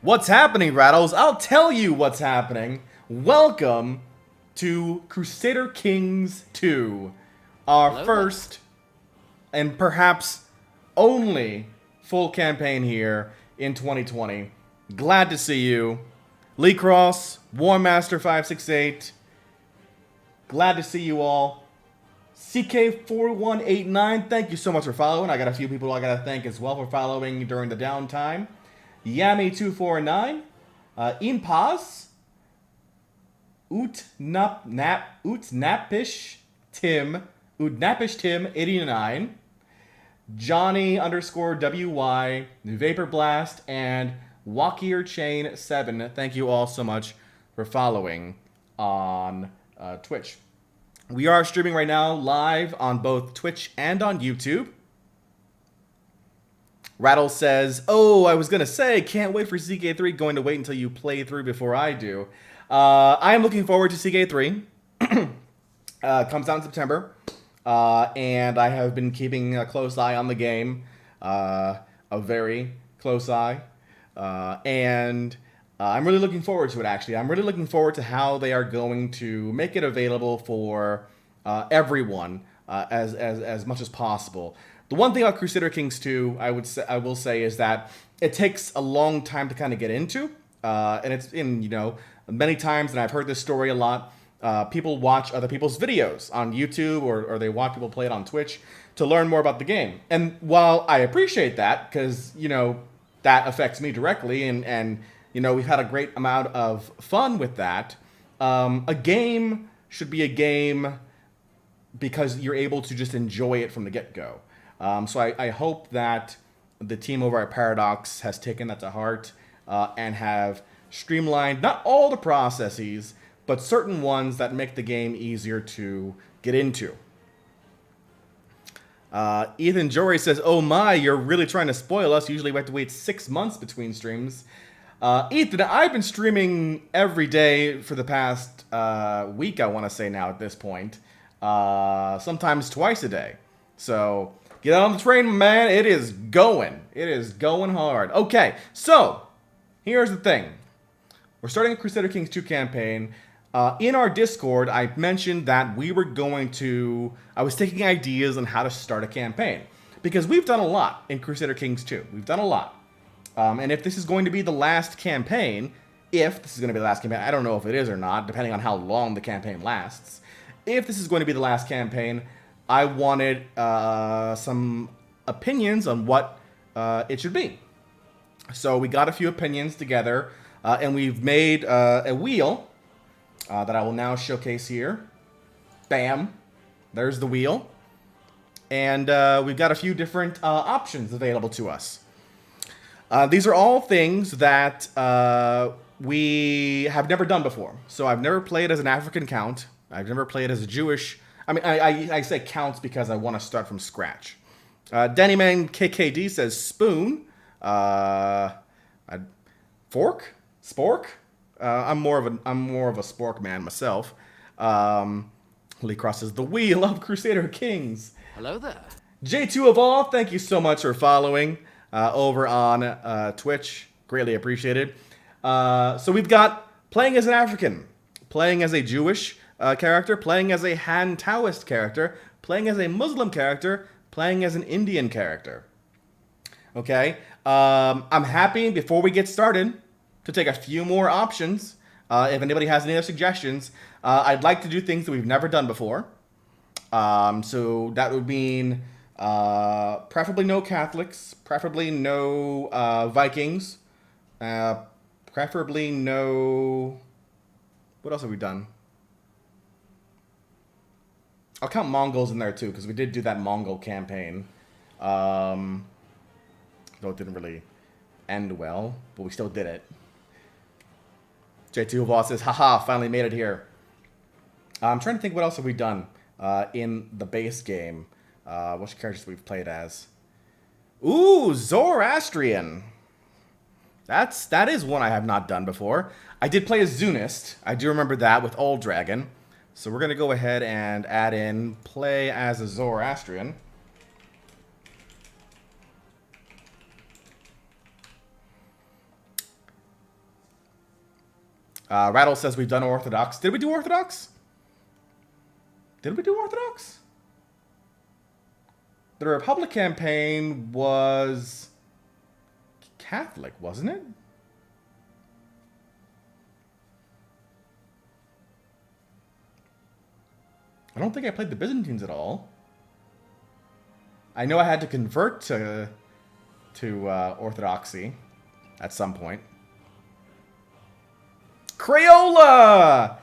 What's happening, Rattles? I'll tell you what's happening. Welcome to Crusader Kings 2, our Hello there. first and perhaps only full campaign here in 2020. Glad to see you. Lee Cross, Warmaster568. Glad to see you all. CK4189, thank you so much for following. I got a few people I gotta thank as well for following during the downtime. Yami249, Impaz, Utnapish Tim 89, Johnny _WY, Vapor Blast, and Walkier Chain 7. Thank you all so much for following on Twitch. We are streaming right now live on both Twitch and on YouTube. Rattle says, oh, I was going to say, can't wait for CK3, going to wait until you play through before I do. I am looking forward to CK3. Comes out in September. And I have been keeping a close eye on the game. A very close eye. And I'm really looking forward to it, actually. I'm really looking forward to how they are going to make it available for everyone as much as possible. The one thing about Crusader Kings 2, I will say, is that it takes a long time to kind of get into, and it's many times, and I've heard this story a lot. People watch other people's videos on YouTube, or they watch people play it on Twitch to learn more about the game. And while I appreciate that, because that affects me directly, and we've had a great amount of fun with that. A game should be a game because you're able to just enjoy it from the get-go. So I hope that the team over at Paradox has taken that to heart and have streamlined not all the processes, but certain ones that make the game easier to get into. Ethan Jory says, oh my, you're really trying to spoil us. Usually we have to wait 6 months between streams. Ethan, I've been streaming every day for the past week, I want to say now at this point. Sometimes twice a day. So get on the train, man. It is going. It is going hard. Okay, so here's the thing. We're starting a Crusader Kings 2 campaign. In our Discord, I mentioned that I was taking ideas on how to start a campaign. Because we've done a lot in Crusader Kings 2. We've done a lot. And if this is going to be the last campaign, I don't know if it is or not, depending on how long the campaign lasts. If this is going to be the last campaign, I wanted some opinions on what it should be. So we got a few opinions together, and we've made a wheel that I will now showcase here. Bam. There's the wheel. And we've got a few different options available to us. These are all things that we have never done before. So I've never played as an African count. I've never played as a Jewish. I say counts because I want to start from scratch. Dannyman KKD says spoon. Fork? Spork? I'm more of a spork man myself. Lee Cross says the wheel of Crusader Kings. Hello there. J2 of all, thank you so much for following over on Twitch. Greatly appreciated. So we've got playing as an African, playing as a Jewish character, playing as a Han Taoist character, playing as a Muslim character, playing as an Indian character. Okay? I'm happy, before we get started, to take a few more options. If anybody has any other suggestions, I'd like to do things that we've never done before. So that would mean preferably no Catholics, preferably no Vikings, preferably no... What else have we done? I'll count Mongols in there too, because we did do that Mongol campaign. Though it didn't really end well, but we still did it. J2 Voss says, haha, finally made it here. I'm trying to think what else have we done in the base game. Which characters we've played as. Ooh, Zoroastrian. That is one I have not done before. I did play as Zunist. I do remember that with Old Dragon. So we're going to go ahead and add in play as a Zoroastrian. Rattle says we've done Orthodox. Did we do Orthodox? Did we do Orthodox? The Republic campaign was Catholic, wasn't it? I don't think I played the Byzantines at all. I know I had to convert to Orthodoxy at some point. Crayola!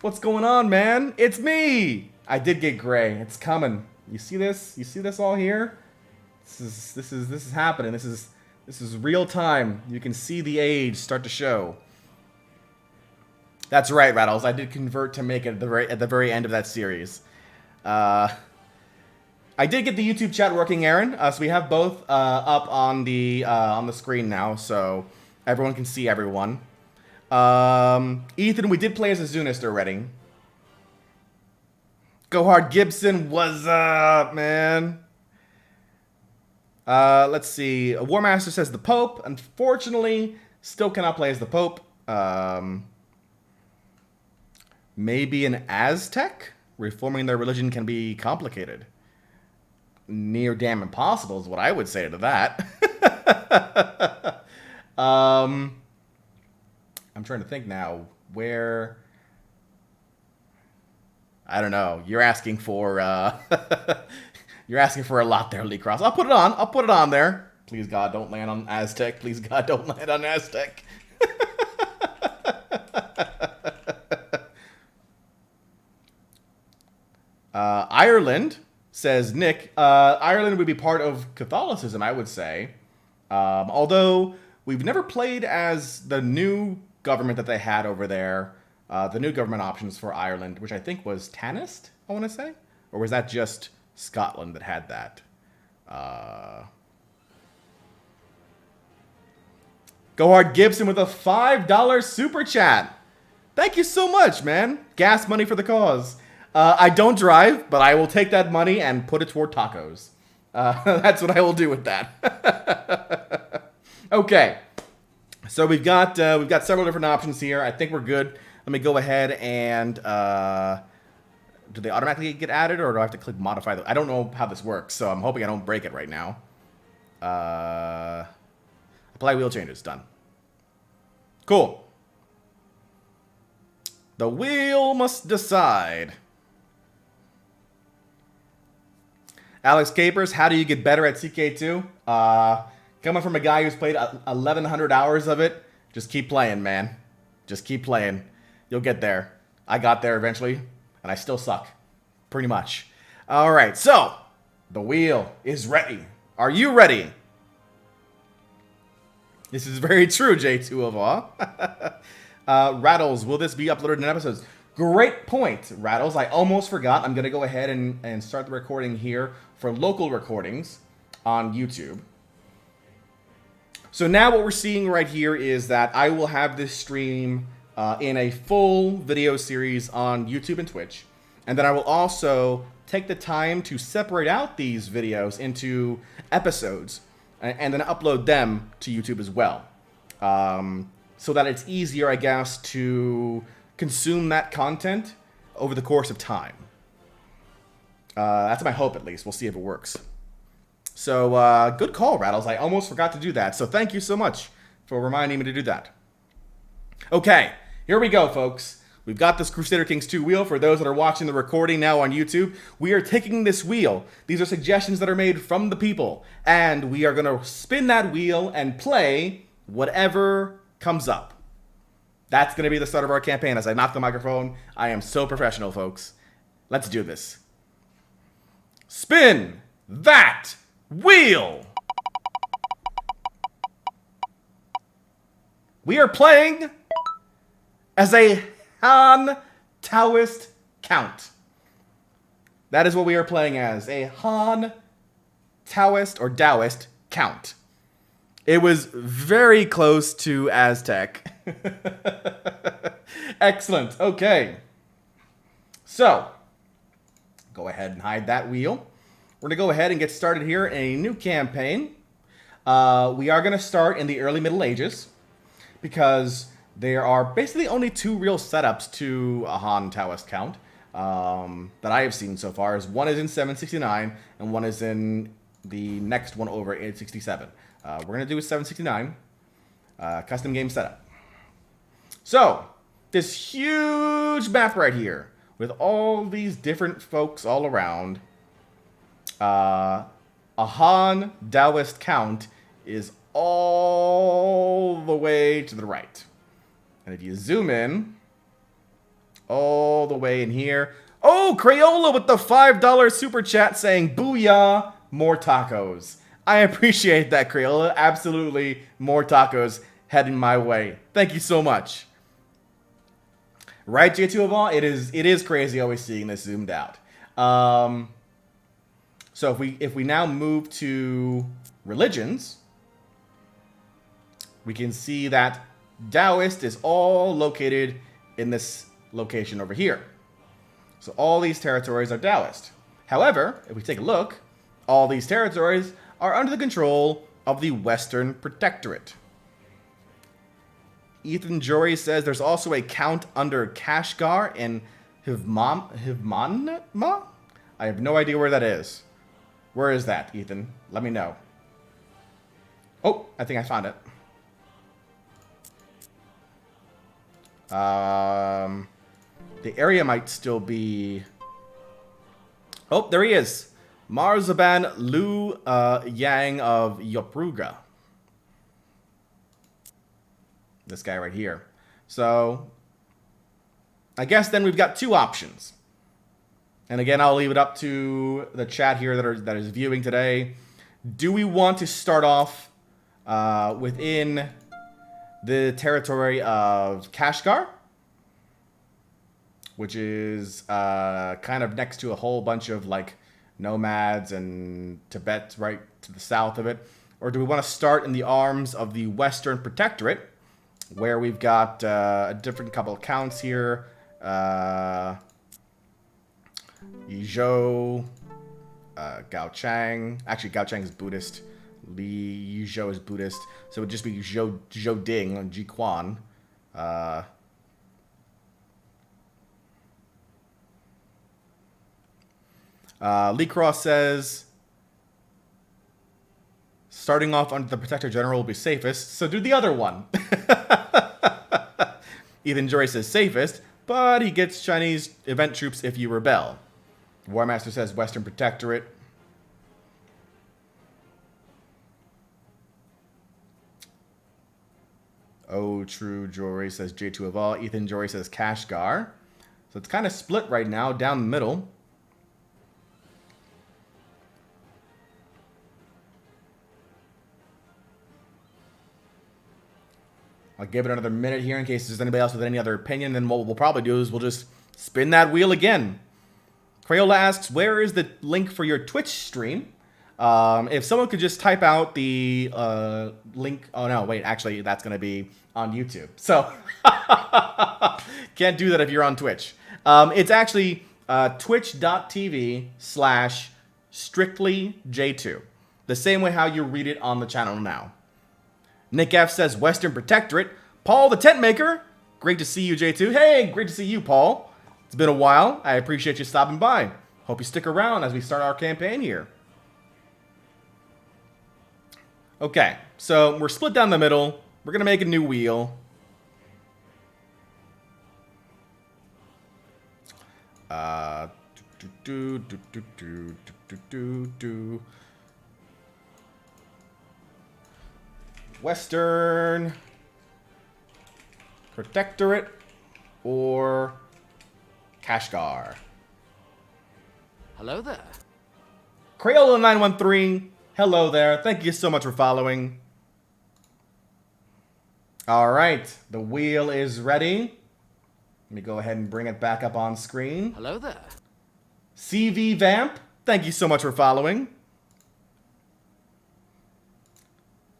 What's going on, man? It's me! I did get gray. It's coming. You see this? You see this all here? This is happening. This is real time. You can see the age start to show. That's right, Rattles. I did convert to make it at the very end of that series. I did get the YouTube chat working, Aaron. So we have both up on the screen now, so everyone can see everyone. Ethan, we did play as a Zunist already. Go Hard Gibson, what's up, man? Let's see. War Master says the Pope. Unfortunately, still cannot play as the Pope. Maybe an Aztec? Reforming their religion can be complicated. Near damn impossible is what I would say to that. I'm trying to think now. Where... I don't know. You're asking for you're asking for a lot there, Lee Cross. I'll put it on. I'll put it on there. Please God, don't land on Aztec. Please God, don't land on Aztec. Ireland, says Nick. Ireland would be part of Catholicism, I would say. Although we've never played as the new government that they had over there. The new government options for Ireland, which I think was Tanist, I want to say? Or was that just Scotland that had that? Go Hard Gibson with a $5 super chat. Thank you so much, man. Gas money for the cause. I don't drive, but I will take that money and put it toward tacos. That's what I will do with that. Okay. So we've got several different options here. I think we're good. Let me go ahead and, do they automatically get added, or do I have to click modify? I don't know how this works, so I'm hoping I don't break it right now. Apply wheel changes, done. Cool. The wheel must decide. Alex Capers, how do you get better at CK2? Coming from a guy who's played 1,100 hours of it, just keep playing, man. Just keep playing. You'll get there. I got there eventually, and I still suck. Pretty much. All right, so the wheel is ready. Are you ready? This is very true, J2 of Awe. Rattles, will this be uploaded in episodes? Great point, Rattles. I almost forgot. I'm going to go ahead and start the recording here for local recordings on YouTube. So now what we're seeing right here is that I will have this stream in a full video series on YouTube and Twitch. And then I will also take the time to separate out these videos into episodes and then upload them to YouTube as well. So that it's easier, I guess, to consume that content over the course of time. That's my hope, at least. We'll see if it works. So, good call, Rattles. I almost forgot to do that. So thank you so much for reminding me to do that. Okay, here we go, folks. We've got this Crusader Kings 2 wheel. For those that are watching the recording now on YouTube, we are taking this wheel. These are suggestions that are made from the people. And we are going to spin that wheel and play whatever comes up. That's going to be the start of our campaign. As I knock the microphone, I am so professional, folks. Let's do this. Spin that wheel! We are playing as a Han Taoist Count. That is what we are playing as, a Han Taoist or Taoist Count. It was very close to Aztec. Excellent. Okay. So, go ahead and hide that wheel. We're going to go ahead and get started here in a new campaign. We are going to start in the early Middle Ages because There are basically only two real setups to a Han Taoist count that I have seen so far. One is in 769, and one is in the next one over 867. We're going to do a 769 custom game setup. So, this huge map right here, with all these different folks all around, a Han Taoist count is all the way to the right. And if you zoom in, all the way in here. Oh, Crayola with the $5 super chat saying, "Booyah, more tacos." I appreciate that, Crayola. Absolutely, more tacos heading my way. Thank you so much. Right, J2 of all, it is crazy always seeing this zoomed out. So if we now move to religions, we can see that Taoist is all located in this location over here. So all these territories are Taoist. However, if we take a look, all these territories are under the control of the Western Protectorate. Ethan Jory says there's also a count under Kashgar and Hivmanma? I have no idea where that is. Where is that, Ethan? Let me know. Oh, I think I found it. The area might still be... Oh, there he is. Marzaban Lu Yang of Yopruga. This guy right here. So, I guess then we've got two options. And again, I'll leave it up to the chat here that is viewing today. Do we want to start off within the territory of Kashgar, which is kind of next to a whole bunch of like nomads and Tibet right to the south of it? Or do we want to start in the arms of the Western Protectorate, where we've got a different couple of counts here? Yizhou, Gao Chang. Actually, Gao Chang is Buddhist. Li Yizhou is Buddhist. So it would just be Zhou Ding and Ji Quan. Lee Cross says, starting off under the Protector General will be safest, so do the other one. Ethan Jory says safest, but he gets Chinese event troops if you rebel. Warmaster says Western Protectorate. Oh, true, Jory says J2 of all. Ethan Jory says Kashgar. So it's kind of split right now, down the middle. I'll give it another minute here in case there's anybody else with any other opinion. Then what we'll probably do is we'll just spin that wheel again. Crayola asks, where is the link for your Twitch stream? If someone could just type out the link. Oh, no, wait. Actually, that's going to be on YouTube. So, can't do that if you're on Twitch. It's actually twitch.tv/strictlyj2. The same way how you read it on the channel now. Nick F says Western Protectorate. Paul the Tent Maker. Great to see you, J2. Hey, great to see you, Paul. It's been a while. I appreciate you stopping by. Hope you stick around as we start our campaign here. Okay, so we're split down the middle. We're going to make a new wheel. Western Protectorate or Kashgar. Hello there. Crayola913, hello there. Thank you so much for following. All right, the wheel is ready. Let me go ahead and bring it back up on screen. Hello there. CV Vamp, thank you so much for following.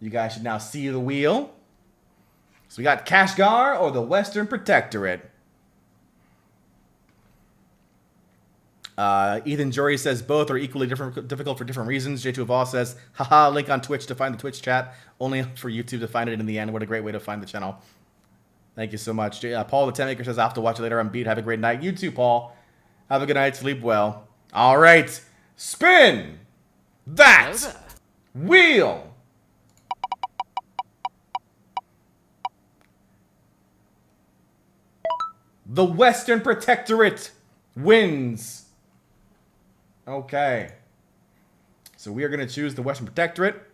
You guys should now see the wheel. So we got Kashgar or the Western Protectorate. Ethan Jory says both are equally difficult for different reasons. J2 Vol says, haha, link on Twitch to find the Twitch chat. Only for YouTube to find it in the end. What a great way to find the channel. Thank you so much. Paul the Tent Maker says, I'll have to watch it later on Beat. Have a great night. You too, Paul. Have a good night. Sleep well. All right. Spin that wheel. The Western Protectorate wins. Okay. So we are going to choose the Western Protectorate.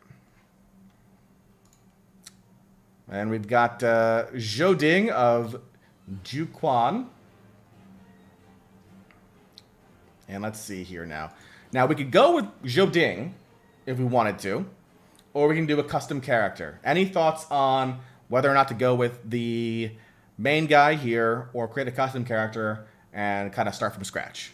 And we've got Zhou Ding of Juquan. And let's see here now. Now, we could go with Zhou Ding if we wanted to. Or we can do a custom character. Any thoughts on whether or not to go with the main guy here or create a custom character and kind of start from scratch?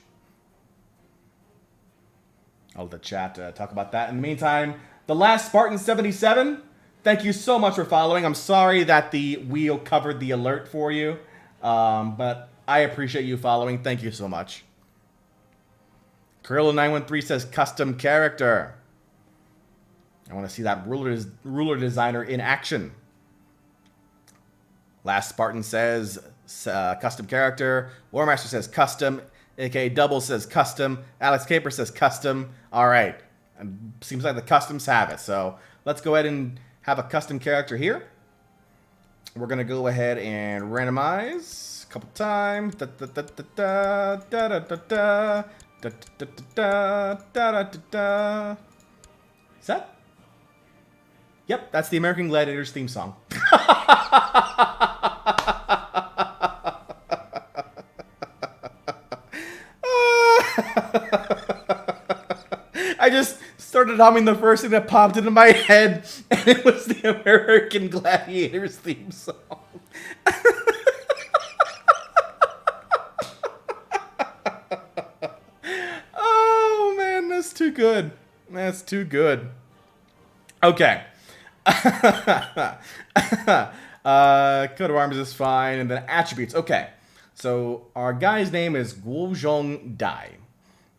I'll let the chat talk about that. In the meantime, the last Spartan 77, thank you so much for following. I'm sorry that the wheel covered the alert for you, but I appreciate you following. Thank you so much. Carrillo913 says custom character. I want to see that ruler designer in action. Last Spartan says custom character. Warmaster says custom. aka Double says custom. Alex Caper says custom. All right. Seems like the customs have it. So let's go ahead and have a custom character here. We're going to go ahead and randomize a couple times. Is that? Yep, that's the American Gladiators theme song. I just started humming the first thing that popped into my head, and it was the American Gladiators theme song. Oh, man, that's too good. That's too good. Okay. Coat of arms is fine, and then attributes. Okay. So our guy's name is Guozhong Dai.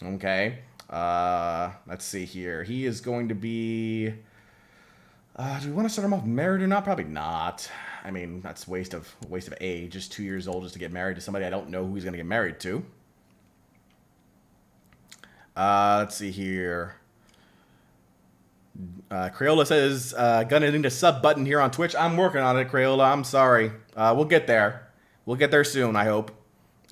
Okay. Let's see here. He is going to be... do we want to start him off married or not? Probably not. I mean, that's waste of age. Just 2 years old just to get married to somebody I don't know who he's going to get married to. Let's see here. Crayola says, gonna need a sub button here on Twitch. I'm working on it, Crayola. I'm sorry. We'll get there. We'll get there soon, I hope.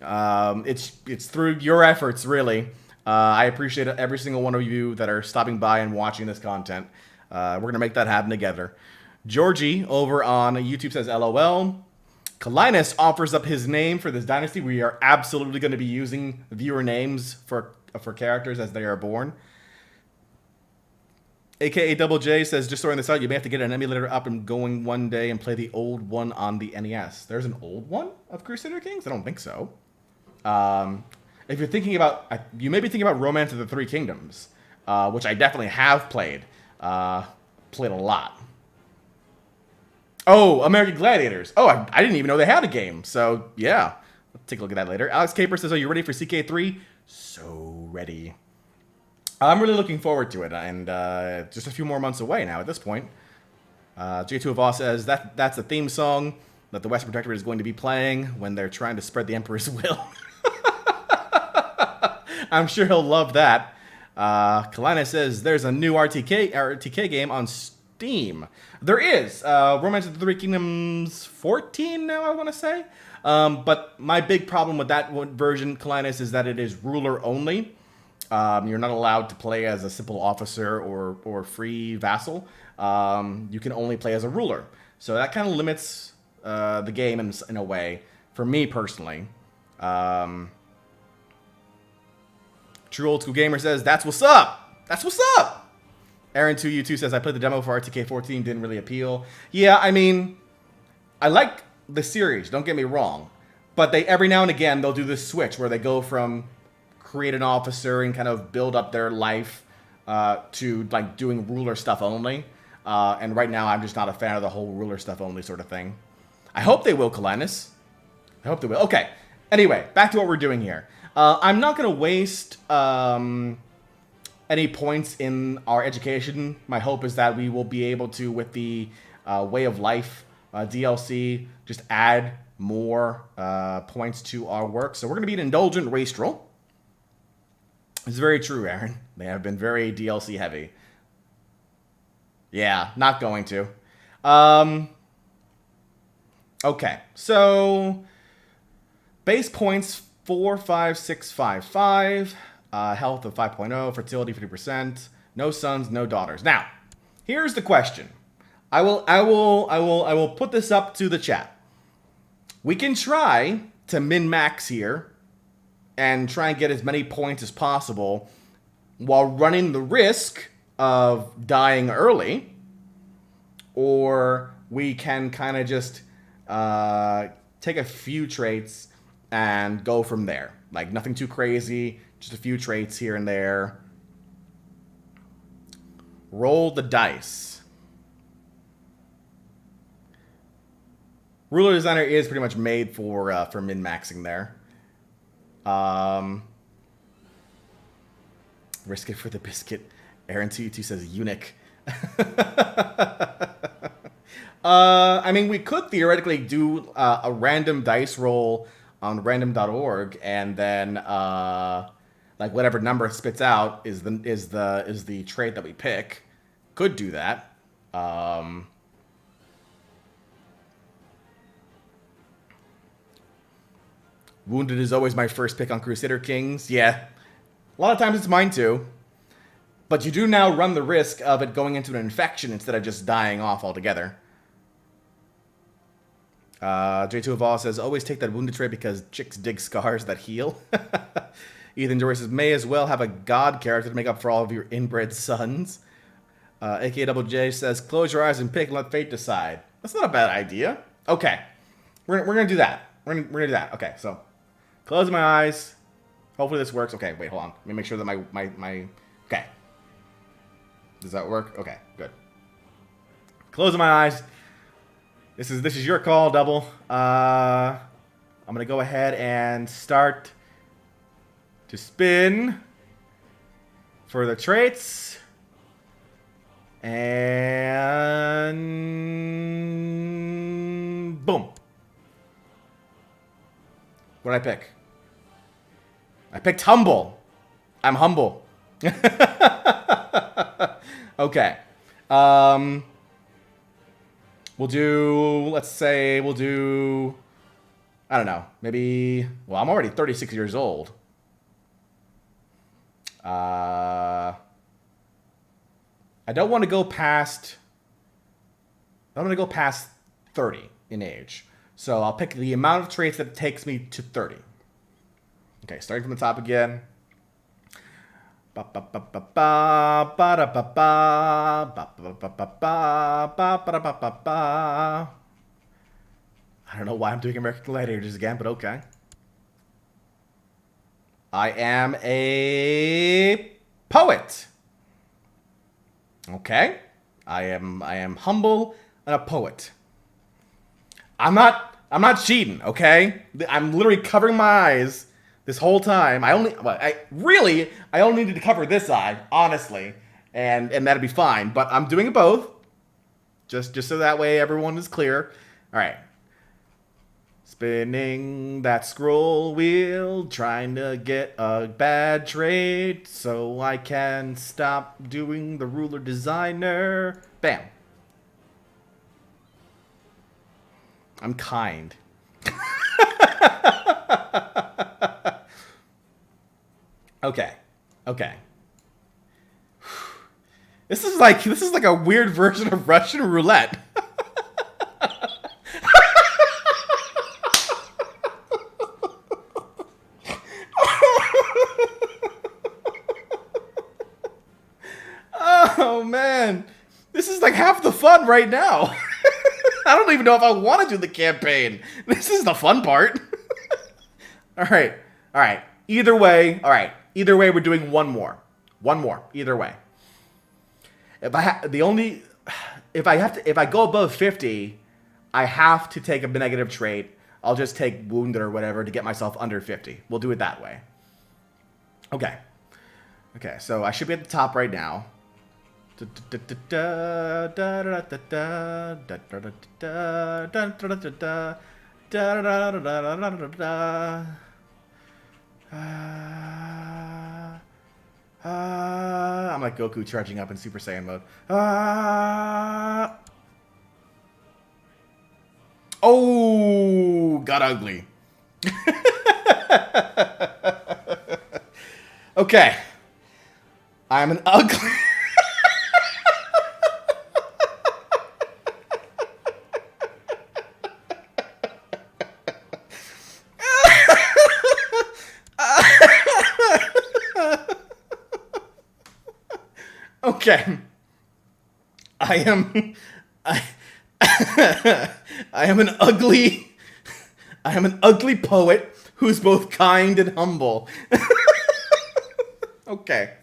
It's through your efforts, really. I appreciate every single one of you that are stopping by and watching this content. We're going to make that happen together. Georgie over on YouTube says, LOL. Kalinus offers up his name for this dynasty. We are absolutely going to be using viewer names for characters as they are born. AKA Double J says, just throwing this out, you may have to get an emulator up and going one day and play the old one on the NES. There's an old one of Crusader Kings? I don't think so. If you're thinking about, you may be thinking about Romance of the Three Kingdoms, which I definitely have played. Played a lot. Oh, American Gladiators. Oh, I didn't even know they had a game. So, yeah. Let's take a look at that later. Alex Caper says, are you ready for CK3? So ready. I'm really looking forward to it, and just a few more months away now at this point. J2 of All says that's the theme song that the Western Protectorate is going to be playing when they're trying to spread the Emperor's will. I'm sure he'll love that. Kalina says there's a new RTK game on Steam. There is. Romance of the Three Kingdoms 14 now, I want to say. But my big problem with that version, Kalinus, is that it is ruler only. You're not allowed to play as a simple officer or free vassal. You can only play as a ruler. So that kind of limits the game in a way, for me personally. True Old School Gamer says, that's what's up! That's what's up! Aaron2U2 says, I played the demo for RTK 14, didn't really appeal. Yeah, I mean, I like the series, don't get me wrong. But every now and again, they'll do this switch where they go from create an officer and kind of build up their life to like doing ruler stuff only. And right now, I'm just not a fan of the whole ruler stuff only sort of thing. I hope they will, Kalinus. I hope they will. Okay. Anyway, back to what we're doing here. I'm not going to waste any points in our education. My hope is that we will be able to, with the Way of Life DLC, just add more points to our work. So we're going to be an indulgent wastrel. It's very true, Aaron. They have been very DLC heavy. Yeah, not going to. Okay, so base points 4, 5, 6, 5, 5. Health of 5.0, fertility 50%. No sons, no daughters. Now, here's the question. I will put this up to the chat. We can try to min-max here and try and get as many points as possible while running the risk of dying early. Or we can kind of just take a few traits and go from there. Like, nothing too crazy, just a few traits here and there. Roll the dice. Ruler Designer is pretty much made for min-maxing there. Risk it for the biscuit. Aaron222 says eunuch. I mean, we could theoretically do a random dice roll on random.org, and then like whatever number it spits out is the trait that we pick. Could do that. Wounded is always my first pick on Crusader Kings. Yeah, a lot of times it's mine too. But you do now run the risk of it going into an infection instead of just dying off altogether. J2 Eval says, always take that wounded trait because chicks dig scars that heal. Ethan Jory says, may as well have a god character to make up for all of your inbred sons. AKJJ says, close your eyes and pick and let fate decide. That's not a bad idea. Okay. We're going to do that. We're going to do that. Okay, so close my eyes. Hopefully this works. Okay, wait, hold on. Let me make sure that my okay. Does that work? Okay, good. Closing my eyes. This is your call, Double. I'm gonna go ahead and start to spin for the traits. And boom. What did I pick? I picked humble. I'm humble. Okay. We'll do, let's say, we'll do, I don't know, maybe, well, I'm already 36 years old. I don't want to go past, I'm going to go past 30 in age. So I'll pick the amount of traits that it takes me to 30. Okay, starting from the top again. I don't know why I'm doing American Gladiators again, but okay. I am a poet. Okay. I am humble and a poet. I'm not cheating, okay? I'm literally covering my eyes this whole time. I only needed to cover this eye, honestly, and that'd be fine. But I'm doing it both, just so that way everyone is clear. All right, spinning that scroll wheel, trying to get a bad trait so I can stop doing the ruler designer. Bam. I'm kind. Okay. This is like a weird version of Russian roulette. Oh man. This is like half the fun right now. I don't even know if I want to do the campaign. This is the fun part. All right. Either way, we're doing one more. Either way. If I go above 50, I have to take a negative trait. I'll just take wounded or whatever to get myself under 50. We'll do it that way. Okay, so I should be at the top right now. Da da da da da da da da. I'm like Goku charging up in Super Saiyan mode. Oh, got ugly. Okay. I'm an ugly. Okay. I am. I, I am an ugly. I am an ugly poet who's both kind and humble. Okay.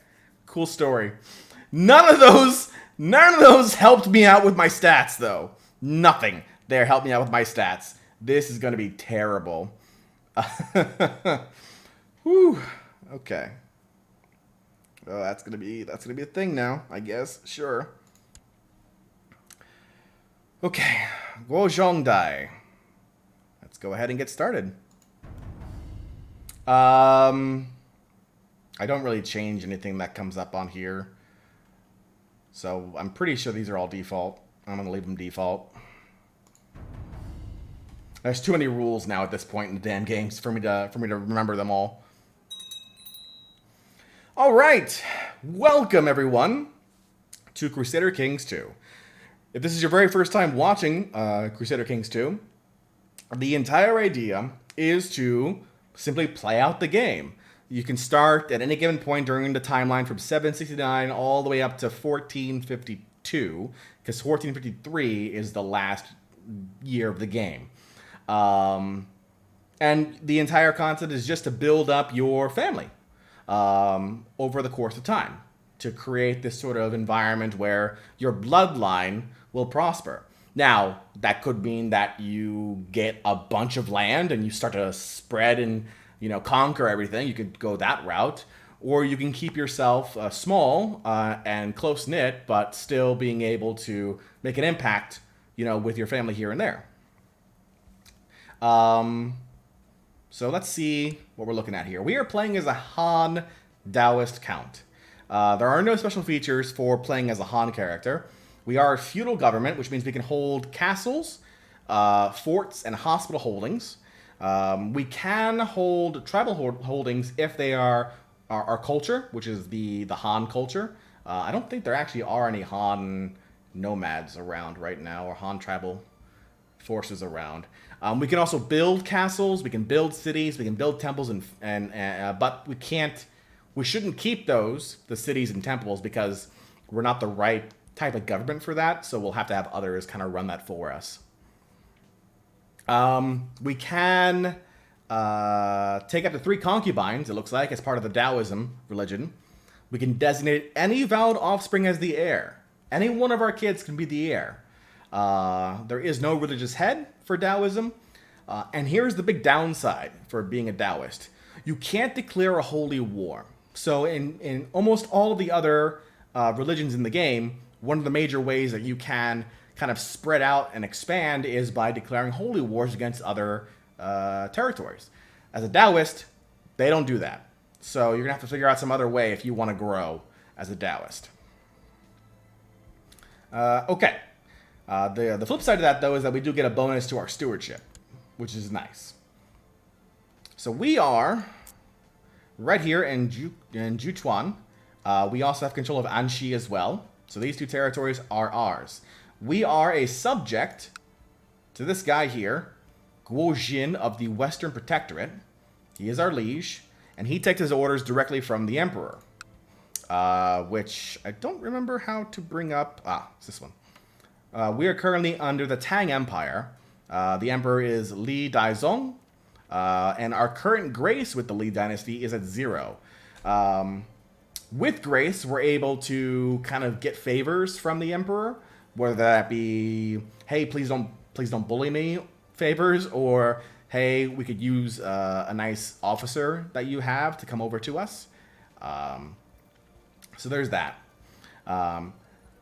Cool story. None of those helped me out with my stats, though. Nothing there helped me out with my stats. This is going to be terrible. Whew. Okay. Oh, that's gonna be a thing now, I guess. Sure. Okay. Guozhongdai. Let's go ahead and get started. I don't really change anything that comes up on here. So I'm pretty sure these are all default. I'm gonna leave them default. There's too many rules now at this point in the damn games for me to remember them all. All right, welcome everyone to Crusader Kings 2. If this is your very first time watching Crusader Kings 2, the entire idea is to simply play out the game. You can start at any given point during the timeline from 769 all the way up to 1452, because 1453 is the last year of the game. And the entire concept is just to build up your family. Over the course of time, to create this sort of environment where your bloodline will prosper. Now, that could mean that you get a bunch of land and you start to spread and, conquer everything. You could go that route. Or you can keep yourself small and close-knit, but still being able to make an impact, with your family here and there. So let's see what we're looking at here. We are playing as a Han Taoist Count. There are no special features for playing as a Han character. We are a feudal government, which means we can hold castles, forts, and hospital holdings. We can hold tribal holdings if they are our culture, which is the Han culture. I don't think there actually are any Han nomads around right now, or Han tribal forces around. We can also build castles, we can build cities, we can build temples, but we shouldn't keep the cities and temples, because we're not the right type of government for that, so we'll have to have others kind of run that for us. We can take up to 3 concubines, it looks like, as part of the Taoism religion. We can designate any vowed offspring as the heir. Any one of our kids can be the heir. There is no religious head for Taoism. And here's the big downside for being a Taoist. You can't declare a holy war. So in almost all of the other religions in the game, one of the major ways that you can kind of spread out and expand is by declaring holy wars against other territories. As a Taoist, they don't do that. So you're going to have to figure out some other way if you want to grow as a Taoist. Okay. The flip side of that, though, is that we do get a bonus to our stewardship, which is nice. So we are right here in Juchuan. We also have control of Anxi as well. So these 2 territories are ours. We are a subject to this guy here, Guojin of the Western Protectorate. He is our liege, and he takes his orders directly from the Emperor, which I don't remember how to bring up. It's this one. We are currently under the Tang Empire. The Emperor is Li Daizong, and our current grace with the Li Dynasty is at 0. With grace, we're able to kind of get favors from the Emperor, whether that be, hey, please don't bully me favors, or hey, we could use a nice officer that you have to come over to us. So there's that.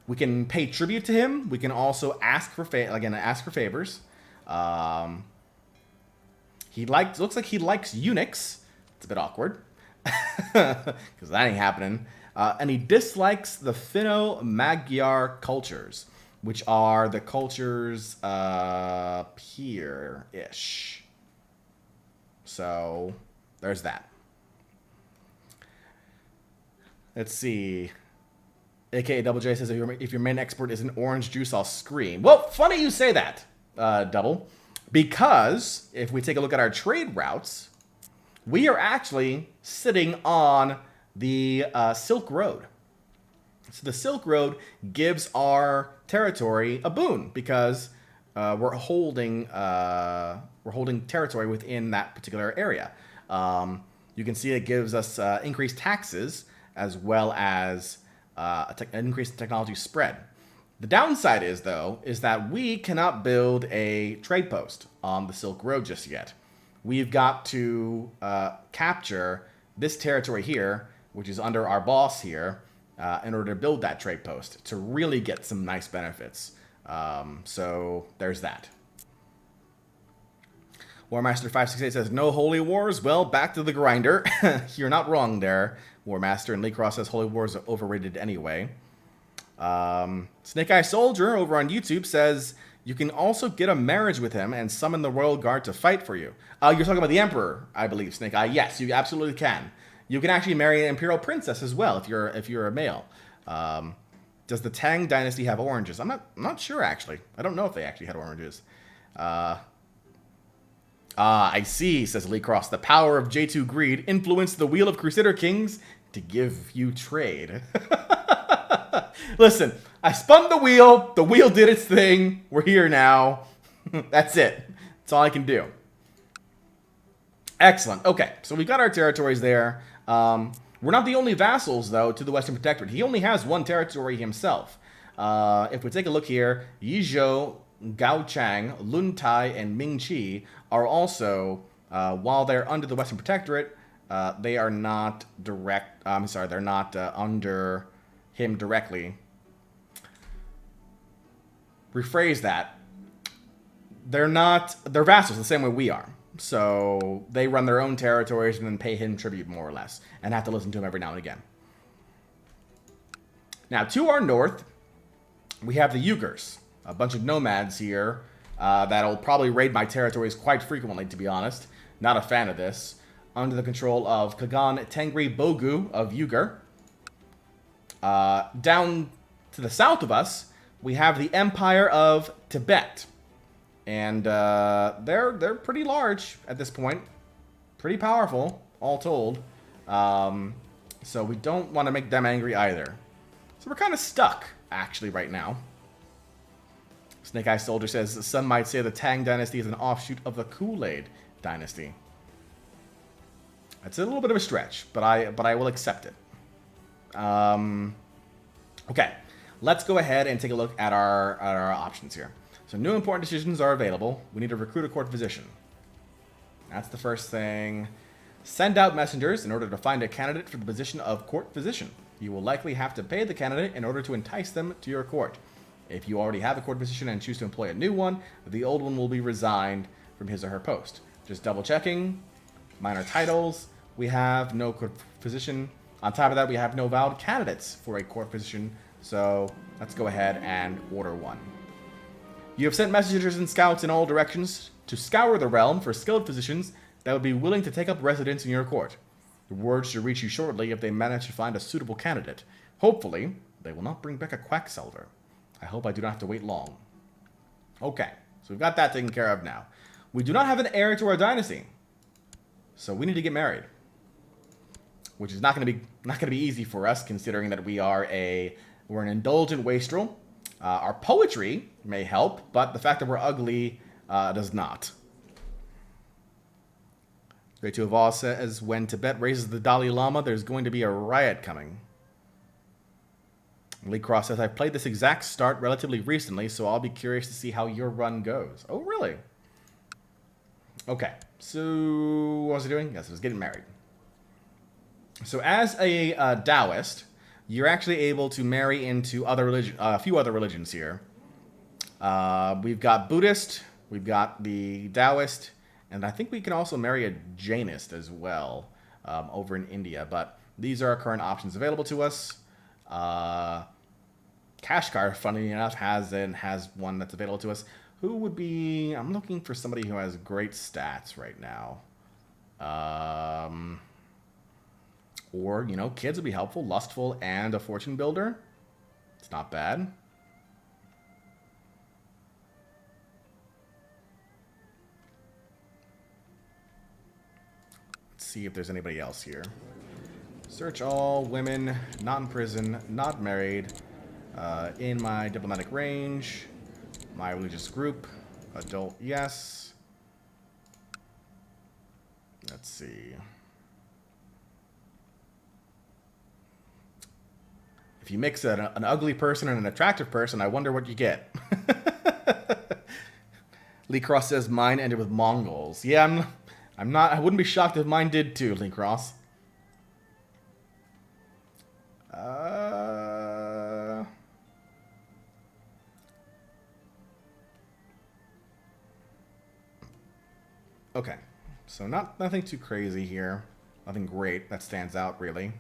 We can pay tribute to him. We can also ask for favors. looks like he likes eunuchs. It's a bit awkward. Because that ain't happening. And he dislikes the Finno-Magyar cultures, which are the cultures here-ish. So, there's that. Let's see. AKA Double J says, if your main export is an orange juice, I'll scream. Well, funny you say that, Double. Because if we take a look at our trade routes, we are actually sitting on the Silk Road. So the Silk Road gives our territory a boon because we're holding territory within that particular area. You can see it gives us increased taxes as well as increased technology spread. The downside is that we cannot build a trade post on the Silk Road just yet. We've got to capture this territory here, which is under our boss here, in order to build that trade post to really get some nice benefits. So there's that. Warmaster568 says, no holy wars? Well, back to the grinder. You're not wrong there, Warmaster. And Lee Cross says holy wars are overrated anyway. Snake Eye Soldier over on YouTube says, you can also get a marriage with him and summon the royal guard to fight for you. You're talking about the Emperor, I believe, Snake Eye. Yes, you absolutely can. You can actually marry an imperial princess as well if you're a male. Does the Tang dynasty have oranges? I'm not sure actually. I don't know if they actually had oranges. I see, says Lee Cross. The power of J2 greed influenced the wheel of Crusader Kings to give you trade. Listen, I spun the wheel did its thing, we're here now. That's it. That's all I can do. Excellent. Okay, so we've got our territories there. We're not the only vassals, though, to the Western Protectorate. He only has one territory himself. If we take a look here, Yizhou, Gaochang, Luntai, and Mingqi are also, while they're under the Western Protectorate, they are not they're not under him directly. Rephrase that. They're vassals the same way we are. So they run their own territories and then pay him tribute, more or less, and have to listen to him every now and again. Now, to our north, we have the Uyghurs, a bunch of nomads here that'll probably raid my territories quite frequently, to be honest. Not a fan of this. Under the control of Kagan Tengri Bogu of Uyghur. Down to the south of us, we have the Empire of Tibet. And they're pretty large at this point. Pretty powerful, all told. So we don't want to make them angry either. So we're kind of stuck, actually, right now. Snake Eye Soldier says, some might say the Tang Dynasty is an offshoot of the Kool-Aid Dynasty. That's a little bit of a stretch, but I will accept it. Okay, let's go ahead and take a look at our options here. So new important decisions are available. We need to recruit a court physician. That's the first thing. Send out messengers in order to find a candidate for the position of court physician. You will likely have to pay the candidate in order to entice them to your court. If you already have a court physician and choose to employ a new one, the old one will be resigned from his or her post. Just double checking. Minor titles. We have no court physician. On top of that, we have no valid candidates for a court physician. So let's go ahead and order one. You have sent messengers and scouts in all directions to scour the realm for skilled physicians that would be willing to take up residence in your court. The word should reach you shortly if they manage to find a suitable candidate. Hopefully, they will not bring back a quacksalver. I hope I do not have to wait long. Okay, so we've got that taken care of now. We do not have an heir to our dynasty, so we need to get married, which is not going to be easy for us, considering that we're an indulgent wastrel. Our poetry may help, but the fact that we're ugly does not. Great to Evolve says, when Tibet raises the Dalai Lama, there's going to be a riot coming. Lee Cross says, I've played this exact start relatively recently, so I'll be curious to see how your run goes. Oh, really? Okay, so what was I doing? Yes, I was getting married. So as a Taoist, you're actually able to marry into a few other religions here. We've got Buddhist, we've got the Taoist, And I think we can also marry a Jainist as well over in India. But these are our current options available to us. Kashgar, funny enough, has one that's available to us. Who would be... I'm looking for somebody who has great stats right now. Or, you know, kids would be helpful. Lustful and a fortune builder. It's not bad. Let's see if there's anybody else here. Search all women, not in prison, not married, in my diplomatic range, my religious group, adult, yes. Let's see. If you mix an ugly person and an attractive person, I wonder what you get. Lee Cross says mine ended with Mongols. Yeah, I'm not. I wouldn't be shocked if mine did too, Lee Cross. Okay, so nothing too crazy here. Nothing great that stands out really.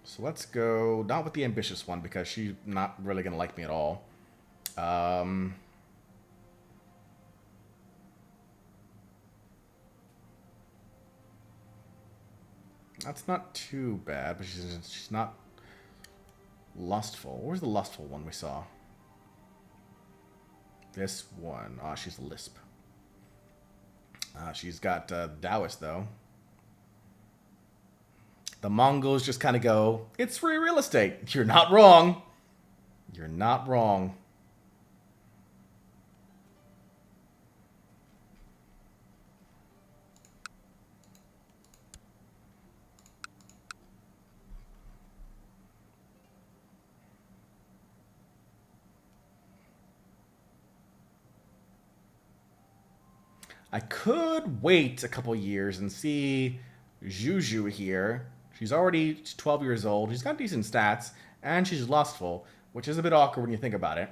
So let's go, not with the ambitious one, because she's not really going to like me at all. That's not too bad, but she's not lustful. Where's the lustful one we saw? This one. Oh, she's a lisp. She's got Taoist, though. The Mongols just kind of go, it's free real estate. You're not wrong. You're not wrong. I could wait a couple years and see Juju here. She's already 12 years old. She's got decent stats, and she's lustful, which is a bit awkward when you think about it.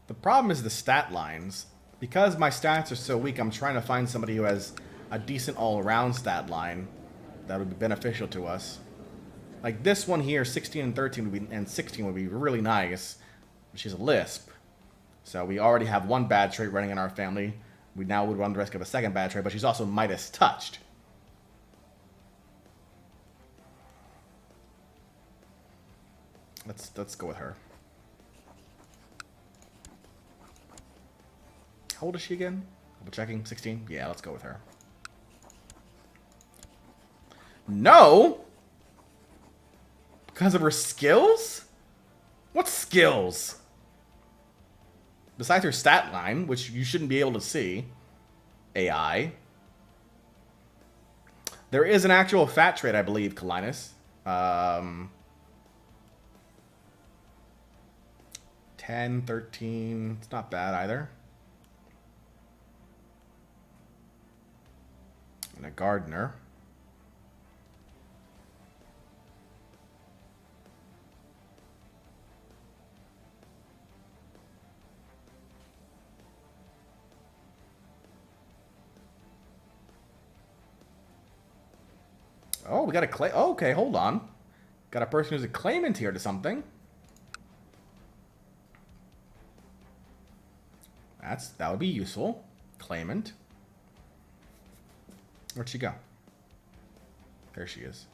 The problem is the stat lines. Because my stats are so weak, I'm trying to find somebody who has a decent all-around stat line that would be beneficial to us. Like this one here, 16 and 13 would be, and 16 would be really nice. She's a lisp. So we already have one bad trait running in our family. We now would run the risk of a second bad trait, but she's also Midas touched. Let's go with her. How old is she again? Double checking. 16? Yeah, let's go with her. No! Because of her skills? What skills? Besides her stat line, which you shouldn't be able to see. AI. There is an actual fat trait, I believe, Kalinus. 10, 13. It's not bad either. And a gardener. Oh, we got a claim. Oh, okay, hold on. Got a person who's a claimant here to something. That would be useful. Claimant. Where'd she go? There she is.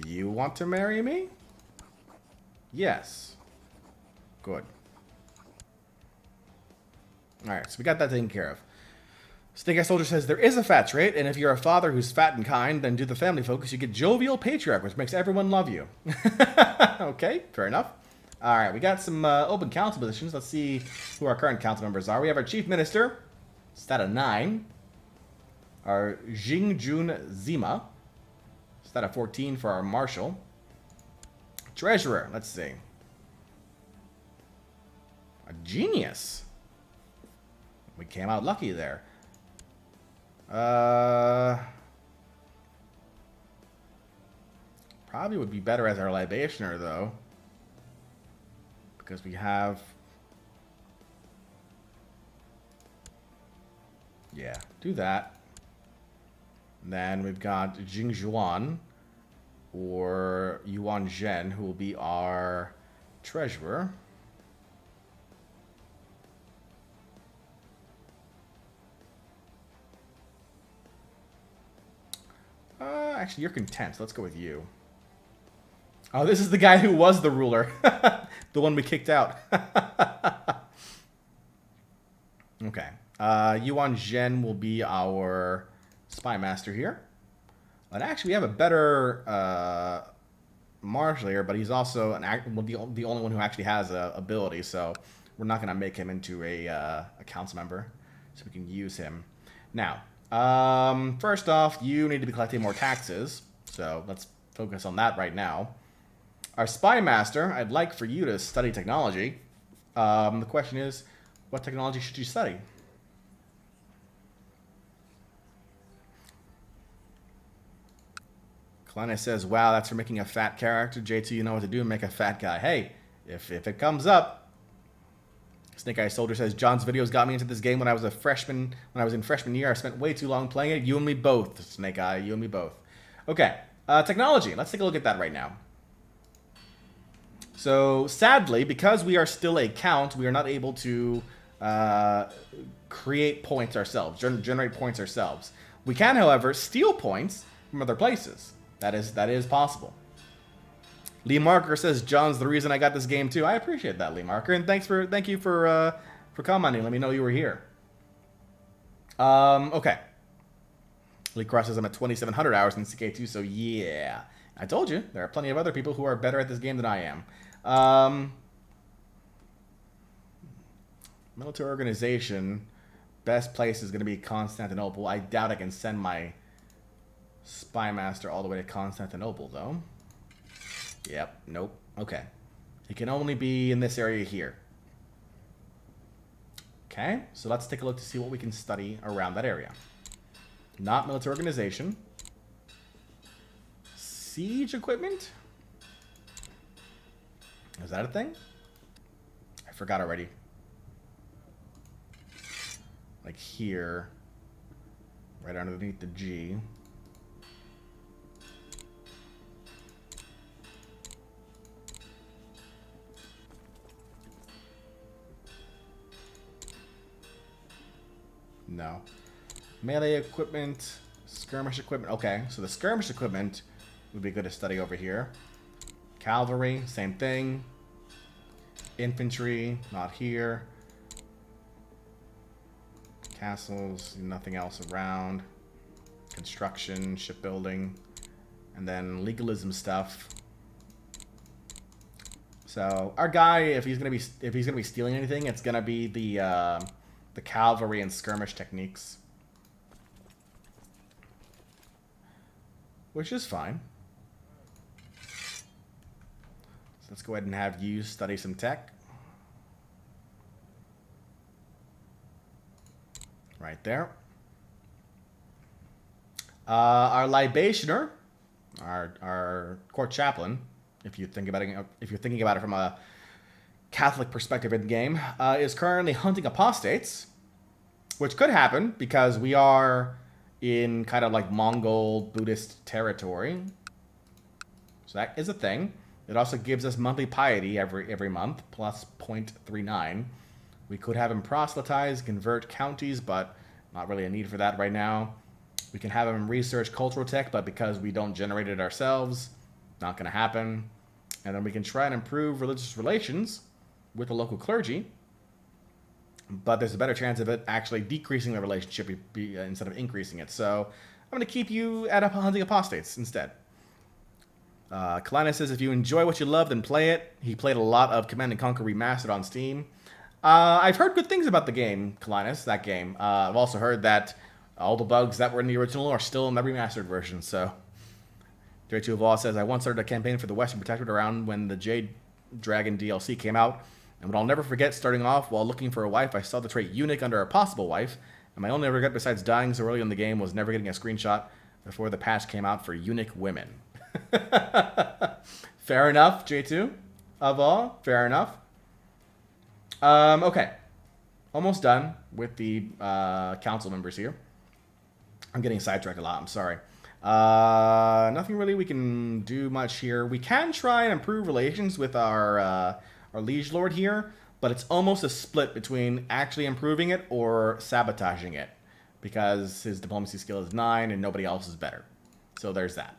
You want to marry me? Yes. Good. Alright, so we got that taken care of. Snake Eye Soldier says, there is a fat trait, and if you're a father who's fat and kind, then do the family focus, you get Jovial Patriarch, which makes everyone love you. Okay, fair enough. Alright, we got some open council positions. Let's see who our current council members are. We have our Chief Minister. Stat of 9. Our Jingjun Zima. Stat of 14 for our Marshal. Treasurer, let's see. A genius. We came out lucky there. Probably would be better as our libationer, though. Because we have... Yeah, do that. And then we've got Jing Juan or Yuan Zhen, who will be our treasurer. Actually, you're content, so let's go with you. Oh, this is the guy who was the ruler. The one we kicked out. Okay. Yuan Zhen will be our spy master here. And actually, we have a better marshal here, but he's also the only one who actually has a ability, so we're not going to make him into a council member, so we can use him. Now, first off, you need to be collecting more taxes, so let's focus on that right now. Our spy master, I'd like for you to study technology. The question is, what technology should you study? Kalina says, wow, that's for making a fat character. J2, you know what to do, make a fat guy. Hey, if it comes up. Snake Eye Soldier says, John's videos got me into this game when I was a freshman. When I was in freshman year, I spent way too long playing it. You and me both, Snake Eye. You and me both. Okay, technology. Let's take a look at that right now. So, sadly, because we are still a count, we are not able to create points ourselves, generate points ourselves. We can, however, steal points from other places. That is possible. Lee Marker says, John's the reason I got this game too. I appreciate that, Lee Marker, and thank you for commenting. Let me know you were here. Okay. Lee Cross says I'm at 2,700 hours in CK2, so yeah. I told you, there are plenty of other people who are better at this game than I am. Military organization, best place is going to be Constantinople. I doubt I can send my spy master all the way to Constantinople, though. Yep, nope. Okay. It can only be in this area here. Okay, so let's take a look to see what we can study around that area. Not military organization. Siege equipment? Is that a thing? I forgot already. Like here. Right underneath the G. No. Melee equipment, skirmish equipment. Okay, so the skirmish equipment would be good to study over here. Cavalry, same thing. Infantry, not here. Castles, nothing else around. Construction, shipbuilding, and then legalism stuff. So our guy, if he's gonna be stealing anything, it's gonna be the cavalry and skirmish techniques, which is fine. So let's go ahead and have you study some tech. Right there. Our libationer, our court chaplain, if you're thinking about it from a Catholic perspective in the game, is currently hunting apostates, which could happen because we are in kind of like Mongol Buddhist territory. So that is a thing. It also gives us monthly piety every month, plus 0.39. We could have him proselytize, convert counties, but not really a need for that right now. We can have him research cultural tech, but because we don't generate it ourselves, not going to happen. And then we can try and improve religious relations with the local clergy, but there's a better chance of it actually decreasing the relationship instead of increasing it. So I'm going to keep you at hunting apostates instead. Kalina says, if you enjoy what you love, then play it. He played a lot of Command & Conquer Remastered on Steam. I've heard good things about the game, Kalinus, that game. I've also heard that all the bugs that were in the original are still in the remastered version, so... J2 of Law says, I once started a campaign for the Western Protectorate around when the Jade Dragon DLC came out. And what I'll never forget, starting off while looking for a wife, I saw the trait eunuch under a possible wife, and my only regret besides dying so early in the game was never getting a screenshot before the patch came out for eunuch women. Fair enough, J2. Of all, fair enough. Okay. Almost done with the council members here. I'm getting sidetracked a lot, I'm sorry. Nothing really we can do much here. We can try and improve relations with our liege lord here, but it's almost a split between actually improving it or sabotaging it, because his diplomacy skill is 9 and nobody else is better. So there's that.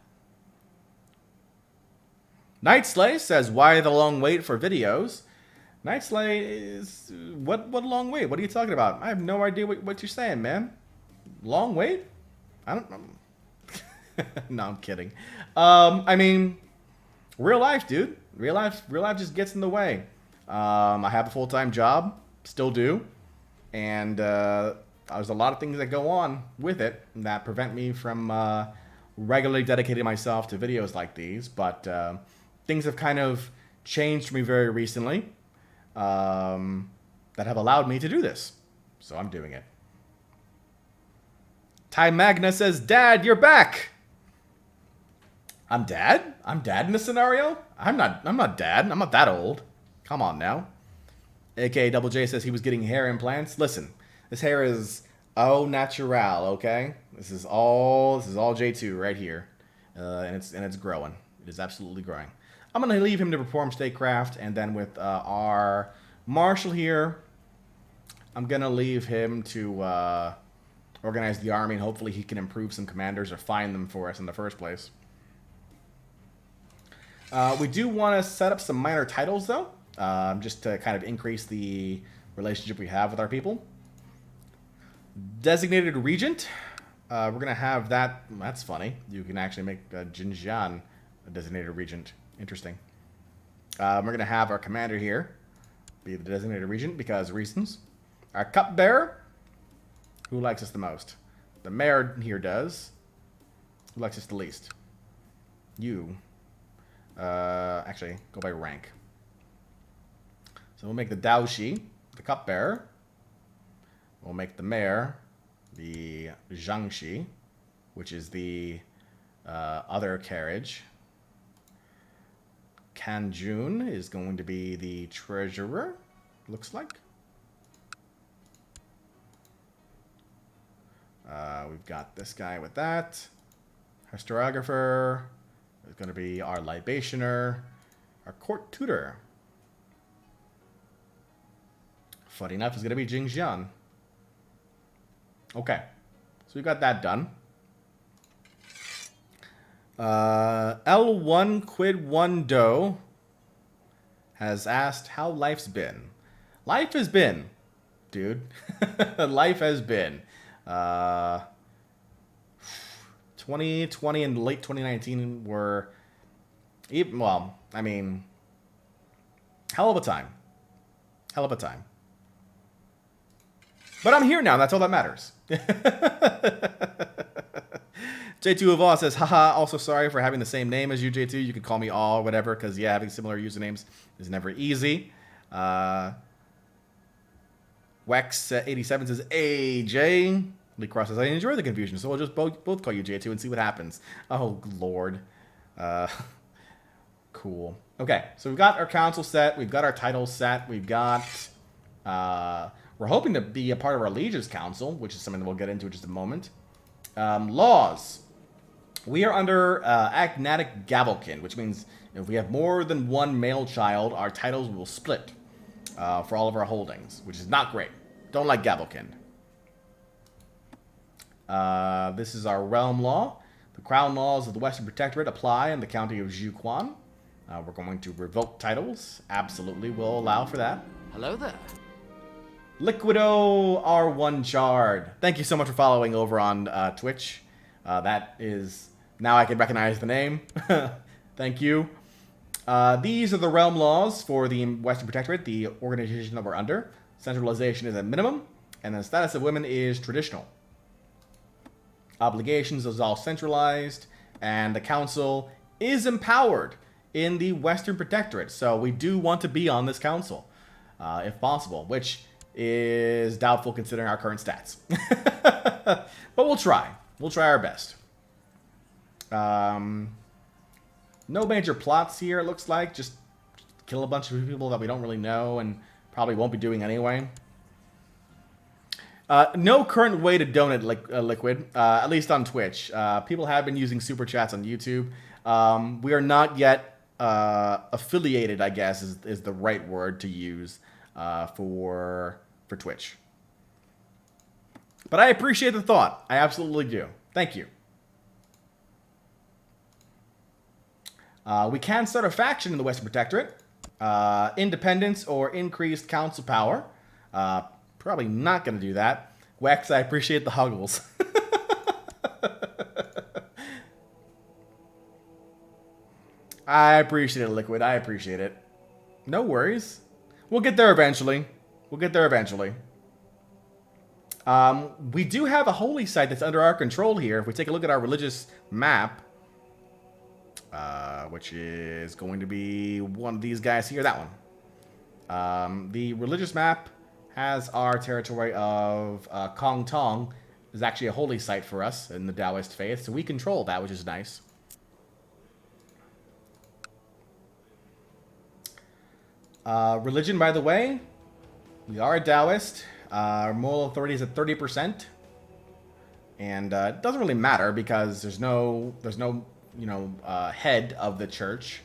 Night Slay says, why the long wait for videos? Night Slay is... What long wait? What are you talking about? I have no idea what you're saying, man. Long wait? I don't know. No, I'm kidding. I mean, real life, dude. Real life just gets in the way. I have a full-time job. Still do. And there's a lot of things that go on with it that prevent me from regularly dedicating myself to videos like these. But things have kind of changed for me very recently that have allowed me to do this. So I'm doing it. Ty Magna says, Dad, you're back. I'm Dad? I'm Dad in this scenario? I'm not Dad. I'm not that old. Come on now. AK Double J says he was getting hair implants. Listen, this hair is au natural, okay? This is all J2 right here. And it's growing. It is absolutely growing. I'm gonna leave him to perform statecraft, and then with our marshal here, I'm gonna leave him to organize the army, and hopefully he can improve some commanders or find them for us in the first place. We do want to set up some minor titles, though, just to kind of increase the relationship we have with our people. Designated Regent. We're going to have that. That's funny. You can actually make Jinjian a Designated Regent. Interesting. We're going to have our commander here be the Designated Regent because reasons. Our Cupbearer. Who likes us the most? The mayor here does. Who likes us the least? You. Actually, go by rank. So we'll make the Daoshi the cupbearer. We'll make the mayor the Zhangxi, which is the other carriage. Kanjun is going to be the treasurer, looks like. We've got this guy with that. Historiographer is going to be our libationer. Our court tutor, funny enough, is going to be Jingxian. Okay, so we got that done. L1 Quid 1 Do has asked how life's been. Life has been, dude. Life has been. 2020 and late 2019 were, even, well, I mean, hell of a time. Hell of a time. But I'm here now, and that's all that matters. J2 of All says, haha, also sorry for having the same name as you, J2. You can call me All, whatever, because, yeah, having similar usernames is never easy. Wex87 says, AJ. Lee Cross says, I enjoy the confusion, so we'll just both call you J2 and see what happens. Oh, Lord. Cool. Okay, so we've got our council set. We've got our titles set. We've got... we're hoping to be a part of our Liege's Council, which is something that we'll get into in just a moment. Laws. We are under agnatic gavelkin, which means if we have more than one male child, our titles will split for all of our holdings, which is not great. Don't like gavelkin. This is our realm law. The crown laws of the Western Protectorate apply in the county of Zhuquan. We're going to revoke titles. Absolutely, we'll allow for that. Hello there. Liquido R1 Chard. Thank you so much for following over on Twitch. That is... Now I can recognize the name. Thank you. These are the realm laws for the Western Protectorate, the organization that we're under. Centralization is at minimum, and the status of women is traditional. Obligations is all centralized, and the council is empowered in the Western Protectorate. So we do want to be on this council. if possible, which is doubtful considering our current stats. But we'll try. We'll try our best. No major plots here, it looks like. Just kill a bunch of people that we don't really know and probably won't be doing anyway. No current way to donate Liquid, at least on Twitch. People have been using Super Chats on YouTube. We are not yet affiliated, I guess, is the right word to use for Twitch. But I appreciate the thought. I absolutely do. Thank you. We can start a faction in the Western Protectorate. Independence or increased council power. Probably not going to do that. Wex, I appreciate the huggles. I appreciate it, Liquid. I appreciate it. No worries. We'll get there eventually. We'll get there eventually. We do have a holy site that's under our control here. If we take a look at our religious map, which is going to be one of these guys here, that one. The religious map has our territory of Kong Tong. Is actually a holy site for us in the Taoist faith, so we control that, which is nice. Religion, by the way, we are a Taoist. Our moral authority is at 30%, and it doesn't really matter because there's no head of the church,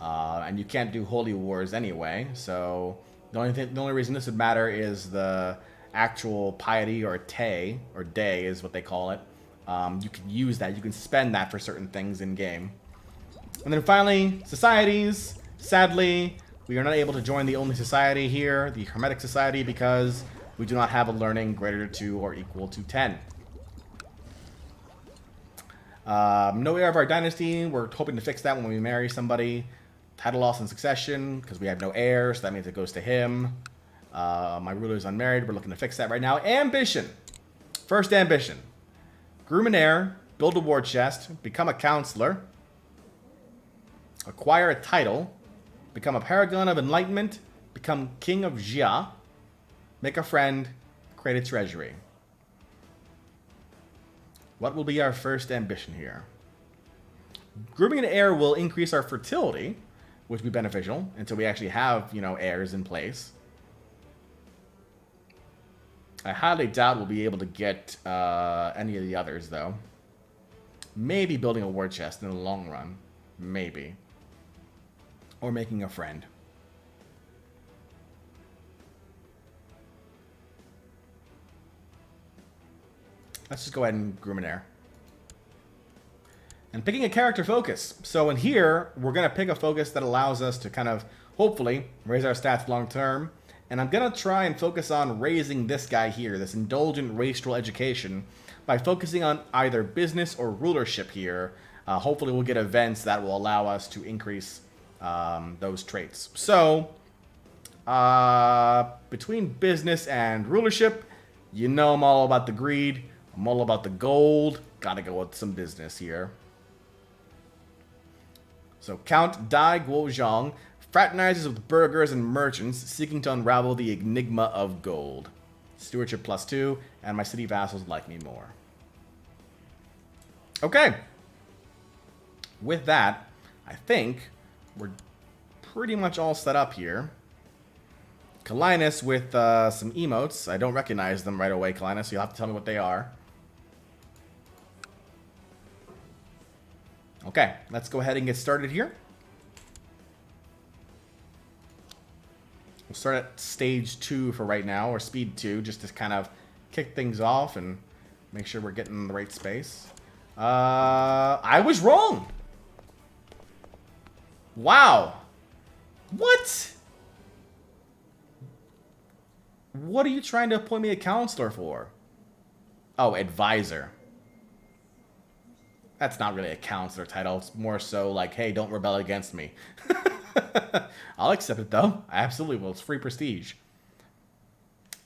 and you can't do holy wars anyway. So the only reason this would matter is the actual piety or day is what they call it. You can use that. You can spend that for certain things in game. And then finally, societies. Sadly, we are not able to join the only society here, the Hermetic Society, because we do not have a learning greater to or equal to 10. No heir of our dynasty. We're hoping to fix that when we marry somebody. Title loss in succession, because we have no heirs. So that means it goes to him. My ruler is unmarried. We're looking to fix that right now. Ambition. First ambition. Groom an heir. Build a war chest. Become a counselor. Acquire a title. Become a paragon of enlightenment. Become king of Jia. Make a friend. Create a treasury. What will be our first ambition here? Grooming an heir will increase our fertility, which will be beneficial until we actually have, heirs in place. I highly doubt we'll be able to get any of the others, though. Maybe building a war chest in the long run. Maybe. Or making a friend. Let's just go ahead and groom an heir. And picking a character focus. So in here, we're going to pick a focus that allows us to kind of, hopefully, raise our stats long term. And I'm going to try and focus on raising this guy here, this indulgent racial education, by focusing on either business or rulership here. Hopefully we'll get events that will allow us to increase those traits. So, between business and rulership, I'm all about the greed. I'm all about the gold. Gotta go with some business here. So Count Dai Guozhong fraternizes with burghers and merchants seeking to unravel the enigma of gold. Stewardship +2, and my city vassals like me more. Okay. With that, I think we're pretty much all set up here. Kalinus with some emotes. I don't recognize them right away, Kalinus, so you'll have to tell me what they are. Okay, let's go ahead and get started here. We'll start at stage 2 for right now, or speed 2, just to kind of kick things off and make sure we're getting in the right space. I was wrong! Wow! What? What are you trying to appoint me a counselor for? Oh, advisor. That's not really a counselor title. It's more so like, hey, don't rebel against me. I'll accept it, though. I absolutely will. It's free prestige.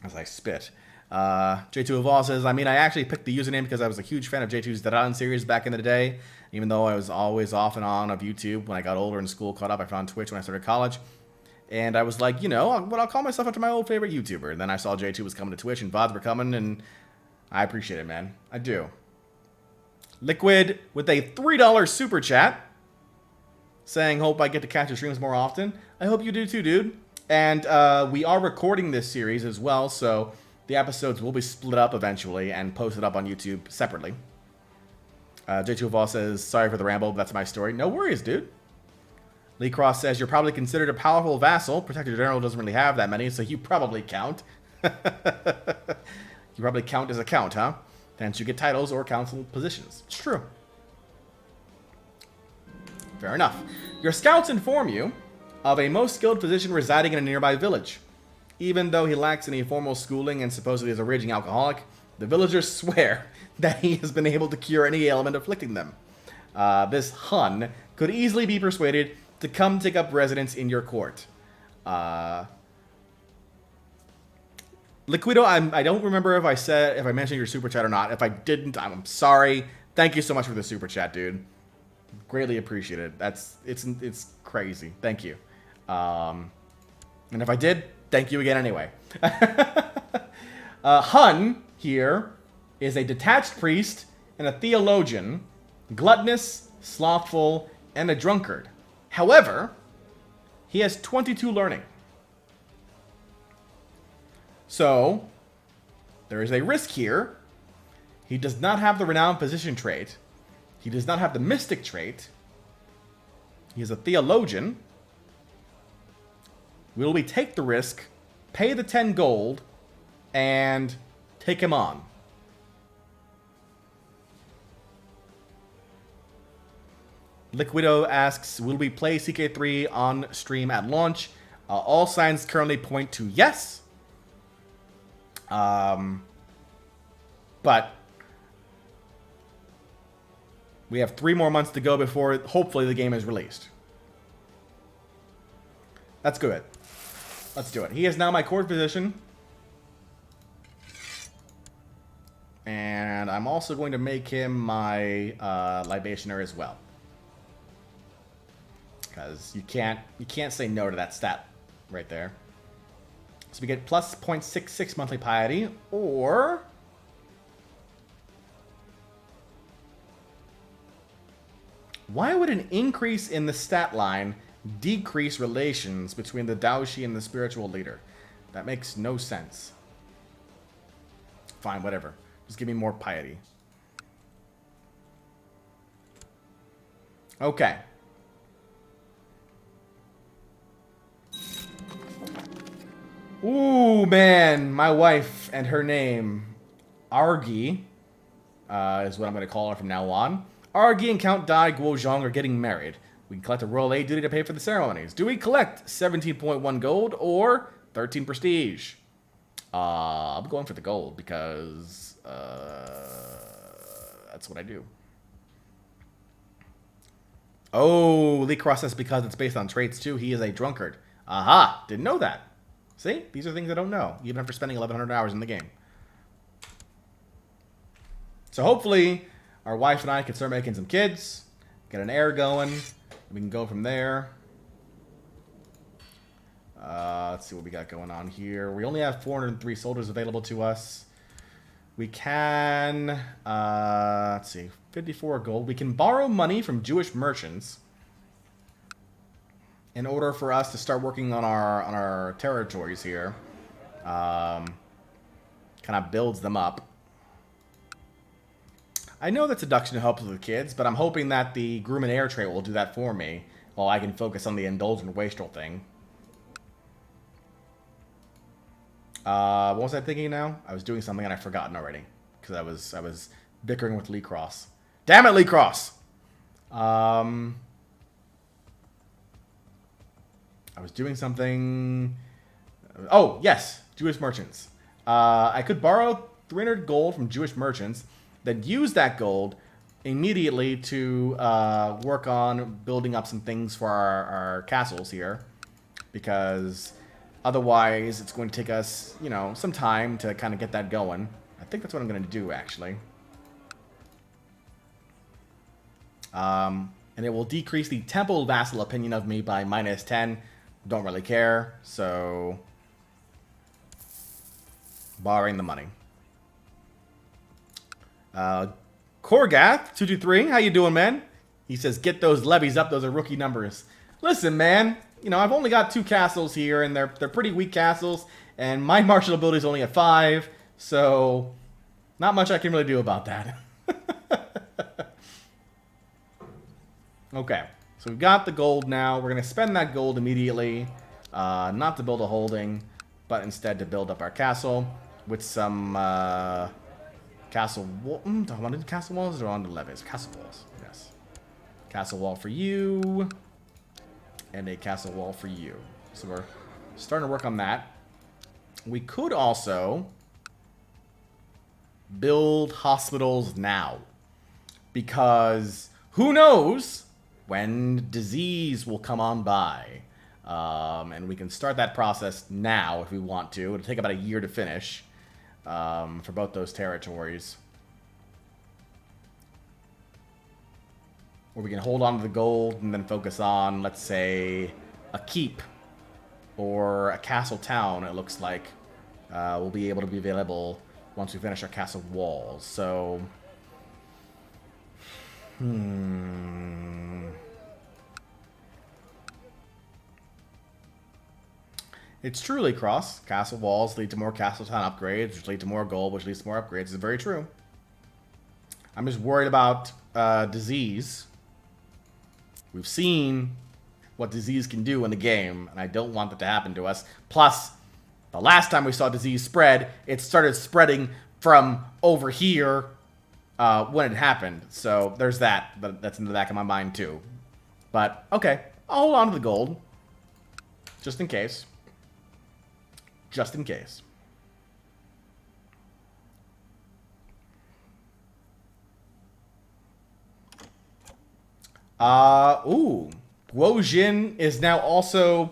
As I spit. J2 Evolve says, I actually picked the username because I was a huge fan of J2's Daran series back in the day. Even though I was always off and on of YouTube when I got older in school, caught up, I found Twitch when I started college. And I was like, you know, I'll call myself after my old favorite YouTuber. And then I saw J2 was coming to Twitch and VODs were coming, and I appreciate it, man. I do. Liquid with a $3 super chat saying, hope I get to catch your streams more often. I hope you do too, dude. And we are recording this series as well, so the episodes will be split up eventually and posted up on YouTube separately. J2 Vol says, sorry for the ramble, but that's my story. No worries, dude. Lee Cross says, you're probably considered a powerful vassal. Protector General doesn't really have that many, so you probably count. You probably count as a count, huh? Hence you get titles or council positions. It's true. Fair enough. Your scouts inform you of a most skilled physician residing in a nearby village. Even though he lacks any formal schooling and supposedly is a raging alcoholic, the villagers swear that he has been able to cure any ailment afflicting them. This Hun could easily be persuaded to come take up residence in your court. Liquido, I don't remember if I mentioned your super chat or not. If I didn't, I'm sorry. Thank you so much for the super chat, dude. Greatly appreciated. It's crazy. Thank you. And if I did, thank you again anyway. Hun here is a detached priest and a theologian, gluttonous, slothful, and a drunkard. However, he has 22 learning. So, there is a risk here. He does not have the renowned physician trait. He does not have the mystic trait. He is a theologian. Will we take the risk, pay the 10 gold, and take him on? Liquido asks, will we play CK3 on stream at launch? All signs currently point to yes. But we have 3 more months to go before hopefully the game is released. Let's do it. Let's do it. He is now my court physician. And I'm also going to make him my libationer as well. Because you can't say no to that stat right there. So we get plus 0.66 monthly piety, or why would an increase in the stat line decrease relations between the Daoshi and the spiritual leader? That makes no sense. Fine, whatever. Just give me more piety. Okay. Ooh, man, my wife and her name, Argy, is what I'm going to call her from now on. Argy and Count Dai Guozhong are getting married. We can collect a royal aid duty to pay for the ceremonies. Do we collect 17.1 gold or 13 prestige? I'm going for the gold because that's what I do. Oh, Lee Cross says because it's based on traits too. He is a drunkard. Aha, didn't know that. See? These are things I don't know, even after spending 1,100 hours in the game. So hopefully, our wife and I can start making some kids, get an heir going, and we can go from there. Let's see what we got going on here. We only have 403 soldiers available to us. We can, let's see, 54 gold. We can borrow money from Jewish merchants in order for us to start working on our territories here. Kind of builds them up. I know that seduction helps with the kids, but I'm hoping that the groom and heir trait will do that for me, while I can focus on the indulgent wastrel thing. What was I thinking now? I was doing something and I've forgotten already, because I was bickering with Lee Cross. Damn it, Lee Cross! I was doing something. Oh, yes. Jewish merchants. I could borrow 300 gold from Jewish merchants, then use that gold immediately to work on building up some things for our castles here. Because otherwise, it's going to take us, you know, some time to kind of get that going. I think that's what I'm going to do, actually. And it will decrease the temple vassal opinion of me by -10. Don't really care, so borrowing the money. Korgath223, how you doing, man? He says, get those levies up. Those are rookie numbers. Listen, man. You know, I've only got 2 castles here, and they're pretty weak castles. And my martial ability is only at 5, so not much I can really do about that. Okay, so we've got the gold now. We're going to spend that gold immediately, not to build a holding, but instead to build up our castle with some castle wall. Do I want to do castle walls or on the levies? Castle walls, yes. Castle wall for you, and a castle wall for you. So we're starting to work on that. We could also build hospitals now, because who knows when disease will come on by. And we can start that process now if we want to. It'll take about a year to finish for both those territories. Or we can hold on to the gold and then focus on, let's say, a keep or a castle town, it looks like, will be able to be available once we finish our castle walls. So, It's truly cross. Castle walls lead to more castle town upgrades, which lead to more gold, which leads to more upgrades. It's very true. I'm just worried about disease. We've seen what disease can do in the game, and I don't want that to happen to us. Plus, the last time we saw disease spread, it started spreading from over here when it happened. So there's that. That's in the back of my mind too. But, okay. I'll hold on to the gold. Just in case. Just in case. Ooh. Guo Jin is now also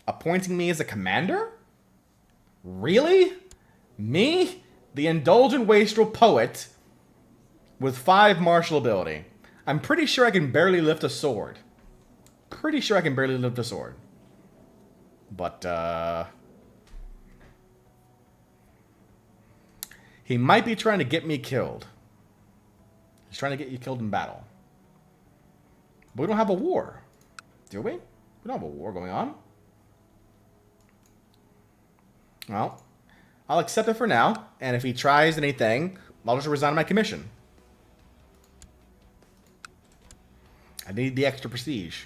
appointing me as a commander? Really? Me? The indulgent wastrel poet with 5 martial ability. I'm pretty sure I can barely lift a sword. Pretty sure I can barely lift a sword. But, he might be trying to get me killed. He's trying to get you killed in battle. But we don't have a war. Do we? We don't have a war going on. Well, I'll accept it for now. And if he tries anything, I'll just resign my commission. I need the extra prestige.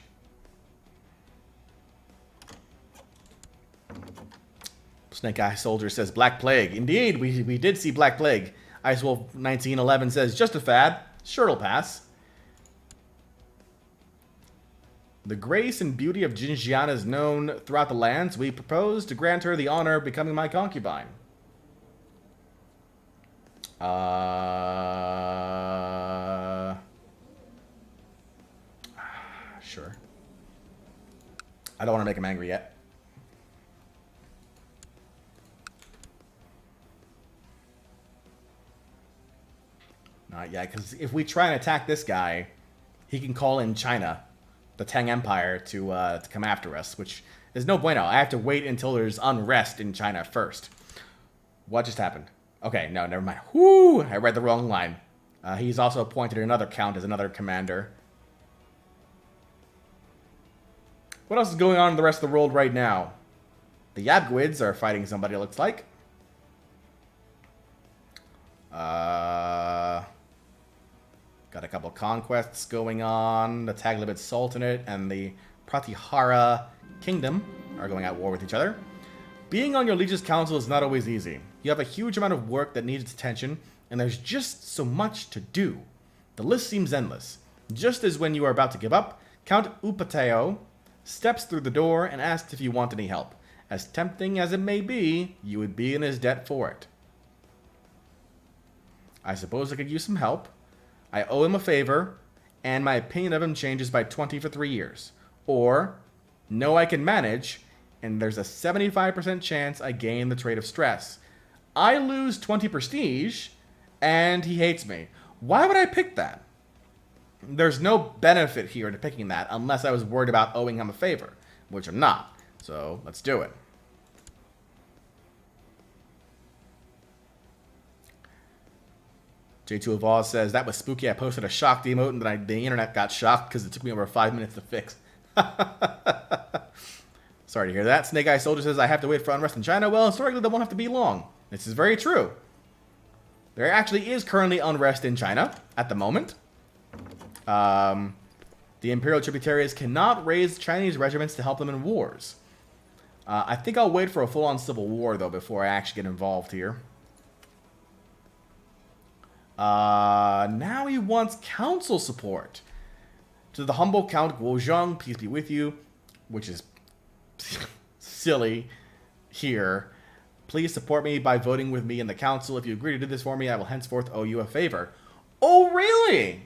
Snake Eye Soldier says Black Plague. Indeed, we did see Black Plague. Ice Wolf 1911 says just a fad. Sure, it'll pass. The grace and beauty of Jinjiana is known throughout the lands. We propose to grant her the honor of becoming my concubine. Sure. I don't want to make him angry yet. Not yet, because if we try and attack this guy, he can call in China, the Tang Empire, to come after us, which is no bueno. I have to wait until there's unrest in China first. What just happened? Okay, no, never mind. Whoo! I read the wrong line. He's also appointed another count as another commander. What else is going on in the rest of the world right now? The Yabguids are fighting somebody, it looks like. Got a couple conquests going on. The Taglibid Sultanate and the Pratihara Kingdom are going at war with each other. Being on your liege's council is not always easy. You have a huge amount of work that needs attention, and there's just so much to do. The list seems endless. Just as when you are about to give up, Count Upateo steps through the door and asks if you want any help. As tempting as it may be, you would be in his debt for it. I suppose I could use some help. I owe him a favor, and my opinion of him changes by 20 for 3 years. Or, no, I can manage, and there's a 75% chance I gain the trait of stress. I lose 20 prestige, and he hates me. Why would I pick that? There's no benefit here to picking that, unless I was worried about owing him a favor. which I'm not. So let's do it. J2 of Oz says, that was spooky. I posted a shocked emote and then the internet got shocked because it took me over 5 minutes to fix. Sorry to hear that. Snake Eye Soldier says, I have to wait for unrest in China. Well, historically, that won't have to be long. This is very true. There actually is currently unrest in China at the moment. The Imperial tributaries cannot raise Chinese regiments to help them in wars. I think I'll wait for a full-on civil war, though, before I actually get involved here. Now he wants council support. To the humble Count Guozheng, peace be with you, which is silly here. Please support me by voting with me in the council. If you agree to do this for me, I will henceforth owe you a favor. Oh, really?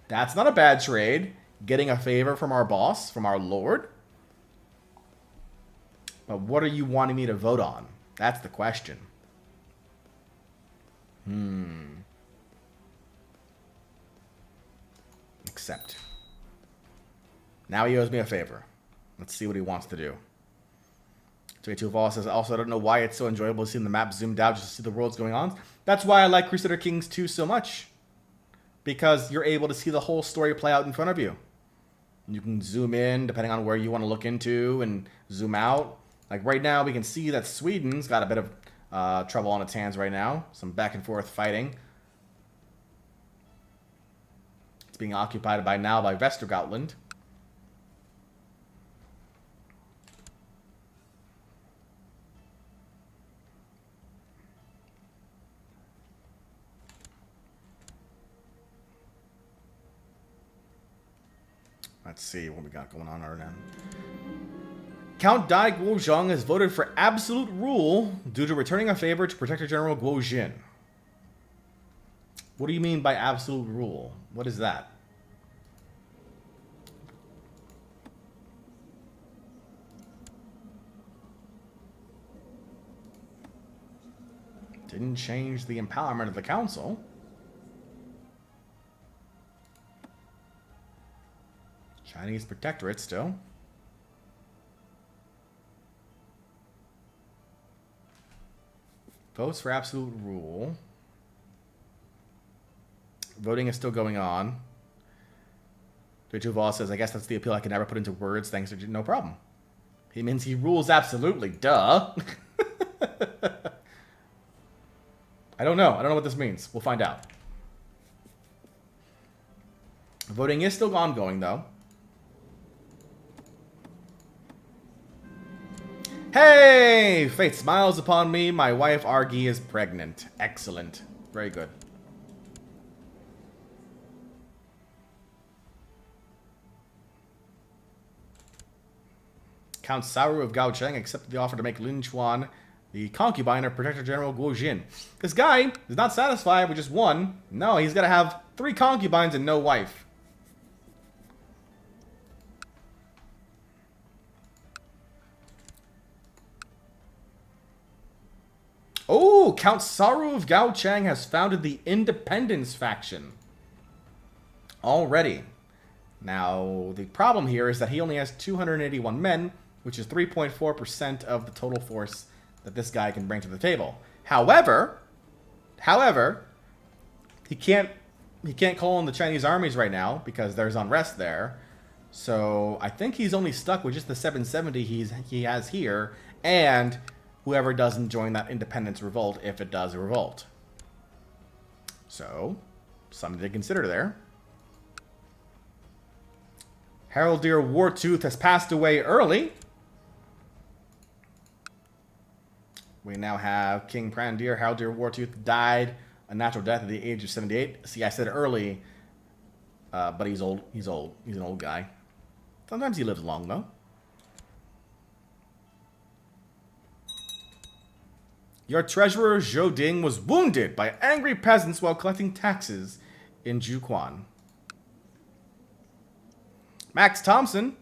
That's not a bad trade. Getting a favor from our boss, from our lord. But what are you wanting me to vote on? That's the question. Accept. Now he owes me a favor. Let's see what he wants to do. J2 of All says, also, I don't know why it's so enjoyable seeing the map zoomed out just to see the worlds going on. That's why I like Crusader Kings 2 so much. Because you're able to see the whole story play out in front of you. You can zoom in, depending on where you want to look into, and zoom out. Like right now, we can see that Sweden's got a bit of trouble on its hands right now. Some back and forth fighting. It's being occupied by Vestergotland. Let's see what we got going on right now. Count Dai Guozheng has voted for absolute rule due to returning a favor to Protector General Guozhin. What do you mean by absolute rule? What is that? Didn't change the empowerment of the council. Chinese Protectorate still. Votes for absolute rule. Voting is still going on. Duval says, I guess that's the appeal I can never put into words. Thanks to no problem. He means he rules absolutely. Duh. I don't know. I don't know what this means. We'll find out. Voting is still ongoing, though. Hey! Fate smiles upon me. My wife, Argy, is pregnant. Excellent. Very good. Count Saru of Gaocheng accepted the offer to make Lin Chuan the concubine of Protector General Guozhin. This guy is not satisfied with just one. No, he's got to have 3 concubines and no wife. Oh, Count Saru of Gaocheng has founded the Independence faction. Already. Now, the problem here is that he only has 281 men, which is 3.4% of the total force that this guy can bring to the table. However, he can't call in the Chinese armies right now because there's unrest there. So I think he's only stuck with just the 770 he has here, and whoever doesn't join that independence revolt, if it does a revolt. So, something to consider there. Haraldir Wartooth has passed away early. We now have King Prandir. Haraldir Wartooth died a natural death at the age of 78. See, I said early, but he's old. He's old. He's an old guy. Sometimes he lives long, though. Your treasurer, Zhou Ding, was wounded by angry peasants while collecting taxes in Juquan. Max Thompson,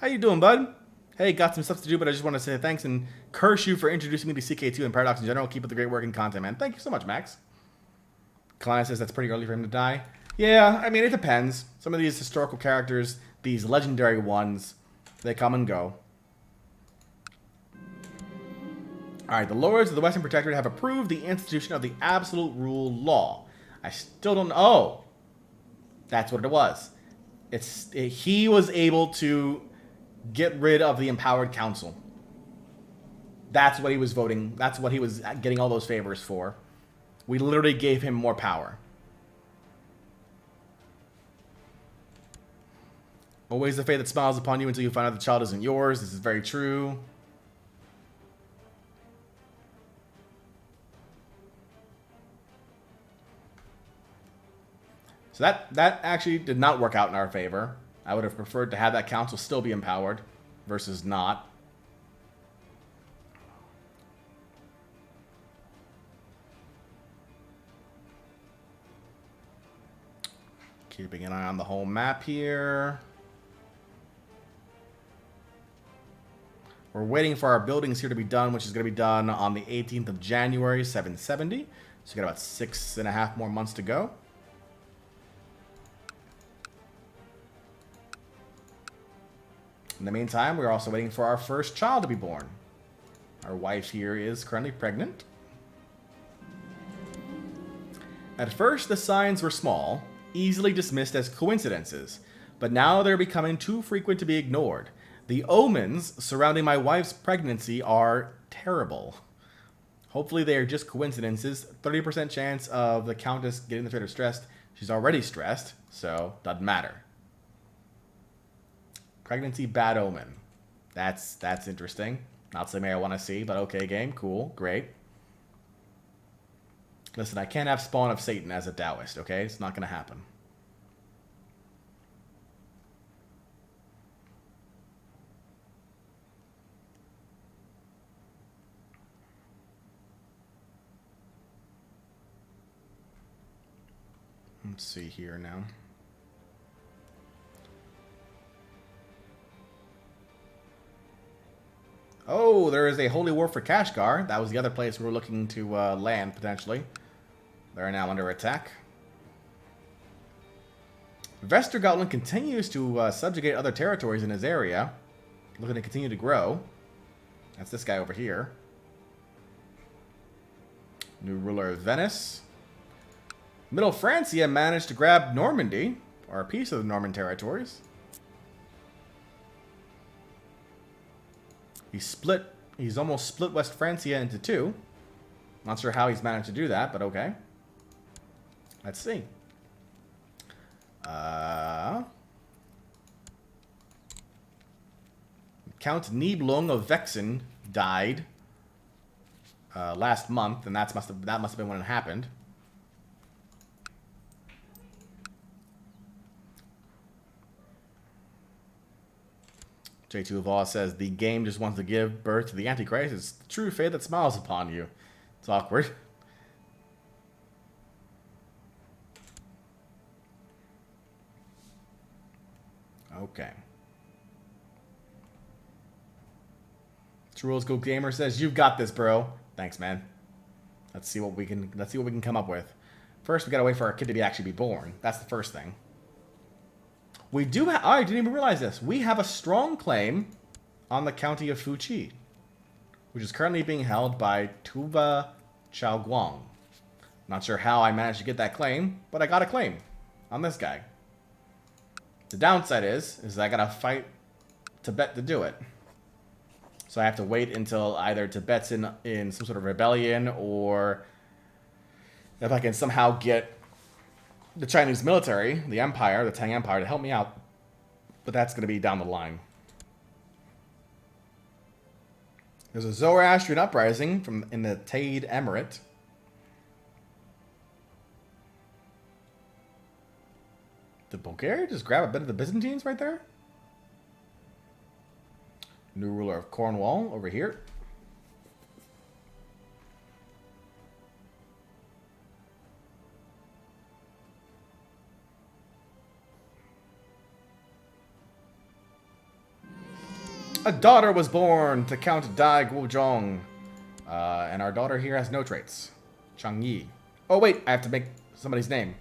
how you doing, bud? Hey, got some stuff to do, but I just want to say thanks and curse you for introducing me to CK2 and Paradox in general. Keep up the great work and content, man. Thank you so much, Max. Kalina says that's pretty early for him to die. Yeah, I mean, it depends. Some of these historical characters, these legendary ones, They come and go. Alright, the Lords of the Western Protectorate have approved the institution of the Absolute Rule Law. I still don't know. Oh! That's what it was. He was able to get rid of the Empowered Council. That's what he was voting. That's what he was getting all those favors for. We literally gave him more power. Always the fate that smiles upon you until you find out the child isn't yours. This is very true. So that actually did not work out in our favor. I would have preferred to have that council still be empowered versus not. Keeping an eye on the whole map here. We're waiting for our buildings here to be done, which is going to be done on the 18th of January, 770. So we got about 6.5 more months to go. In the meantime, we're also waiting for our first child to be born. Our wife here is currently pregnant. At first, the signs were small, easily dismissed as coincidences, but now they're becoming too frequent to be ignored. The omens surrounding my wife's pregnancy are terrible. Hopefully they are just coincidences. 30% chance of the Countess getting the trader stressed. She's already stressed, so doesn't matter. Pregnancy bad omen. That's interesting. Not something I want to see, but okay, game. Cool. Great. Listen, I can't have Spawn of Satan as a Taoist, okay? It's not going to happen. Let's see here now. Oh, there is a holy war for Kashgar. That was the other place we were looking to land, potentially. They're now under attack. Vestergotland continues to subjugate other territories in his area. Looking to continue to grow. That's this guy over here. New ruler of Venice. Middle Francia managed to grab Normandy, or a piece of the Norman territories. He's almost split West Francia into two. Not sure how he's managed to do that, but okay. Let's see. Count Nibelung of Vexen died last month, and that must have been when it happened. J2 Law says the game just wants to give birth to the Antichrist. It's the true fate that smiles upon you. It's awkward. Okay. True Old School Gamer says you've got this, bro. Thanks, man. Let's see what we can come up with. First, we gotta wait for our kid to actually be born. That's the first thing. We do have... I didn't even realize this. We have a strong claim on the county of Fuqi, which is currently being held by Tuva Chaoguang. Not sure how I managed to get that claim, but I got a claim on this guy. The downside is I gotta fight Tibet to do it. So I have to wait until either Tibet's in some sort of rebellion, or if I can somehow get the Chinese military, the Empire, the Tang Empire, to help me out. But that's going to be down the line. There's a Zoroastrian Uprising in the Tade Emirate. Did Bulgaria just grab a bit of the Byzantines right there? New ruler of Cornwall over here. A daughter was born to Count Dai Guozhong. And our daughter here has no traits. Chang Yi. Oh, wait. I have to make somebody's name.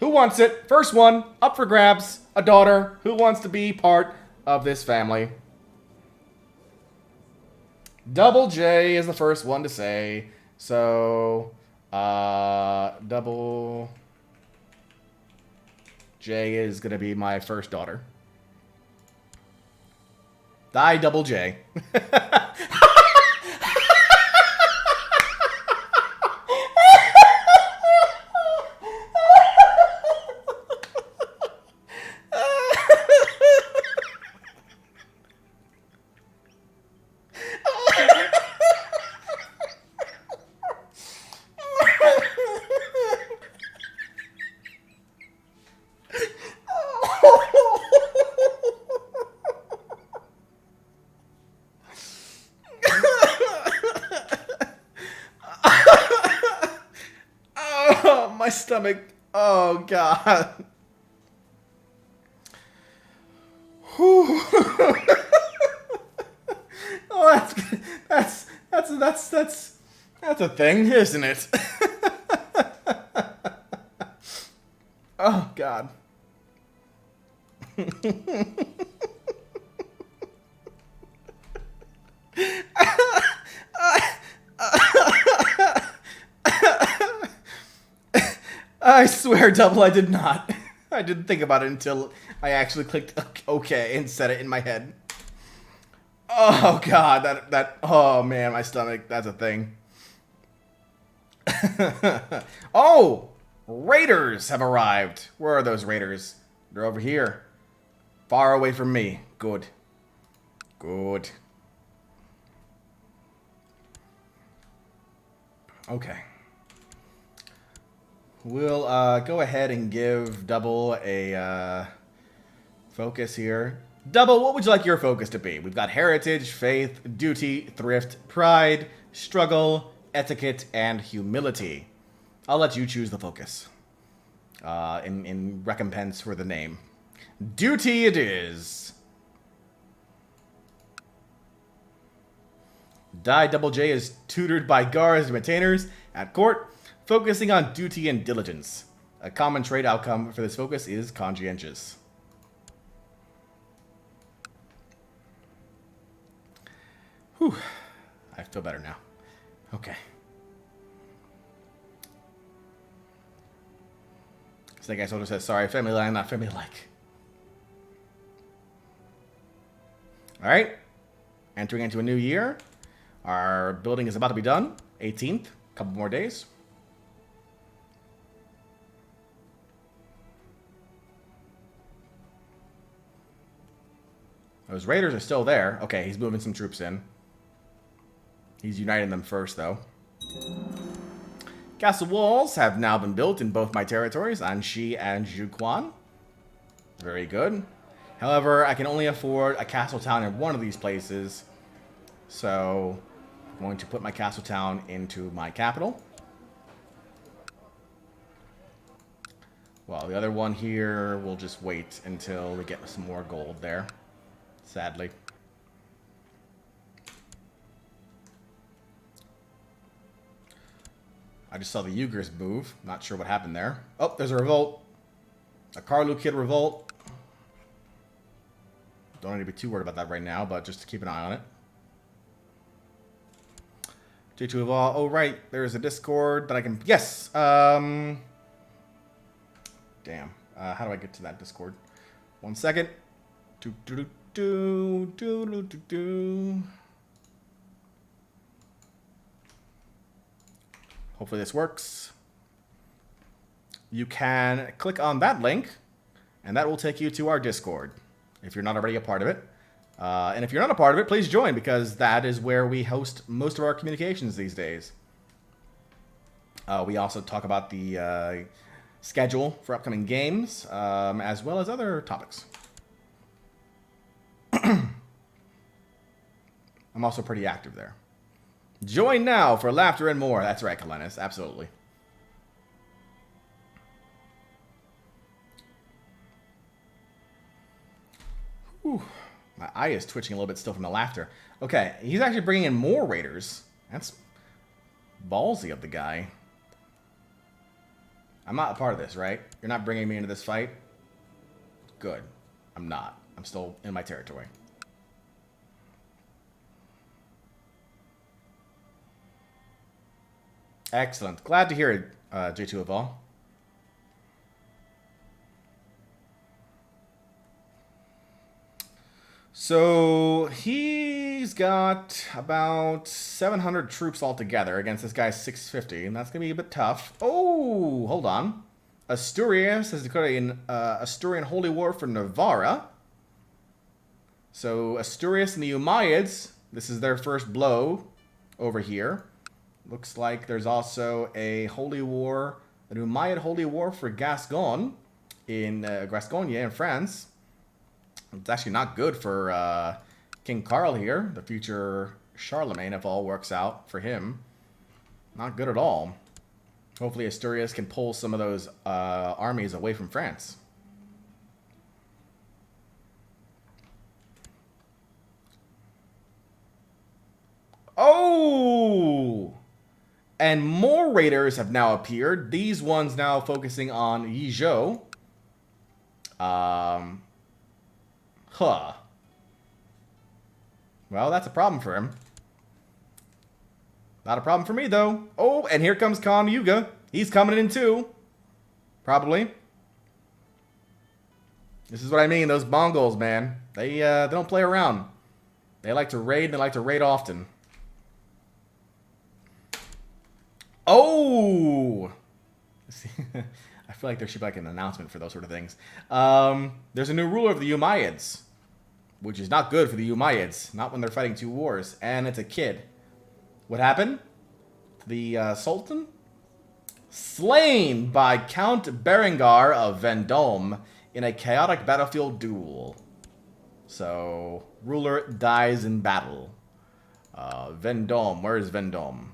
Who wants it? First one. Up for grabs. A daughter. Who wants to be part of this family? Double J is the first one to say. So, double J is going to be my first daughter. Die, double J. Oh, my stomach. Oh, God. Whew. Oh, that's a thing, isn't it? Oh, God. I swear, Double, I did not. I didn't think about it until I actually clicked OK and said it in my head. Oh, God, oh, man, my stomach, that's a thing. Oh, raiders have arrived. Where are those raiders? They're over here. Far away from me. Good. Good. Okay. We'll go ahead and give Double a focus here. Double, what would you like your focus to be? We've got heritage, faith, duty, thrift, pride, struggle, etiquette, and humility. I'll let you choose the focus in recompense for the name. Duty it is. Die Double J is tutored by guards and retainers at court, focusing on duty and diligence. A common trait outcome for this focus is conscientious. Whew. I feel better now. Okay. Snake Eye Soldier says, sorry, family line, not family like. Alright. Entering into a new year. Our building is about to be done. 18th. A couple more days. Those raiders are still there. Okay, he's moving some troops in. He's uniting them first, though. Castle walls have now been built in both my territories, Anxi and Zhuquan. Very good. However, I can only afford a castle town in one of these places. So, I'm going to put my castle town into my capital. Well, the other one here, we'll just wait until we get some more gold there. Sadly. I just saw the Uyghurs move. Not sure what happened there. Oh, there's a revolt. A Karlu Kid revolt. Don't need to be too worried about that right now, but just to keep an eye on it. J2 Evolve. Oh, right. There's a Discord that I can... Yes! Damn. How do I get to that Discord? 1 second. Hopefully this works. You can click on that link, and that will take you to our Discord, if you're not already a part of it. And if you're not a part of it, please join, because that is where we host most of our communications these days. We also talk about the schedule for upcoming games, as well as other topics. I'm also pretty active there. Join now for laughter and more. That's right, Kalenis. Absolutely. Whew. My eye is twitching a little bit still from the laughter. Okay, he's actually bringing in more raiders. That's ballsy of the guy. I'm not a part of this, right? You're not bringing me into this fight? Good. I'm not. I'm still in my territory. Excellent. Glad to hear it, J2 of all. So he's got about 700 troops altogether against this guy's 650, and that's going to be a bit tough. Oh, hold on. Asturias has declared an Asturian holy war for Navarra. So Asturias and the Umayyads, this is their first blow over here. Looks like there's also a holy war, an Umayyad holy war for Gascogne in Gascogne in France. It's actually not good for King Carl here, the future Charlemagne, if all works out for him. Not good at all. Hopefully Asturias can pull some of those armies away from France. Oh! And more raiders have now appeared. These ones now focusing on Yizhou. Huh. Well, that's a problem for him. Not a problem for me, though. Oh, and here comes Khan Yuga. He's coming in, too. Probably. This is what I mean. Those Mongols, man. They don't play around. They like to raid, and they like to raid often. Oh! I feel like there should be like an announcement for those sort of things. There's a new ruler of the Umayyads, which is not good for the Umayyads. Not when they're fighting two wars. And it's a kid. What happened? The Sultan? Slain by Count Berengar of Vendôme in a chaotic battlefield duel. So, ruler dies in battle. Vendôme. Where is Vendôme?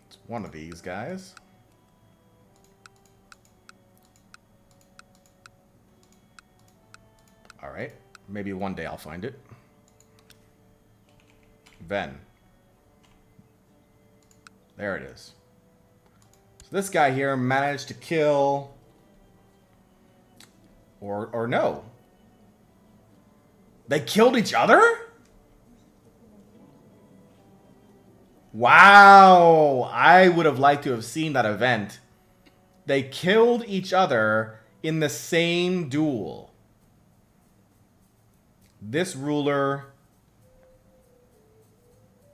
It's one of these guys. Alright. Maybe one day I'll find it. Ven. There it is. So this guy here managed to kill... Or no. They killed each other? Wow! I would have liked to have seen that event. They killed each other in the same duel. This ruler...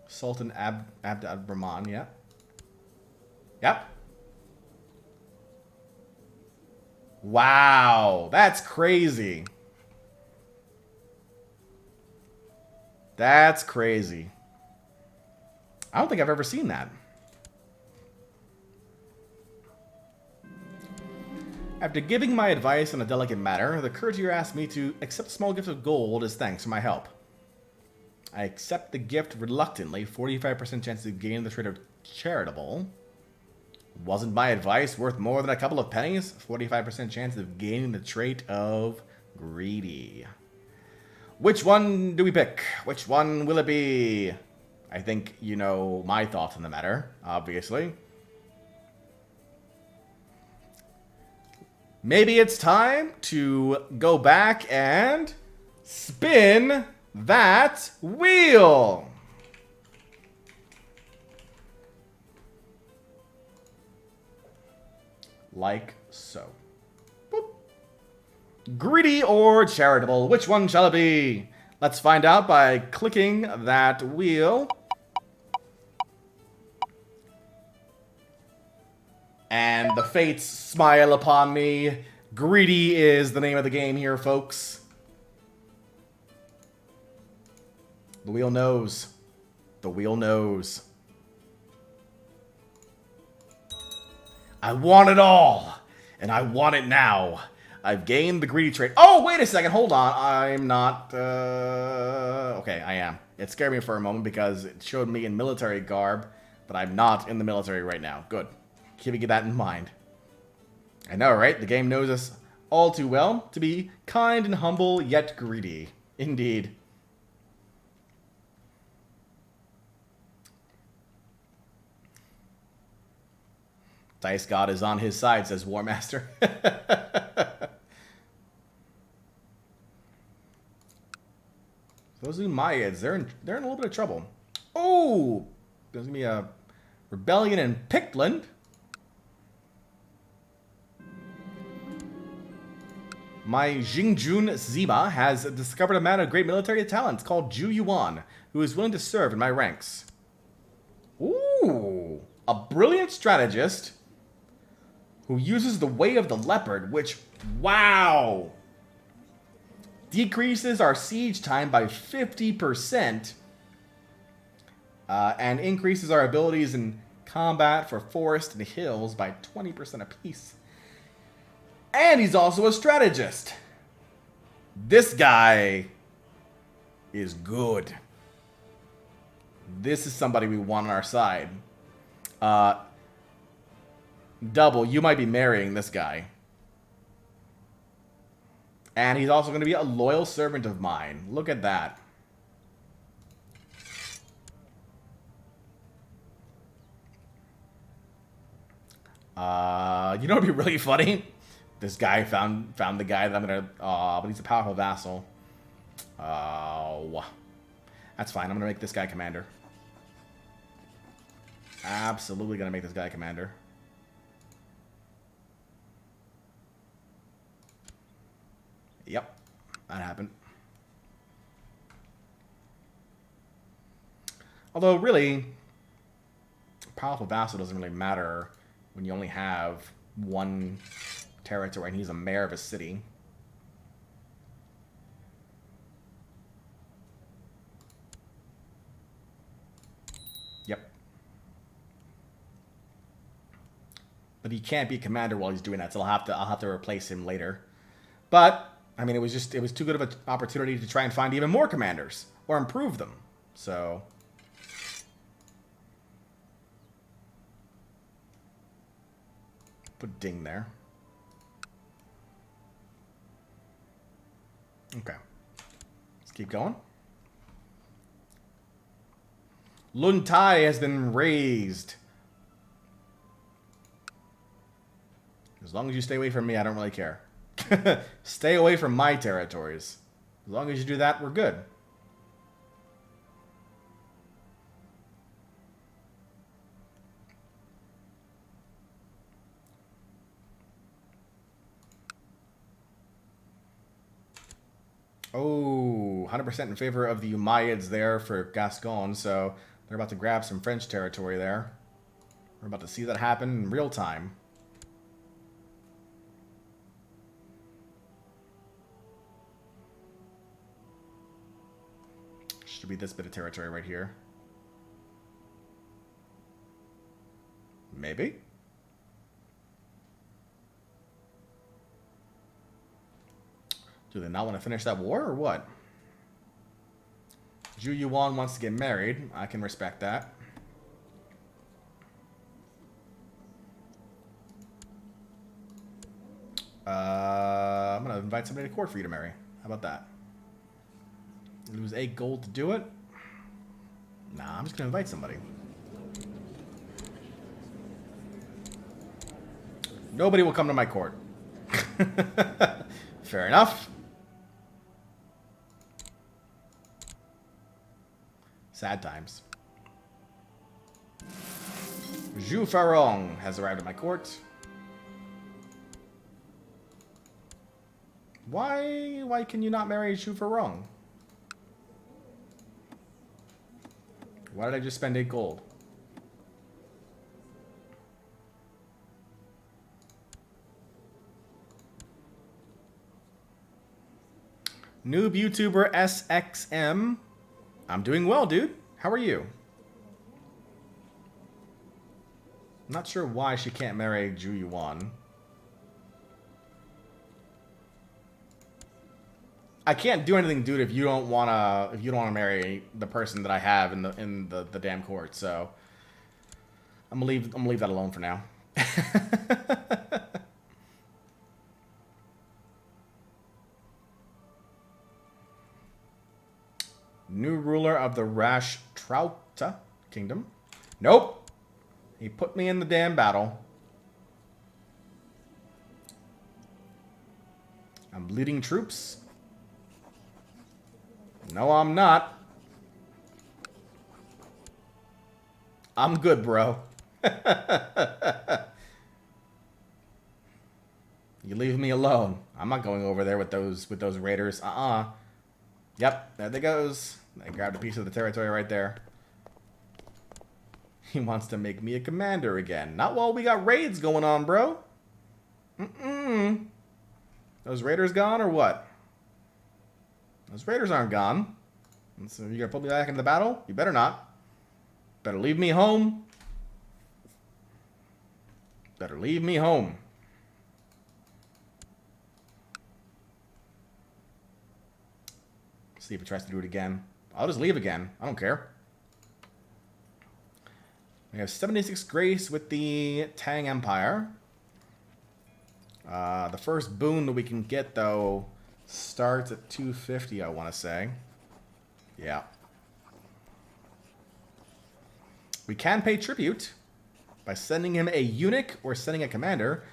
Sultan Abd al-Brahman, yeah. Yep. Wow, that's crazy. That's crazy. I don't think I've ever seen that. After giving my advice on a delicate matter, the courtier asked me to accept a small gift of gold as thanks for my help. I accept the gift reluctantly, 45% chance of gaining the trait of charitable. Wasn't my advice worth more than a couple of pennies? 45% chance of gaining the trait of greedy. Which one do we pick? Which one will it be? I think you know my thoughts on the matter, obviously. Maybe it's time to go back and spin that wheel. Like so. Boop. Greedy or charitable? Which one shall it be? Let's find out by clicking that wheel. And the fates smile upon me. Greedy is the name of the game here, folks. The wheel knows. The wheel knows. I want it all, and I want it now. I've gained the greedy trait. Oh, wait a second. Hold on. I'm not... Okay, I am. It scared me for a moment because it showed me in military garb, but I'm not in the military right now. Good. Keeping that in mind. I know, right? The game knows us all too well to be kind and humble, yet greedy. Indeed. Dice God is on his side, says War Master. Those Umayyads, they're in a little bit of trouble. Oh, there's gonna be a rebellion in Pictland. My Jingjun Ziba has discovered a man of great military talents called Zhu Yuan, who is willing to serve in my ranks. Ooh, a brilliant strategist who uses the Way of the Leopard, which, wow, decreases our siege time by 50%, and increases our abilities in combat for forest and hills by 20% apiece. And he's also a strategist. This guy is good. This is somebody we want on our side. Double, you might be marrying this guy. And he's also going to be a loyal servant of mine. Look at that. You know what would be really funny? This guy found the guy that I'm gonna. But he's a powerful vassal. Oh, that's fine. I'm gonna make this guy commander. Absolutely gonna make this guy commander. Yep, that happened. Although, really, powerful vassal doesn't really matter when you only have one territory and he's a mayor of a city. Yep. But he can't be commander while he's doing that, so I'll have to replace him later. But I mean, it was too good of an opportunity to try and find even more commanders or improve them. So put ding there. Okay. Let's keep going. Luntai has been raised. As long as you stay away from me, I don't really care. Stay away from my territories. As long as you do that, we're good. Oh, 100% in favor of the Umayyads there for Gascon, so they're about to grab some French territory there. We're about to see that happen in real time. Should be this bit of territory right here. Maybe? Do they not want to finish that war, or what? Zhu Yuan wants to get married. I can respect that. I'm going to invite somebody to court for you to marry. How about that? Lose 8 gold to do it? Nah, I'm just going to invite somebody. Nobody will come to my court. Fair enough. Sad times. Zhu Farong has arrived at my court. Why can you not marry Zhu Farong? Why did I just spend 8 gold? Noob YouTuber SXM. I'm doing well, dude. How are you? I'm not sure why she can't marry Zhu Yuan. I can't do anything, dude, if you don't wanna marry the person that I have in the damn court. So I'm gonna leave that alone for now. New ruler of the Rashtrauta Kingdom. Nope. He put me in the damn battle. I'm leading troops. No, I'm not. I'm good, bro. You leave me alone. I'm not going over there with those raiders. Yep, there they goes. I grabbed a piece of the territory right there. He wants to make me a commander again. Not while we got raids going on, bro. Those raiders gone or what? Those raiders aren't gone. So you gonna put me back in the battle? You better not. Better leave me home. Better leave me home. See if it tries to do it again. I'll just leave again. I don't care. We have 76 grace with the Tang Empire. The first boon that we can get, though, starts at 250, I want to say. Yeah. We can pay tribute by sending him a eunuch or sending a commander.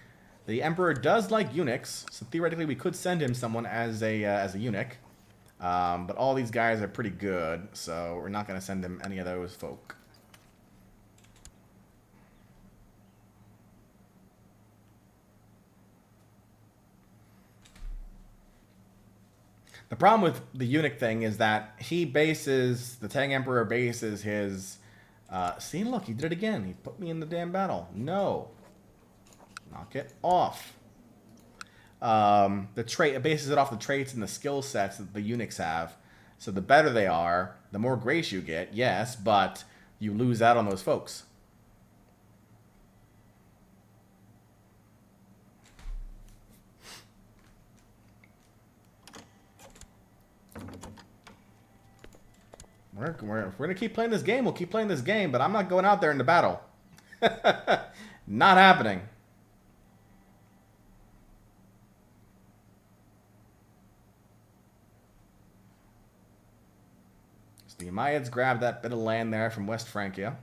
The Emperor does like eunuchs, so theoretically we could send him someone as a eunuch. But all these guys are pretty good, so we're not going to send him any of those folk. The problem with the eunuch thing is that he bases, the Tang Emperor bases his... see, look, he did it again. He put me in the damn battle. No. Knock it off. The trait, it bases it off the traits and the skill sets that the eunuchs have. So the better they are, the more grace you get, yes, but you lose out on those folks. If we're going to keep playing this game, we'll keep playing this game, but I'm not going out there in the battle. Not happening. So the Umayyads grabbed that bit of land there from West Francia.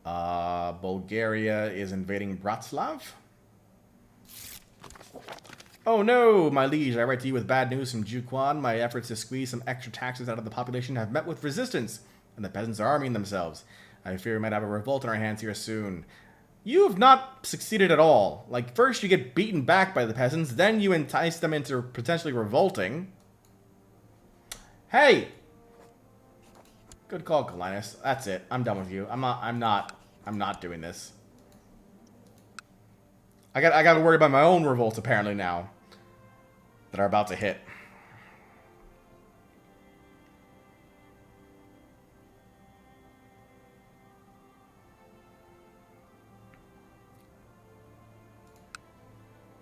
Bulgaria is invading Bratslav. Oh no, my liege, I write to you with bad news from Juquan. My efforts to squeeze some extra taxes out of the population have met with resistance, and the peasants are arming themselves. I fear we might have a revolt on our hands here soon. You have not succeeded at all. Like, first you get beaten back by the peasants, then you entice them into potentially revolting. Hey! Good call, Calinus. That's it. I'm done with you. I'm not doing this. I got to worry about my own revolt apparently now that are about to hit.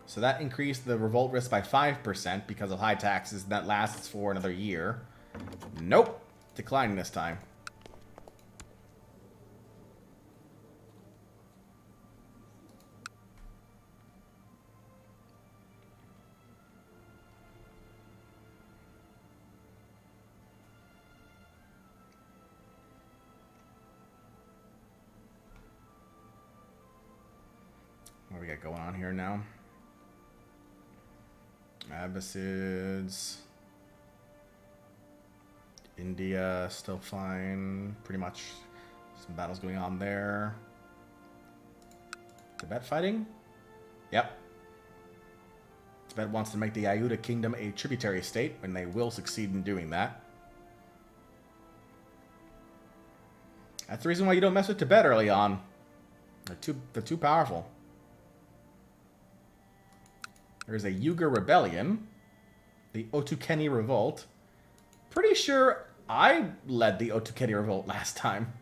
So that increased the revolt risk by 5% because of high taxes, and that lasts for another year. Nope. Declining this time. What do we got going on here now? Abbasids. India, still fine. Pretty much some battles going on there. Tibet fighting? Yep. Tibet wants to make the Ayuda Kingdom a tributary state, and they will succeed in doing that. That's the reason why you don't mess with Tibet early on. They're too powerful. There's a Yugur rebellion. The Otukeni revolt. Pretty sure I led the Otukeni revolt last time.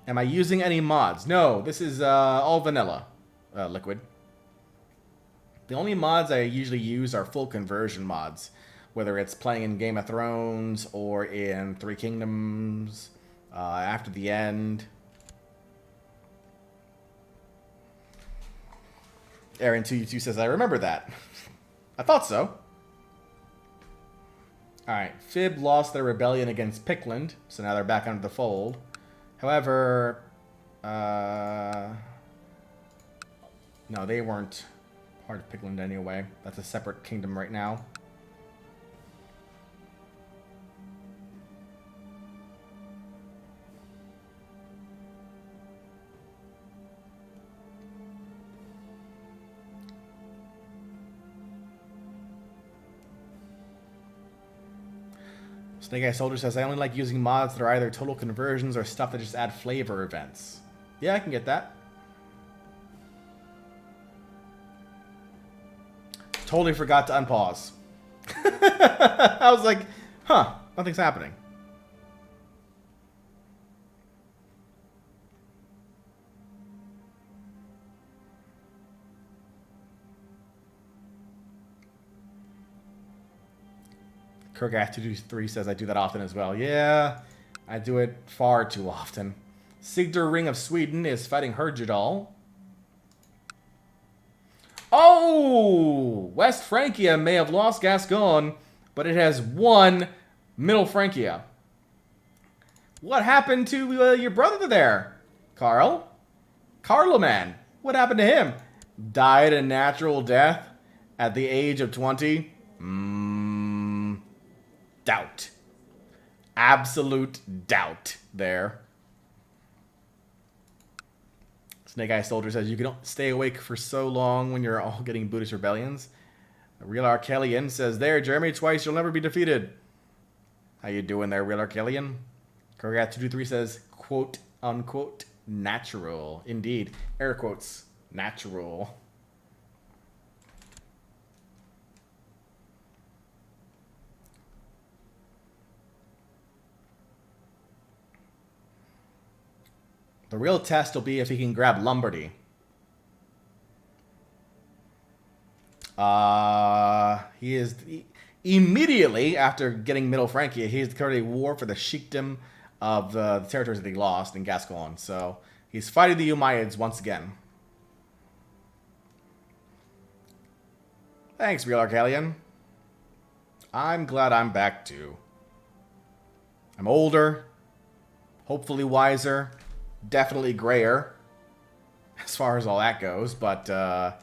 Am I using any mods? No, this is all vanilla liquid. The only mods I usually use are full conversion mods. Whether it's playing in Game of Thrones or in Three Kingdoms, After the End. Aaron222 says, I remember that. I thought so. Alright, Fib lost their rebellion against Pickland, so now they're back under the fold. However, No, they weren't part of Pigland anyway. That's a separate kingdom right now. Snake Eye Soldier says, I only like using mods that are either total conversions or stuff that just add flavor events. Yeah, I can get that. Totally forgot to unpause. I was like, huh, nothing's happening. Kirk223 says I do that often as well. Yeah, I do it far too often. Sigdur Ring of Sweden is fighting Herjadal. Oh! West Francia may have lost Gascon, but it has won Middle Francia. What happened to your brother there, Carl? Carloman. What happened to him? Died a natural death at the age of 20? Doubt. Absolute doubt there. Snake Eye Soldier says, you can stay awake for so long when you're all getting Buddhist rebellions. Real Arkellian says, there, Jeremy, twice you'll never be defeated. How you doing there, Real Arkellian? Kogat223 says, quote, unquote, natural. Indeed. Air quotes. Natural. The real test will be if he can grab Lombardy. Immediately after getting Middle Francia, he has declared a war for the sheikdom of the territories that he lost in Gascon. So he's fighting the Umayyads once again. Thanks, Real Arcalian. I'm glad I'm back too. I'm older, hopefully wiser. Definitely grayer, as far as all that goes, but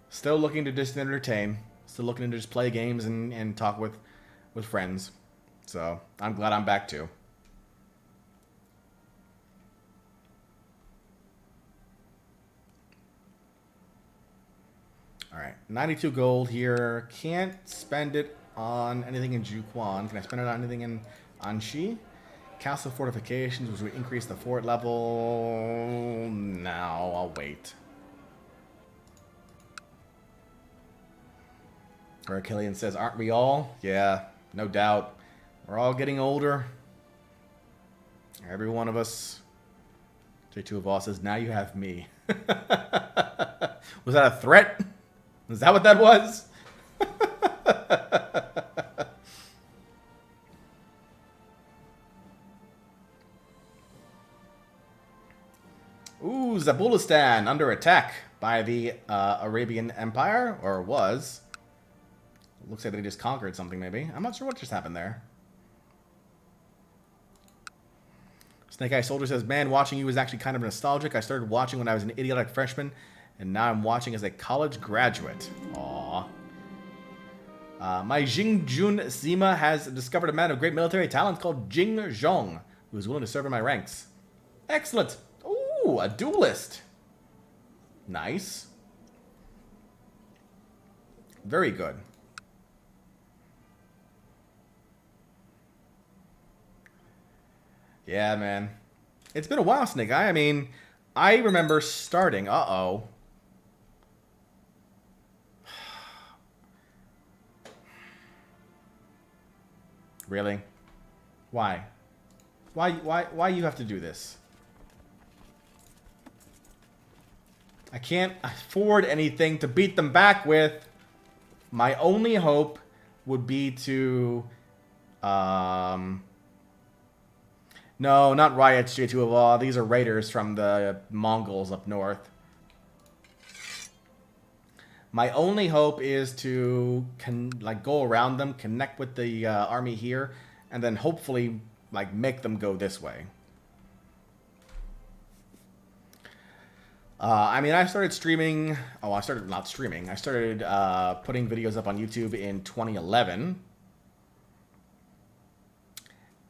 still looking to just entertain. Still looking to just play games and talk with friends. So, I'm glad I'm back too. Alright, 92 gold here. Can't spend it on anything in Juquan. Can I spend it on anything in Anxi? Castle fortifications, which would increase the fort level. No, I'll wait. Arcalian says, aren't we all? Yeah, no doubt. We're all getting older. Every one of us. J2 of all says, now you have me. Was that a threat? Is that what that was? Ooh, Zabulistan under attack by the Arabian Empire, or was. Looks like they just conquered something, maybe. I'm not sure what just happened there. Snake Eye Soldier says, man, watching you is actually kind of nostalgic. I started watching when I was an idiotic freshman, and now I'm watching as a college graduate. Aww. My Jingjun Sima has discovered a man of great military talent called Jing Zhong, who is willing to serve in my ranks. Excellent. Ooh, a duelist. Nice. Very good. Yeah, man. It's been a while, Snake Eye. I mean, I remember starting... Uh-oh. Really? Why? Why you have to do this? I can't afford anything to beat them back with. My only hope would be to... No, not riots, J2 of all. These are raiders from the Mongols up north. My only hope is to go around them, connect with the army here, and then hopefully make them go this way. I mean, I started streaming. Oh, I started not streaming. I started putting videos up on YouTube in 2011.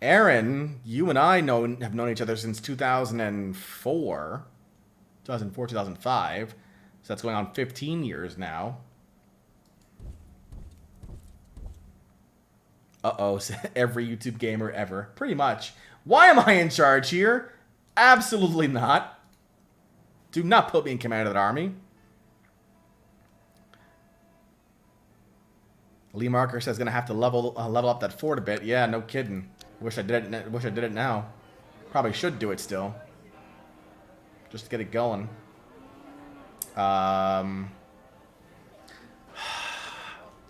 Aaron, you and I have known each other since 2004, 2005. So that's going on 15 years now. Uh-oh, every YouTube gamer ever. Pretty much. Why am I in charge here? Absolutely not. Do not put me in command of that army. Lee Marker says gonna have to level up that fort a bit. Yeah, no kidding. Wish I did it. Wish I did it now. Probably should do it still. Just to get it going.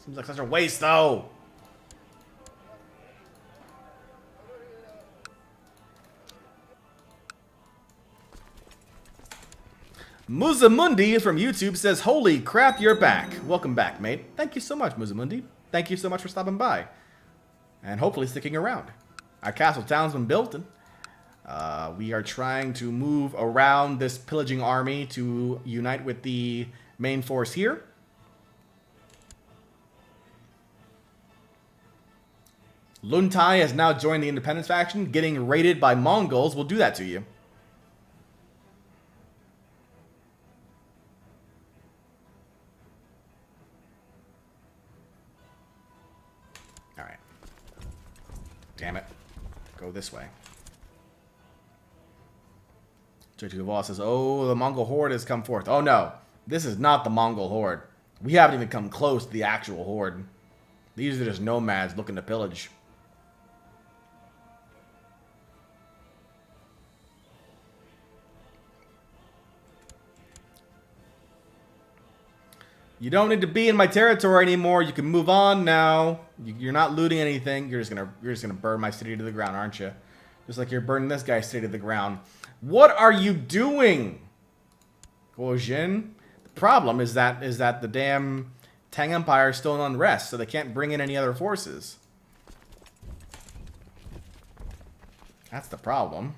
Seems like such a waste, though. Muzamundi from YouTube says, "Holy crap, you're back. Welcome back, mate." Thank you so much, Muzamundi. Thank you so much for stopping by. And hopefully sticking around. Our castle town's been built, and we are trying to move around this pillaging army to unite with the main force here. Luntai has now joined the independence faction. Getting raided by Mongols will do that to you. Alright. Damn it. Go this way. J2Val says, "Oh, the Mongol horde has come forth." Oh no, this is not the Mongol horde. We haven't even come close to the actual horde. These are just nomads looking to pillage. You don't need to be in my territory anymore. You can move on now. You're not looting anything. You're just gonna burn my city to the ground, aren't you? Just like you're burning this guy's city to the ground. What are you doing, Guojin? The problem is that the damn Tang Empire is still in unrest, so they can't bring in any other forces. That's the problem.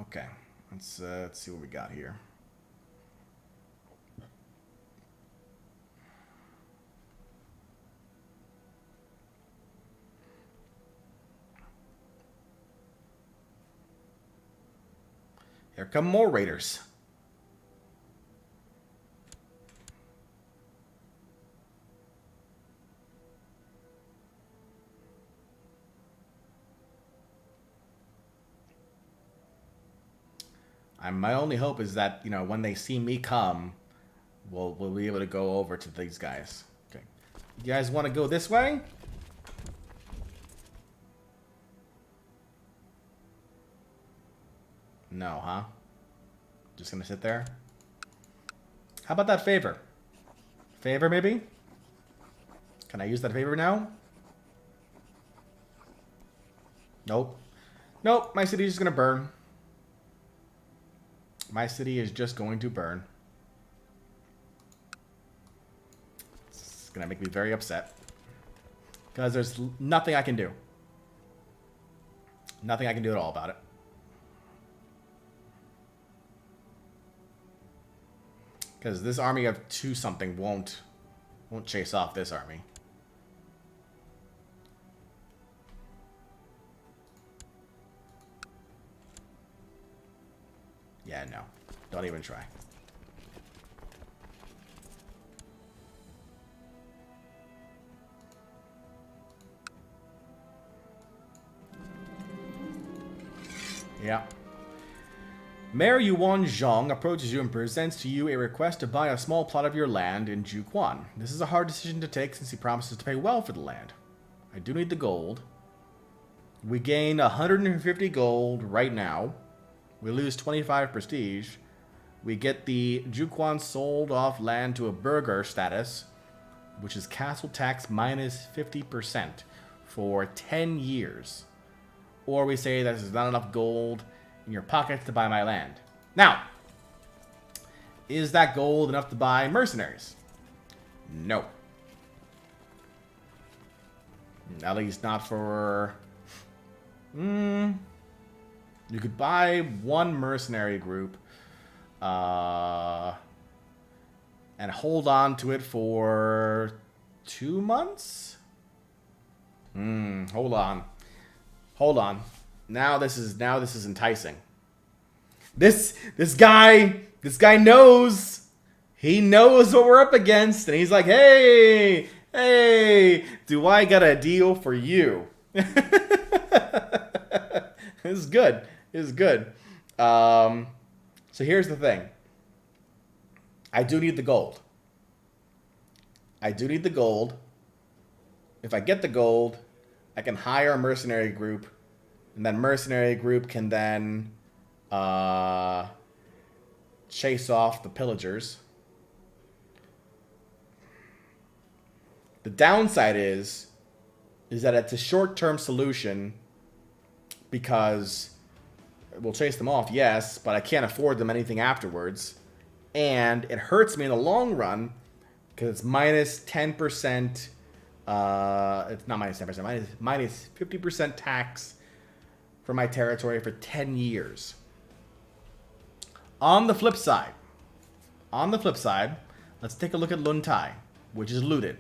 Okay, let's see what we got here. Here come more raiders. My only hope is that, you know, when they see me come, we'll be able to go over to these guys. Okay. You guys want to go this way? No, huh? Just gonna sit there? How about that favor? Favor, maybe? Can I use that favor now? Nope. Nope, my city's just gonna burn. My city is just going to burn. It's gonna make me very upset. Because there's nothing I can do. Nothing I can do at all about it. Because this army of 2-something won't chase off this army. Yeah, no. Don't even try. Yeah. Mayor Yuan Zhong approaches you and presents to you a request to buy a small plot of your land in Juquan. This is a hard decision to take since he promises to pay well for the land. I do need the gold. We gain 150 gold right now. We lose 25 prestige. We get the Juquan sold off land to a burgher status, which is castle tax minus 50% for 10 years. Or we say that there's not enough gold in your pockets to buy my land. Now, is that gold enough to buy mercenaries? No. At least not for... You could buy one mercenary group and hold on to it for 2 months? Hold on. Hold on. Now this is enticing. This guy knows. He knows what we're up against, and he's like, hey, do I got a deal for you? This is good. This is good. So here's the thing. I do need the gold. If I get the gold, I can hire a mercenary group, and that mercenary group can then chase off the pillagers. The downside is that it's a short-term solution because we'll chase them off, yes, but I can't afford them anything afterwards. And it hurts me in the long run because it's minus 10%. It's not minus 10%, minus 50% tax for my territory for 10 years. On the flip side, let's take a look at Luntai, which is looted.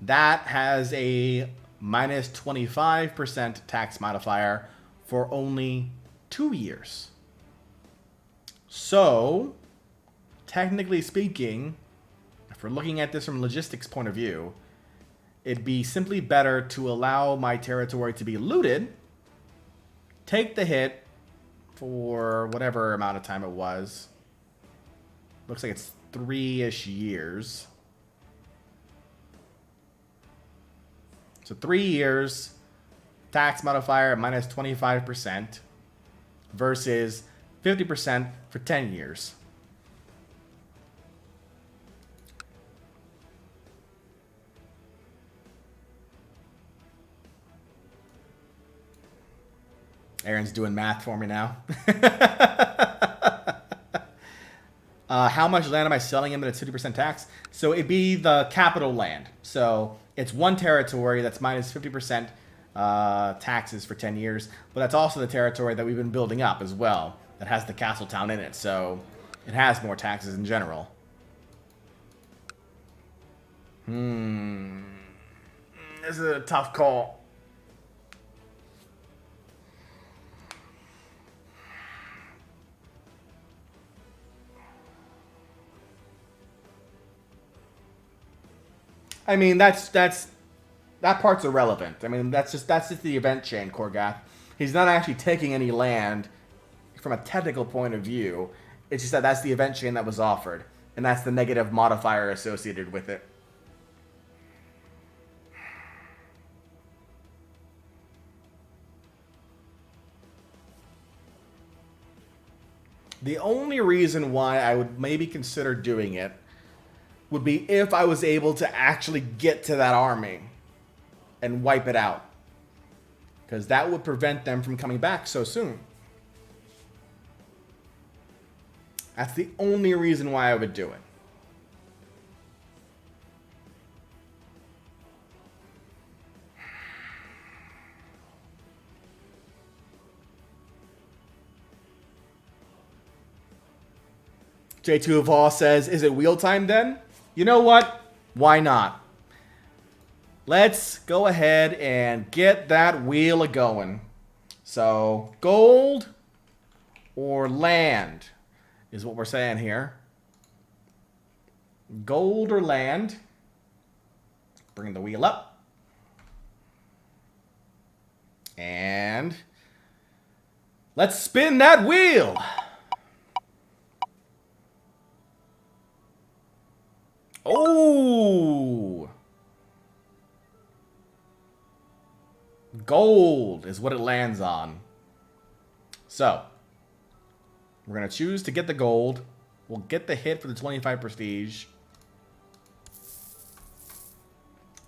That has a minus 25% tax modifier for only 2 years. So, technically speaking, if we're looking at this from a logistics point of view, it'd be simply better to allow my territory to be looted, take the hit for whatever amount of time it was. Looks like it's 3-ish years. So 3 years, tax modifier minus 25% versus 50% for 10 years. Aaron's doing math for me now. How much land am I selling him at a 50% tax? So it'd be the capital land. So it's one territory that's minus 50% taxes for 10 years. But that's also the territory that we've been building up as well. That has the castle town in it. So it has more taxes in general. This is a tough call. I mean, that part's irrelevant. I mean, that's just the event chain, Korgath. He's not actually taking any land from a technical point of view. It's just that that's the event chain that was offered, and that's the negative modifier associated with it. The only reason why I would maybe consider doing it would be if I was able to actually get to that army and wipe it out. Because that would prevent them from coming back so soon. That's the only reason why I would do it. J2 of All says, is it wheel time then? You know what? Why not? Let's go ahead and get that wheel a-going. So, gold or land is what we're saying here. Gold or land. Bring the wheel up. And let's spin that wheel. Oh! Gold is what it lands on. So, we're going to choose to get the gold. We'll get the hit for the 25 prestige.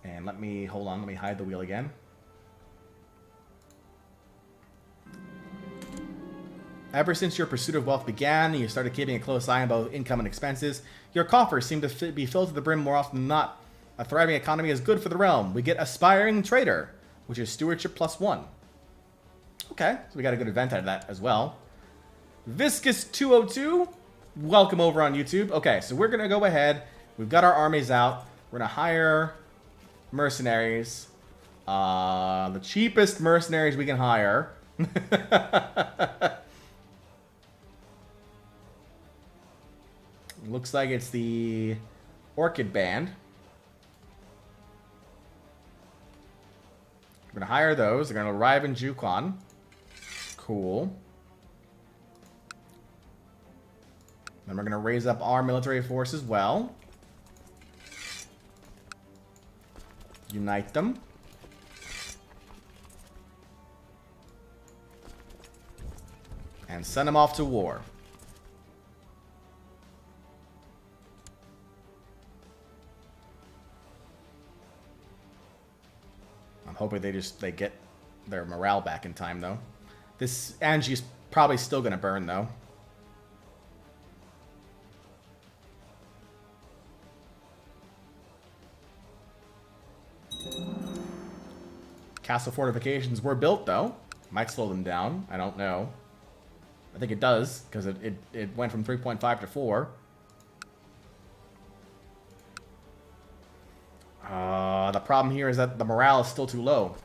And let me hide the wheel again. Ever since your pursuit of wealth began and you started keeping a close eye on both income and expenses, your coffers seem to be filled to the brim more often than not. A thriving economy is good for the realm. We get Aspiring Trader, which is Stewardship +1. Okay, so we got a good event out of that as well. Viscus202, welcome over on YouTube. Okay, so we're going to go ahead. We've got our armies out. We're going to hire mercenaries. The cheapest mercenaries we can hire. Looks like it's the Orchid Band. We're going to hire those. They're going to arrive in Jukon. Cool. Then we're going to raise up our military force as well. Unite them. And send them off to war. I'm hoping they get their morale back in time, though. This Angie's probably still going to burn, though. Castle fortifications were built, though. Might slow them down. I don't know. I think it does, because it went from 3.5 to 4. The problem here is that the morale is still too low.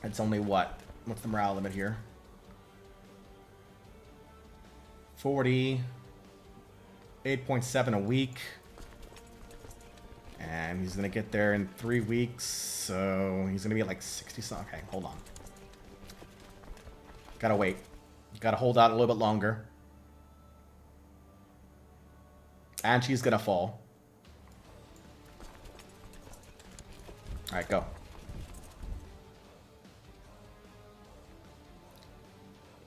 It's only what? What's the morale limit here? 40. 8.7 a week. And he's going to get there in 3 weeks. So he's going to be at like 60 something. Okay, hold on. Gotta wait. Gotta hold out a little bit longer. And she's going to fall. Alright, go.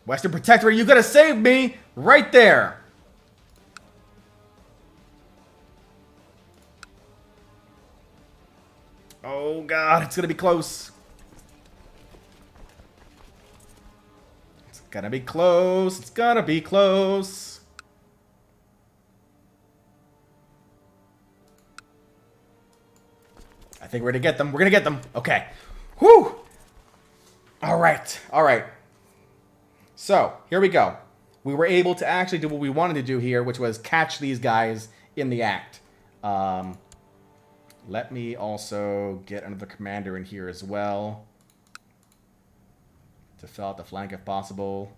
Western Protectorate, you gotta save me! Right there! Oh god, it's gonna be close. It's gonna be close. It's gonna be close. I think we're gonna get them. We're gonna get them. Okay. Whew! Alright. Alright. So, here we go. We were able to actually do what we wanted to do here, which was catch these guys in the act. Let me also get another commander in here as well. To fill out the flank if possible.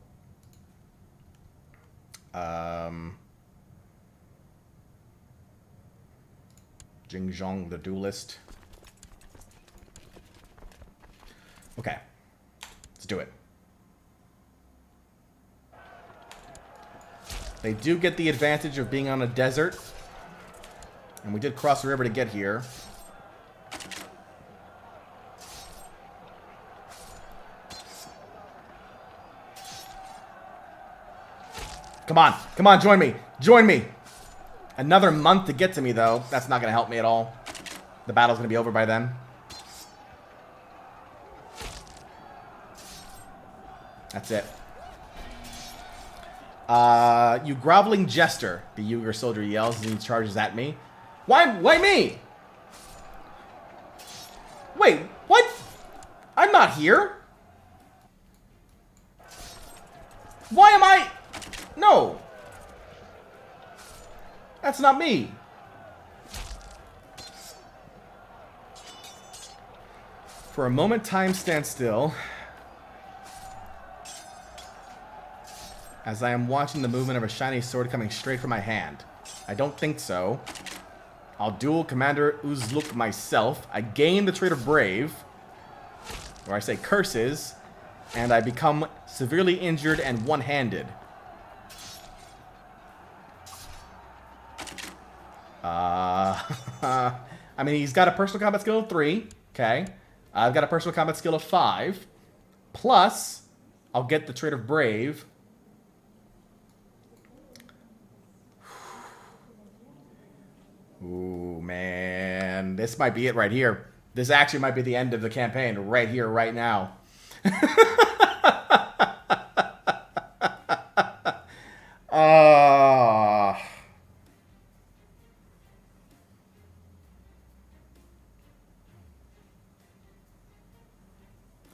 Jingzhong the Duelist. Okay. Let's do it. They do get the advantage of being on a desert. And we did cross the river to get here. Come on. Come on, join me. Join me. Another month to get to me, though. That's not going to help me at all. The battle's going to be over by then. That's it. You groveling jester, the Uyghur soldier yells as he charges at me. Why me? Wait, what? I'm not here. Why am I? No. That's not me. For a moment, time stands still. As I am watching the movement of a shiny sword coming straight from my hand. I don't think so. I'll duel Commander Uzluk myself. I gain the trait of Brave. Or I say curses. And I become severely injured and one-handed. I mean, he's got a personal combat skill of 3. Okay. I've got a personal combat skill of 5. Plus, I'll get the trait of Brave. Ooh, man. This might be it right here. This actually might be the end of the campaign right here, right now.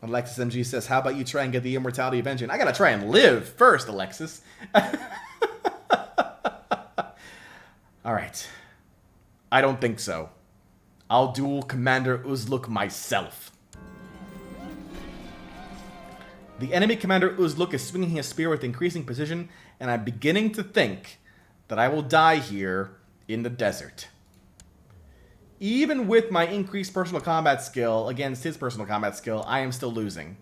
Alexis MG says, how about you try and get the immortality of Engine? I gotta try and live first, Alexis. Alright. I don't think so. I'll duel Commander Uzluk myself. The enemy Commander Uzluk is swinging his spear with increasing precision, and I'm beginning to think that I will die here in the desert. Even with my increased personal combat skill against his personal combat skill, I am still losing.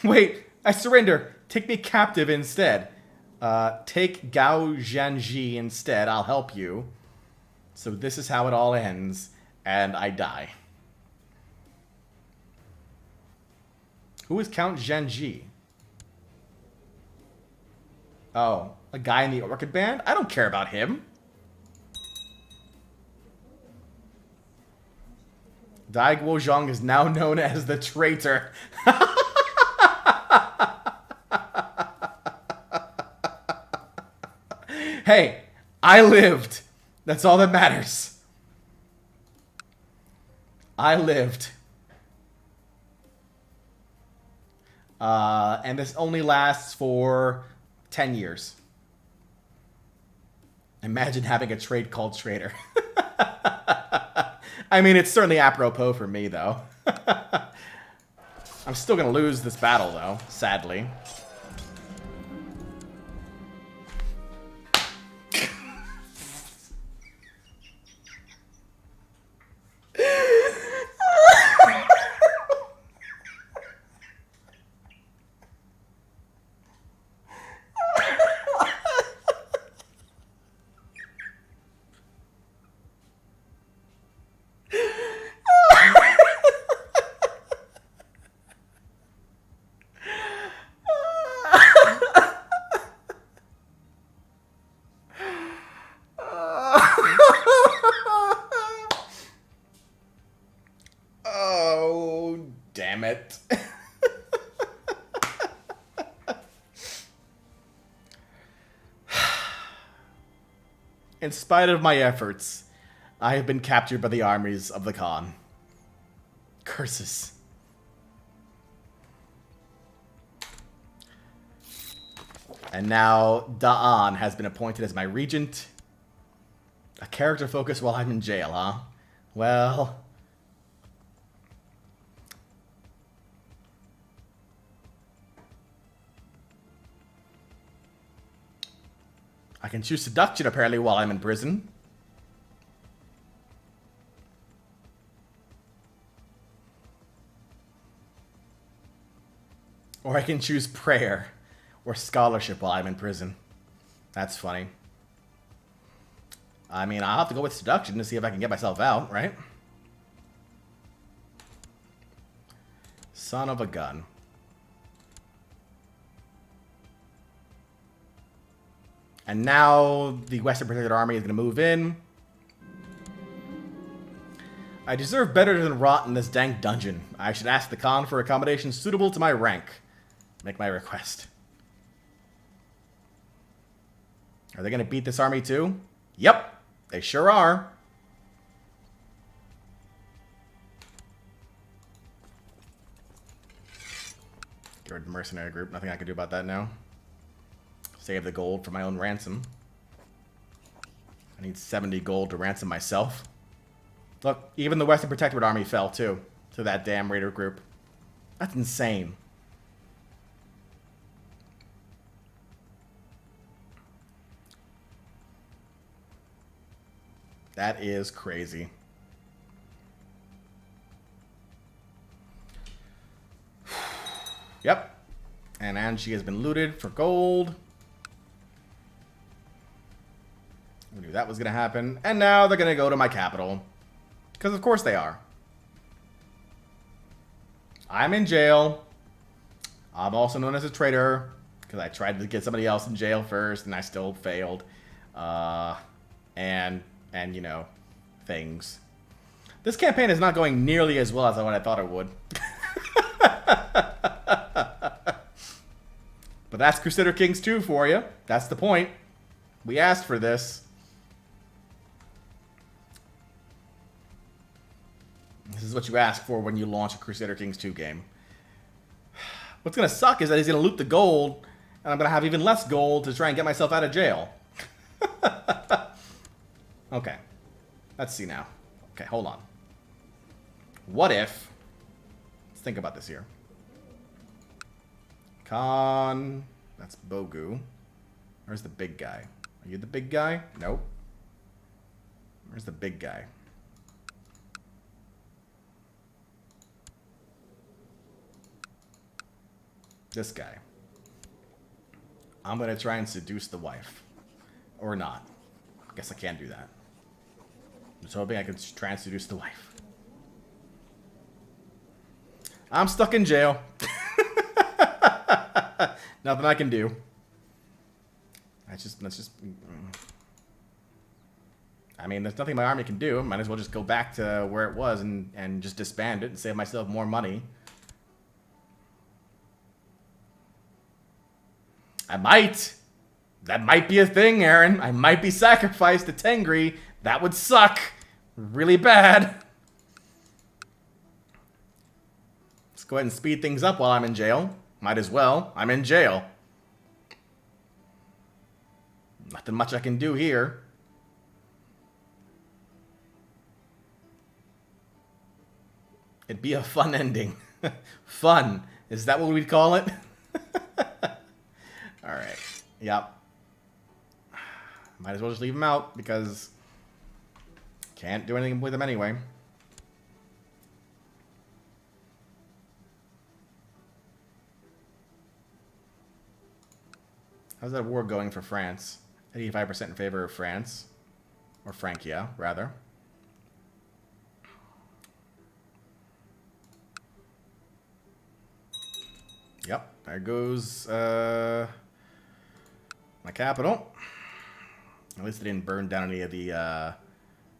Wait, I surrender. Take me captive instead. Take Gao Zhanji instead. I'll help you. So this is how it all ends, and I die. Who is Count Zhanji? Oh, a guy in the Orchid Band? I don't care about him. Dai Guozhong is now known as the traitor. Hey, I lived. That's all that matters. I lived. And this only lasts for 10 years. Imagine having a trait called Traitor. I mean, it's certainly apropos for me, though. I'm still going to lose this battle, though, sadly. Damn it. In spite of my efforts, I have been captured by the armies of the Khan. Curses. And now Da'an has been appointed as my regent. A character focus while I'm in jail, huh? Well... I can choose seduction, apparently, while I'm in prison. Or I can choose prayer or scholarship while I'm in prison. That's funny. I mean, I'll have to go with seduction to see if I can get myself out, right? Son of a gun. And now the Western Protectorate Army is going to move in. I deserve better than rot in this dank dungeon. I should ask the Khan for accommodations suitable to my rank. Make my request. Are they going to beat this army too? Yep, they sure are. Get rid of the mercenary group. Nothing I can do about that now. Save the gold for my own ransom. I need 70 gold to ransom myself. Look, even the Western Protectorate Army fell too, to that damn raider group. That's insane. That is crazy. Yep. And Angie has been looted for gold. I knew that was going to happen. And now they're going to go to my capital. Because of course they are. I'm in jail. I'm also known as a traitor. Because I tried to get somebody else in jail first and I still failed. And you know, things. This campaign is not going nearly as well as what I thought it would. But that's Crusader Kings 2 for you. That's the point. We asked for this. This is what you ask for when you launch a Crusader Kings 2 game. What's going to suck is that he's going to loot the gold, and I'm going to have even less gold to try and get myself out of jail. Okay. Let's see now. Okay, hold on. What if... Let's think about this here. Khan... That's Bogu. Where's the big guy? Are you the big guy? Nope. Where's the big guy? This guy. I'm going to try and seduce the wife. Or not. I guess I can't do that. I'm just hoping I can try and seduce the wife. I'm stuck in jail. Nothing I can do. Let's just... I mean, there's nothing my army can do. Might as well just go back to where it was and just disband it and save myself more money. I might. That might be a thing, Aaron. I might be sacrificed to Tengri. That would suck. Really bad. Let's go ahead and speed things up while I'm in jail. Might as well. I'm in jail. Nothing much I can do here. It'd be a fun ending. Fun. Is that what we'd call it? Alright. Yep. Might as well just leave him out because can't do anything with him anyway. How's that war going for France? 85% in favor of France. Or Francia, rather. Yep, there goes my capital. At least it didn't burn down any of the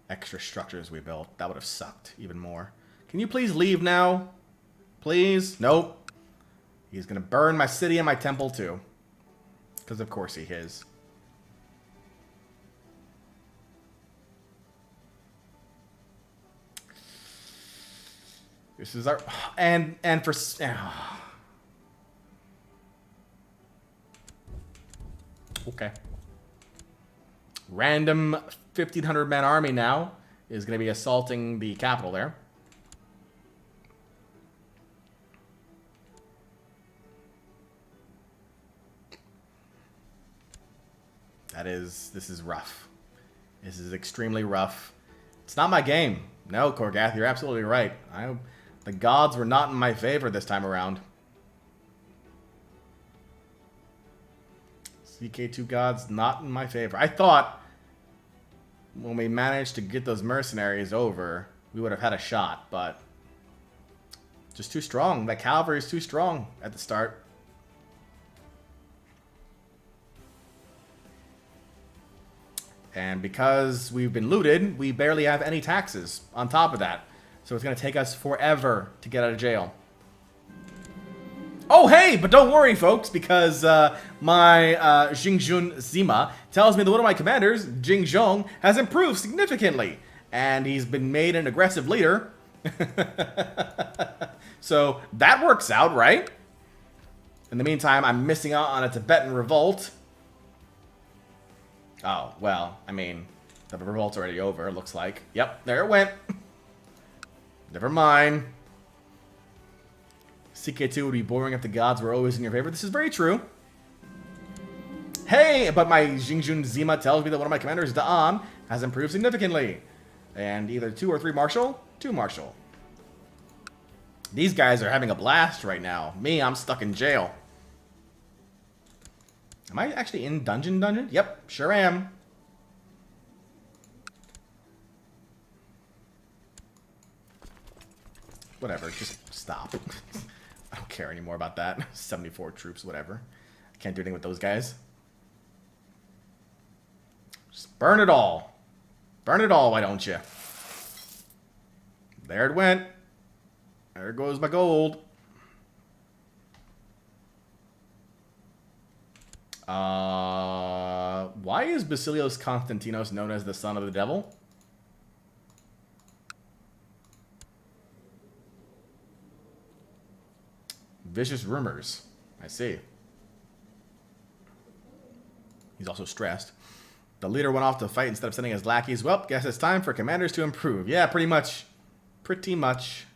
extra structures we built. That would have sucked even more. Can you please leave now? Please? Nope. He's going to burn my city and my temple too. Because of course he is. This is our... And for... Okay. Random 1,500 man army now is going to be assaulting the capital there. This is rough. This is extremely rough. It's not my game. No, Korgath, you're absolutely right. The gods were not in my favor this time around. CK2 gods not in my favor. I thought when we managed to get those mercenaries over, we would have had a shot, but just too strong. That cavalry is too strong at the start. And because we've been looted, we barely have any taxes on top of that. So it's going to take us forever to get out of jail. Oh, hey, but don't worry, folks, because my Jingjun Zima tells me that one of my commanders, Jingzhong, has improved significantly. And he's been made an aggressive leader. So that works out, right? In the meantime, I'm missing out on a Tibetan revolt. Oh, well, I mean, the revolt's already over, it looks like. Yep, there it went. Never mind. CK2 would be boring if the gods were always in your favor. This is very true. Hey, but my Jingjun Zima tells me that one of my commanders, Da'an, has improved significantly. And either 2 or 3 martial, 2 martial. These guys are having a blast right now. Me, I'm stuck in jail. Am I actually in dungeon? Yep, sure am. Whatever, just stop. I don't care anymore about that. 74 troops, whatever. I can't do anything with those guys. Just burn it all. Burn it all, why don't you? There it went. There goes my gold. Why is Basilios Constantinos known as the son of the devil? Vicious rumors. I see. He's also stressed. The leader went off to fight instead of sending his lackeys. Well, guess it's time for commanders to improve. Yeah, pretty much. Pretty much.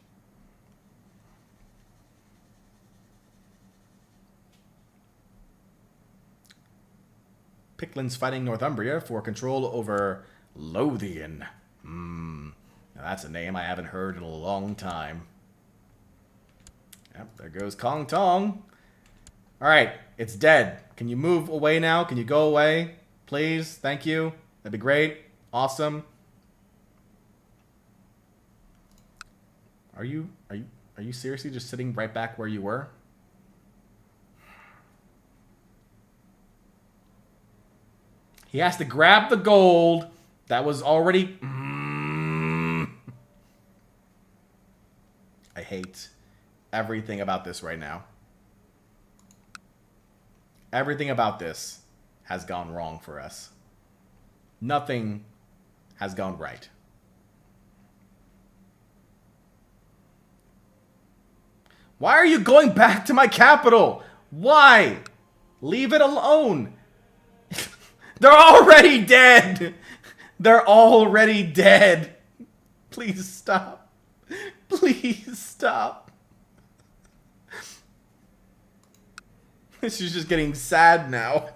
Picklin's fighting Northumbria for control over Lothian. Now that's a name I haven't heard in a long time. Yep, there goes Kong Tong. Alright, it's dead. Can you move away now? Can you go away? Please? Thank you. That'd be great. Awesome. Are you seriously just sitting right back where you were? He has to grab the gold that was already... I hate everything about this right now. Everything about this has gone wrong for us. Nothing has gone right. Why are you going back to my capital? Why? Leave it alone. They're already dead. They're already dead. Please stop. Please stop. She's just getting sad now.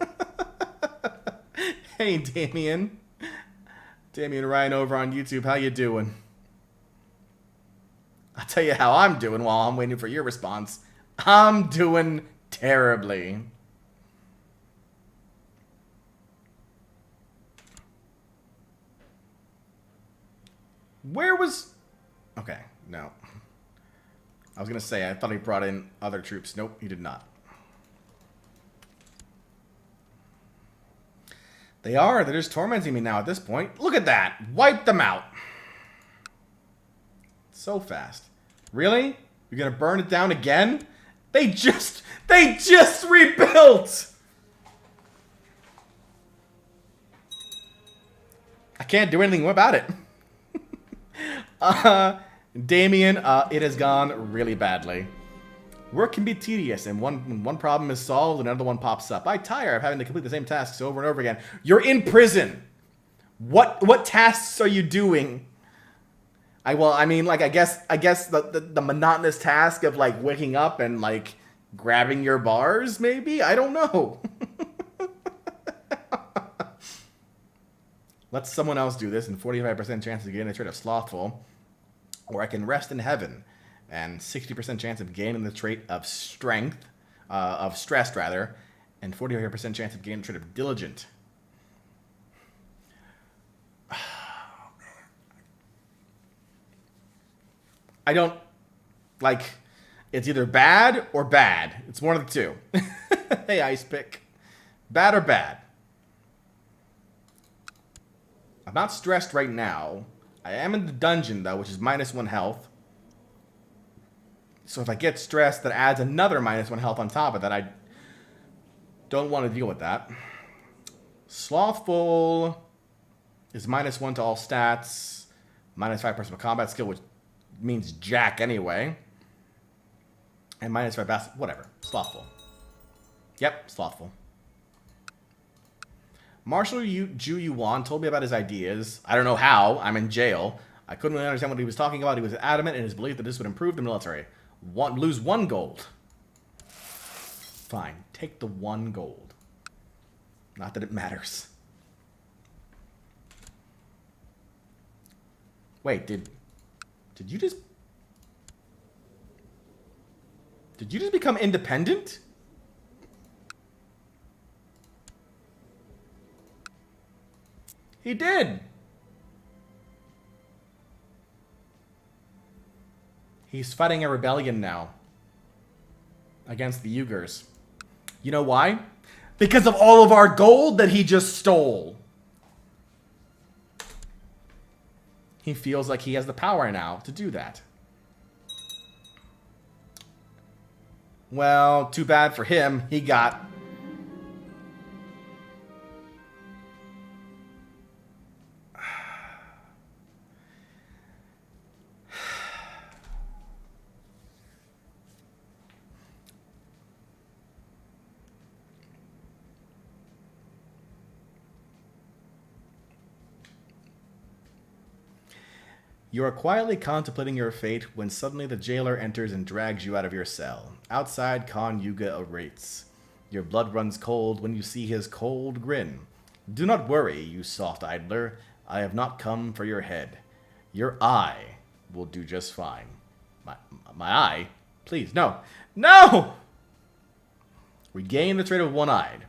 Hey, Damien. Damien Ryan over on YouTube. How you doing? I'll tell you how I'm doing while I'm waiting for your response. I'm doing terribly. Where was... Okay, no. I was going to say, I thought he brought in other troops. Nope, he did not. They are. They're just tormenting me now at this point. Look at that. Wipe them out. So fast. Really? You're going to burn it down again? They just rebuilt! I can't do anything about it. Damien, it has gone really badly. Work can be tedious, and when one problem is solved, another one pops up. I tire of having to complete the same tasks over and over again. You're in prison. What tasks are you doing? I guess the monotonous task of like waking up and like grabbing your bars, maybe? I don't know. Let someone else do this, and 45% chance of getting a trait of slothful. Or I can rest in heaven, and 60% chance of gaining the trait of strength, of stressed rather, and 45% chance of gaining the trait of diligent. I don't, like, it's either bad or bad. It's one of the two. Hey, Ice Pick. Bad or bad? I'm not stressed right now. I am in the dungeon, though, which is -1 health. So if I get stressed, that adds another -1 health on top of that. I don't want to deal with that. Slothful is -1 to all stats. -5 personal combat skill, which means jack anyway. And -5 bast... Whatever. Slothful. Yep, slothful. Marshal Ju Yuan told me about his ideas. I don't know how. I'm in jail. I couldn't really understand what he was talking about. He was adamant in his belief that this would improve the military. Lose 1 gold. Fine. Take the 1 gold. Not that it matters. Wait, did you just... Did you just become independent? He did. He's fighting a rebellion now against the Uyghurs. You know why? Because of all of our gold that he just stole. He feels like he has the power now to do that. Well, too bad for him. He got... You are quietly contemplating your fate when suddenly the jailer enters and drags you out of your cell. Outside, Khan Yuga awaits. Your blood runs cold when you see his cold grin. Do not worry, you soft idler. I have not come for your head. Your eye will do just fine. My eye? Please, no. No! Regain the trait of one-eyed.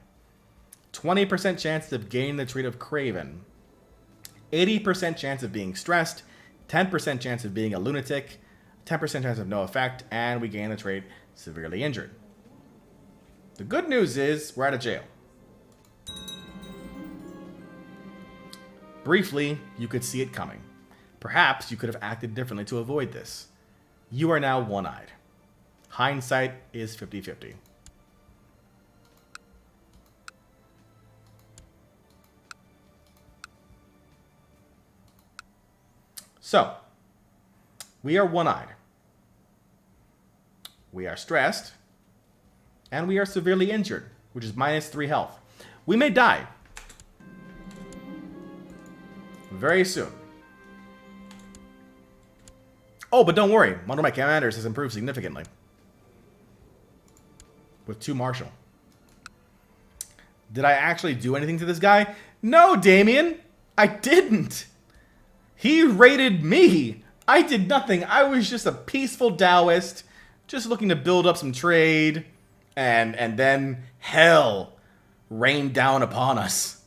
20% chance of gaining the trait of craven. 80% chance of being stressed. 10% chance of being a lunatic. 10% chance of no effect. And we gain the trait severely injured. The good news is we're out of jail. Briefly, you could see it coming. Perhaps you could have acted differently to avoid this. You are now one-eyed. Hindsight is 50-50. So, we are one-eyed. We are stressed. And we are severely injured, which is -3 health. We may die. Very soon. Oh, but don't worry. One of my commanders has improved significantly. With 2 martial. Did I actually do anything to this guy? No, Damien! I didn't! He raided me! I did nothing. I was just a peaceful Taoist, just looking to build up some trade, and then hell rained down upon us.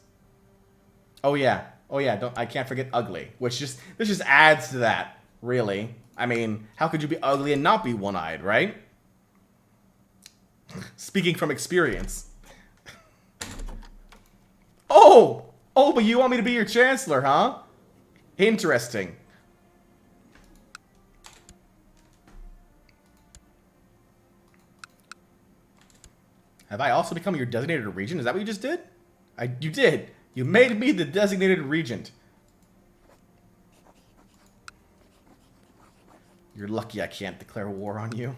Oh yeah. I can't forget ugly, which this just adds to that, really. I mean, how could you be ugly and not be one-eyed, right? Speaking from experience. Oh, but you want me to be your chancellor, huh? Interesting. Have I also become your designated regent? Is that what you just did? You did. You made me the designated regent. You're lucky I can't declare war on you.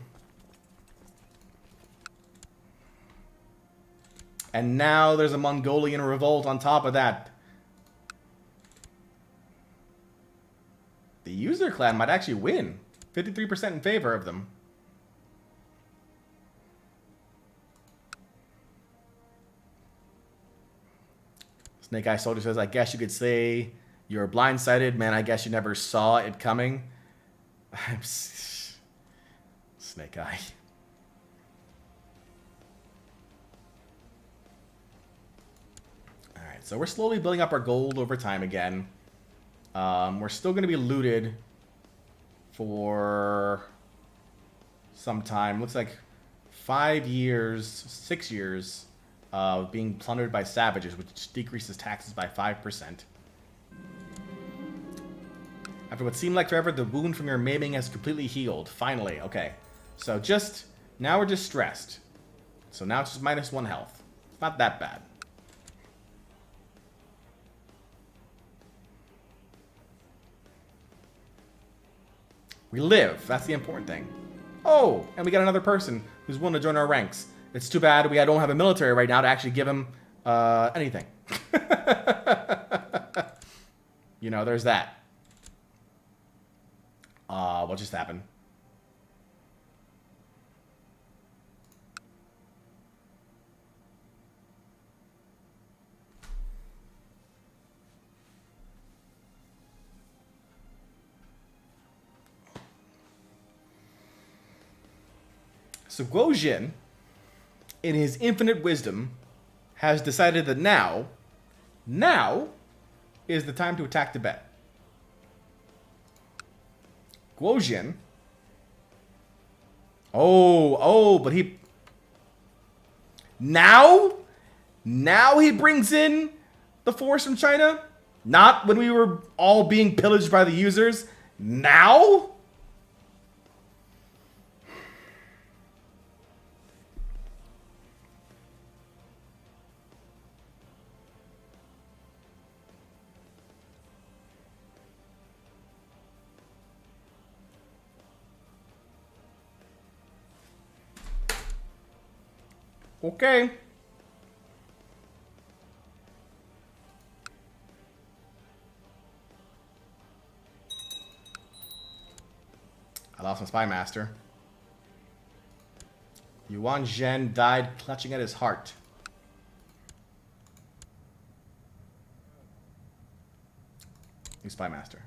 And now there's a Mongolian revolt on top of that. The user clan might actually win. 53% in favor of them. Snake Eye Soldier says, I guess you could say you're blindsided. Man, I guess you never saw it coming. Snake Eye. Alright, so we're slowly building up our gold over time again. We're still going to be looted for some time. Looks like 5 years, 6 years of being plundered by savages, which decreases taxes by 5%. After what seemed like forever, the wound from your maiming has completely healed. Finally, okay. So now we're just stressed. So now it's just -1 health. Not that bad. We live. That's the important thing. Oh, and we got another person who's willing to join our ranks. It's too bad we don't have a military right now to actually give him anything. You know, there's that. What just happened? So Guo Jin, in his infinite wisdom, has decided that now is the time to attack Tibet. Guo Jin. But he... Now he brings in the force from China? Not when we were all being pillaged by the users? Now? Okay. I lost my spy master. Yuan Zhen died clutching at his heart. New spy master.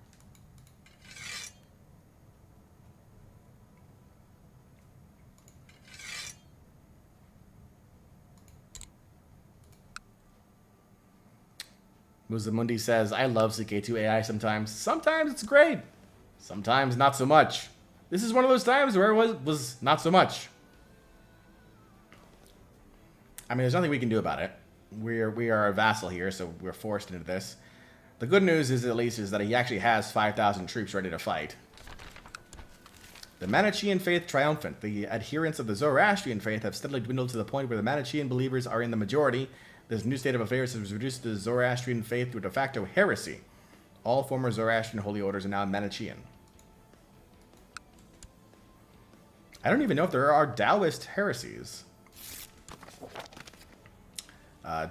Muzamundi says, I love CK2 AI sometimes. Sometimes it's great. Sometimes not so much. This is one of those times where it was not so much. I mean, there's nothing we can do about it. We are a vassal here, so we're forced into this. The good news is, at least, is that he actually has 5,000 troops ready to fight. The Manichaean faith triumphant. The adherents of the Zoroastrian faith have steadily dwindled to the point where the Manichaean believers are in the majority. This new state of affairs has reduced the Zoroastrian faith to a de facto heresy. All former Zoroastrian holy orders are now Manichaean. I don't even know if there are Taoist heresies.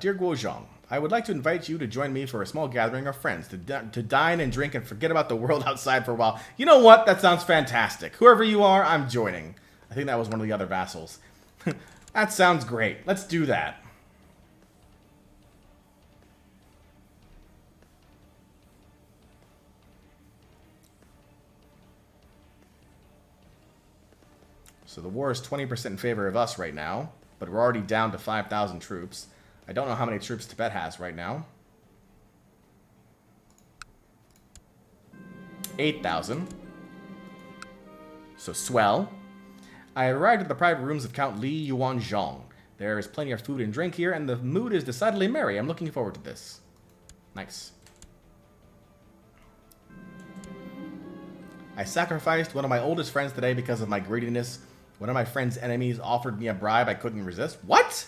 Dear Guozhong, I would like to invite you to join me for a small gathering of friends to dine and drink and forget about the world outside for a while. You know what? That sounds fantastic. Whoever you are, I'm joining. I think that was one of the other vassals. That sounds great. Let's do that. So the war is 20% in favor of us right now, but we're already down to 5,000 troops. I don't know how many troops Tibet has right now. 8,000. So swell. I arrived at the private rooms of Count Li Yuanzhong. There is plenty of food and drink here, and the mood is decidedly merry. I'm looking forward to this. Nice. I sacrificed one of my oldest friends today because of my greediness. One of my friend's enemies offered me a bribe I couldn't resist. What?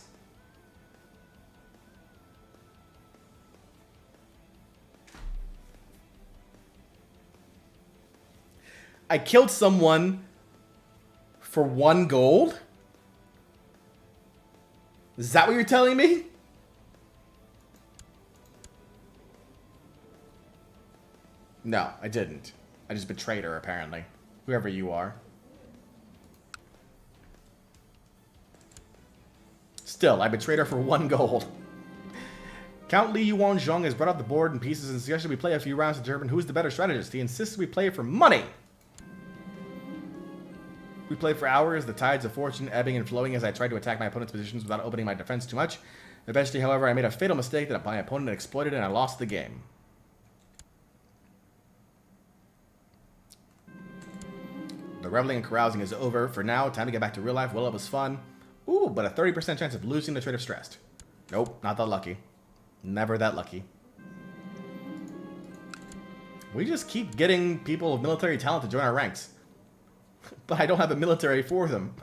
I killed someone for 1 gold? Is that what you're telling me? No, I didn't. I just betrayed her, apparently. Whoever you are. Still, I betrayed her for 1 gold. Count Li Yuanzhong has brought up the board in pieces and suggested we play a few rounds to determine who's the better strategist. He insists we play for money. We played for hours, the tides of fortune ebbing and flowing as I tried to attack my opponent's positions without opening my defense too much. Eventually, however, I made a fatal mistake that my opponent exploited and I lost the game. The reveling and carousing is over for now. Time to get back to real life. Well, it was fun. Ooh, but a 30% chance of losing the trade of stressed. Nope, not that lucky. Never that lucky. We just keep getting people of military talent to join our ranks. But I don't have a military for them.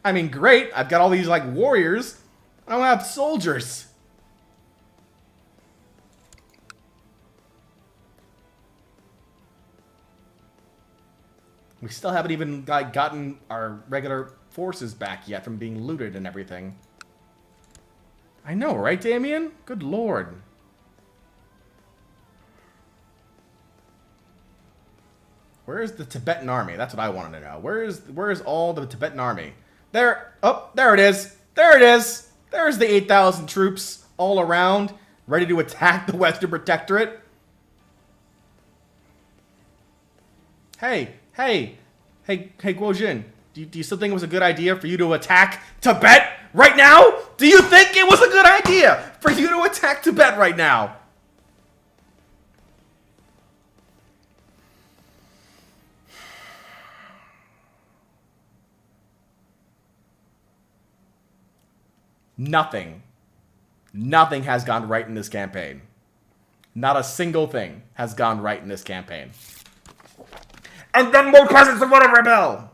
I mean, great. I've got all these, like, warriors. I don't have soldiers. We still haven't even, like, gotten our regular forces back yet from being looted and everything. I know, right, Damien? Good lord. Where is the Tibetan army? That's what I wanted to know. Where is all the Tibetan army? There. Oh, there it is. There it is. There's the 8,000 troops all around, ready to attack the Western Protectorate. Hey, Guojin, do you still think it was a good idea for you to attack Tibet right now? Do you think it was a good idea for you to attack Tibet right now? Nothing has gone right in this campaign. Not a single thing has gone right in this campaign. And then more presents of what a rebel!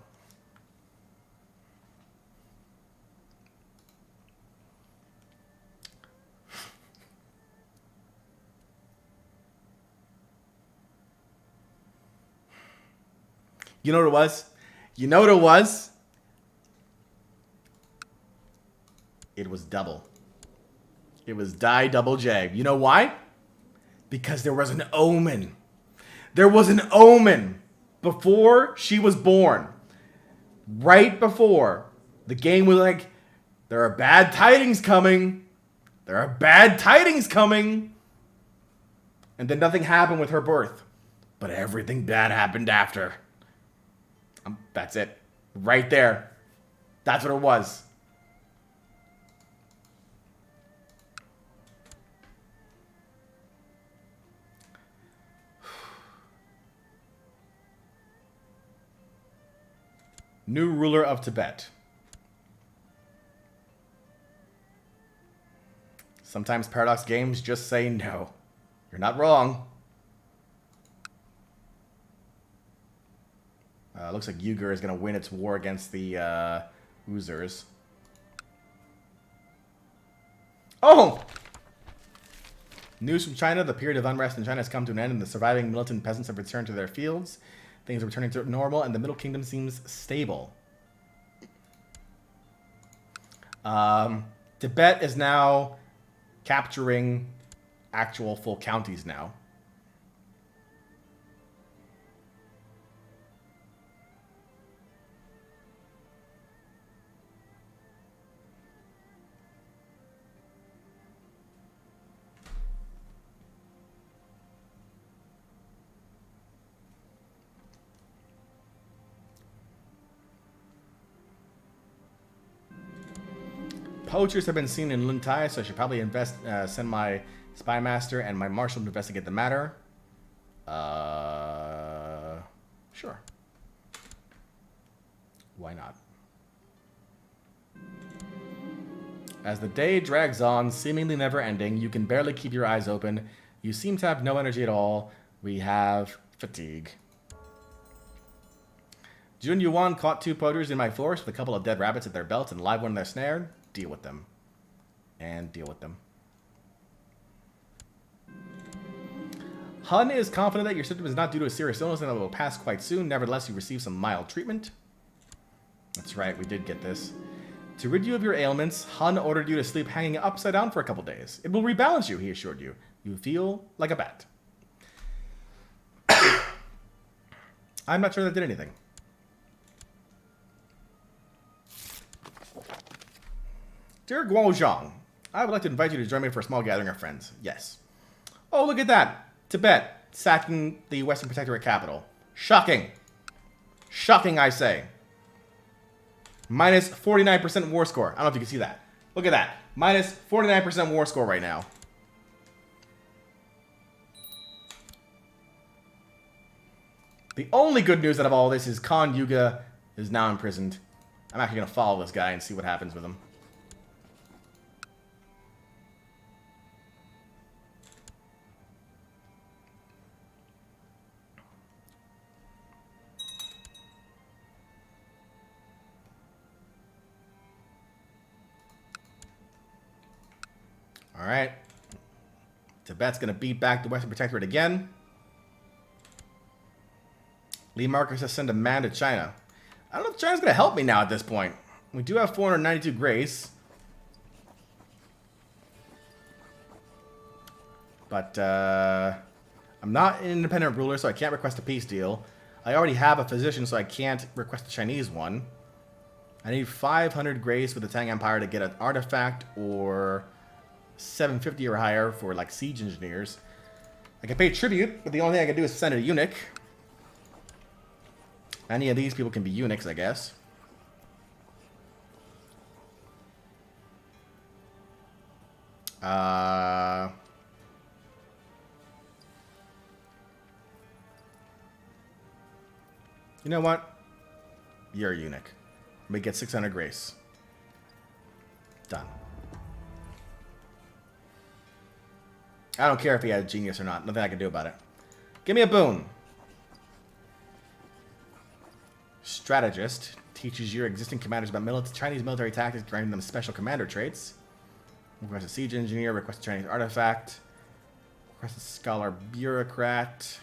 You know what it was? You know what it was? It was double. It was die double J. You know why? Because there was an omen. There was an omen. before she was born. Right before. The game was like, there are bad tidings coming. There are bad tidings coming. And then nothing happened with her birth. But everything bad happened after. That's it. Right there. That's what it was. New ruler of Tibet. Sometimes Paradox games just say no. You're not wrong. Looks like Uyghur is going to win its war against the Uyghurs. Oh! News from China. The period of unrest in China has come to an end and the surviving militant peasants have returned to their fields. Things are returning to normal and the Middle Kingdom seems stable. Tibet is now capturing actual full counties now. Poachers have been seen in Luntai, so I should probably send my spy master and my marshal to investigate the matter. Sure. Why not? As the day drags on, seemingly never ending, you can barely keep your eyes open. You seem to have no energy at all. We have fatigue. Jun Yuan caught 2 poachers in my forest with a couple of dead rabbits at their belts and a live one in their snare. Deal with them. And deal with them. Hun is confident that your symptom is not due to a serious illness and that it will pass quite soon. Nevertheless, you receive some mild treatment. That's right, we did get this. To rid you of your ailments, Hun ordered you to sleep hanging upside down for a couple days. It will rebalance you, he assured you. You feel like a bat. I'm not sure that did anything. Dear Guozhang, I would like to invite you to join me for a small gathering of friends. Yes. Oh, look at that. Tibet sacking the Western Protectorate capital. Shocking. Shocking, I say. Minus 49% war score. I don't know if you can see that. Look at that. Minus 49% war score right now. The only good news out of all this is Khan Yuga is now imprisoned. I'm actually going to follow this guy and see what happens with him. Alright. Tibet's going to beat back the Western Protectorate again. Lee Marcus has sent a man to China. I don't know if China's going to help me now at this point. We do have 492 grace. But, I'm not an independent ruler, so I can't request a peace deal. I already have a physician, so I can't request a Chinese one. I need 500 grace with the Tang Empire to get an artifact, or 750 or higher for, like, siege engineers. I can pay tribute, but the only thing I can do is send a eunuch. Any of these people can be eunuchs, I guess. You know what? You're a eunuch. Let me get 600 grace. Done. I don't care if he had genius or not. Nothing I can do about it. Give me a boon. Strategist teaches your existing commanders about Chinese military tactics, granting them special commander traits. Request a siege engineer. Request a Chinese artifact. Request a scholar bureaucrat.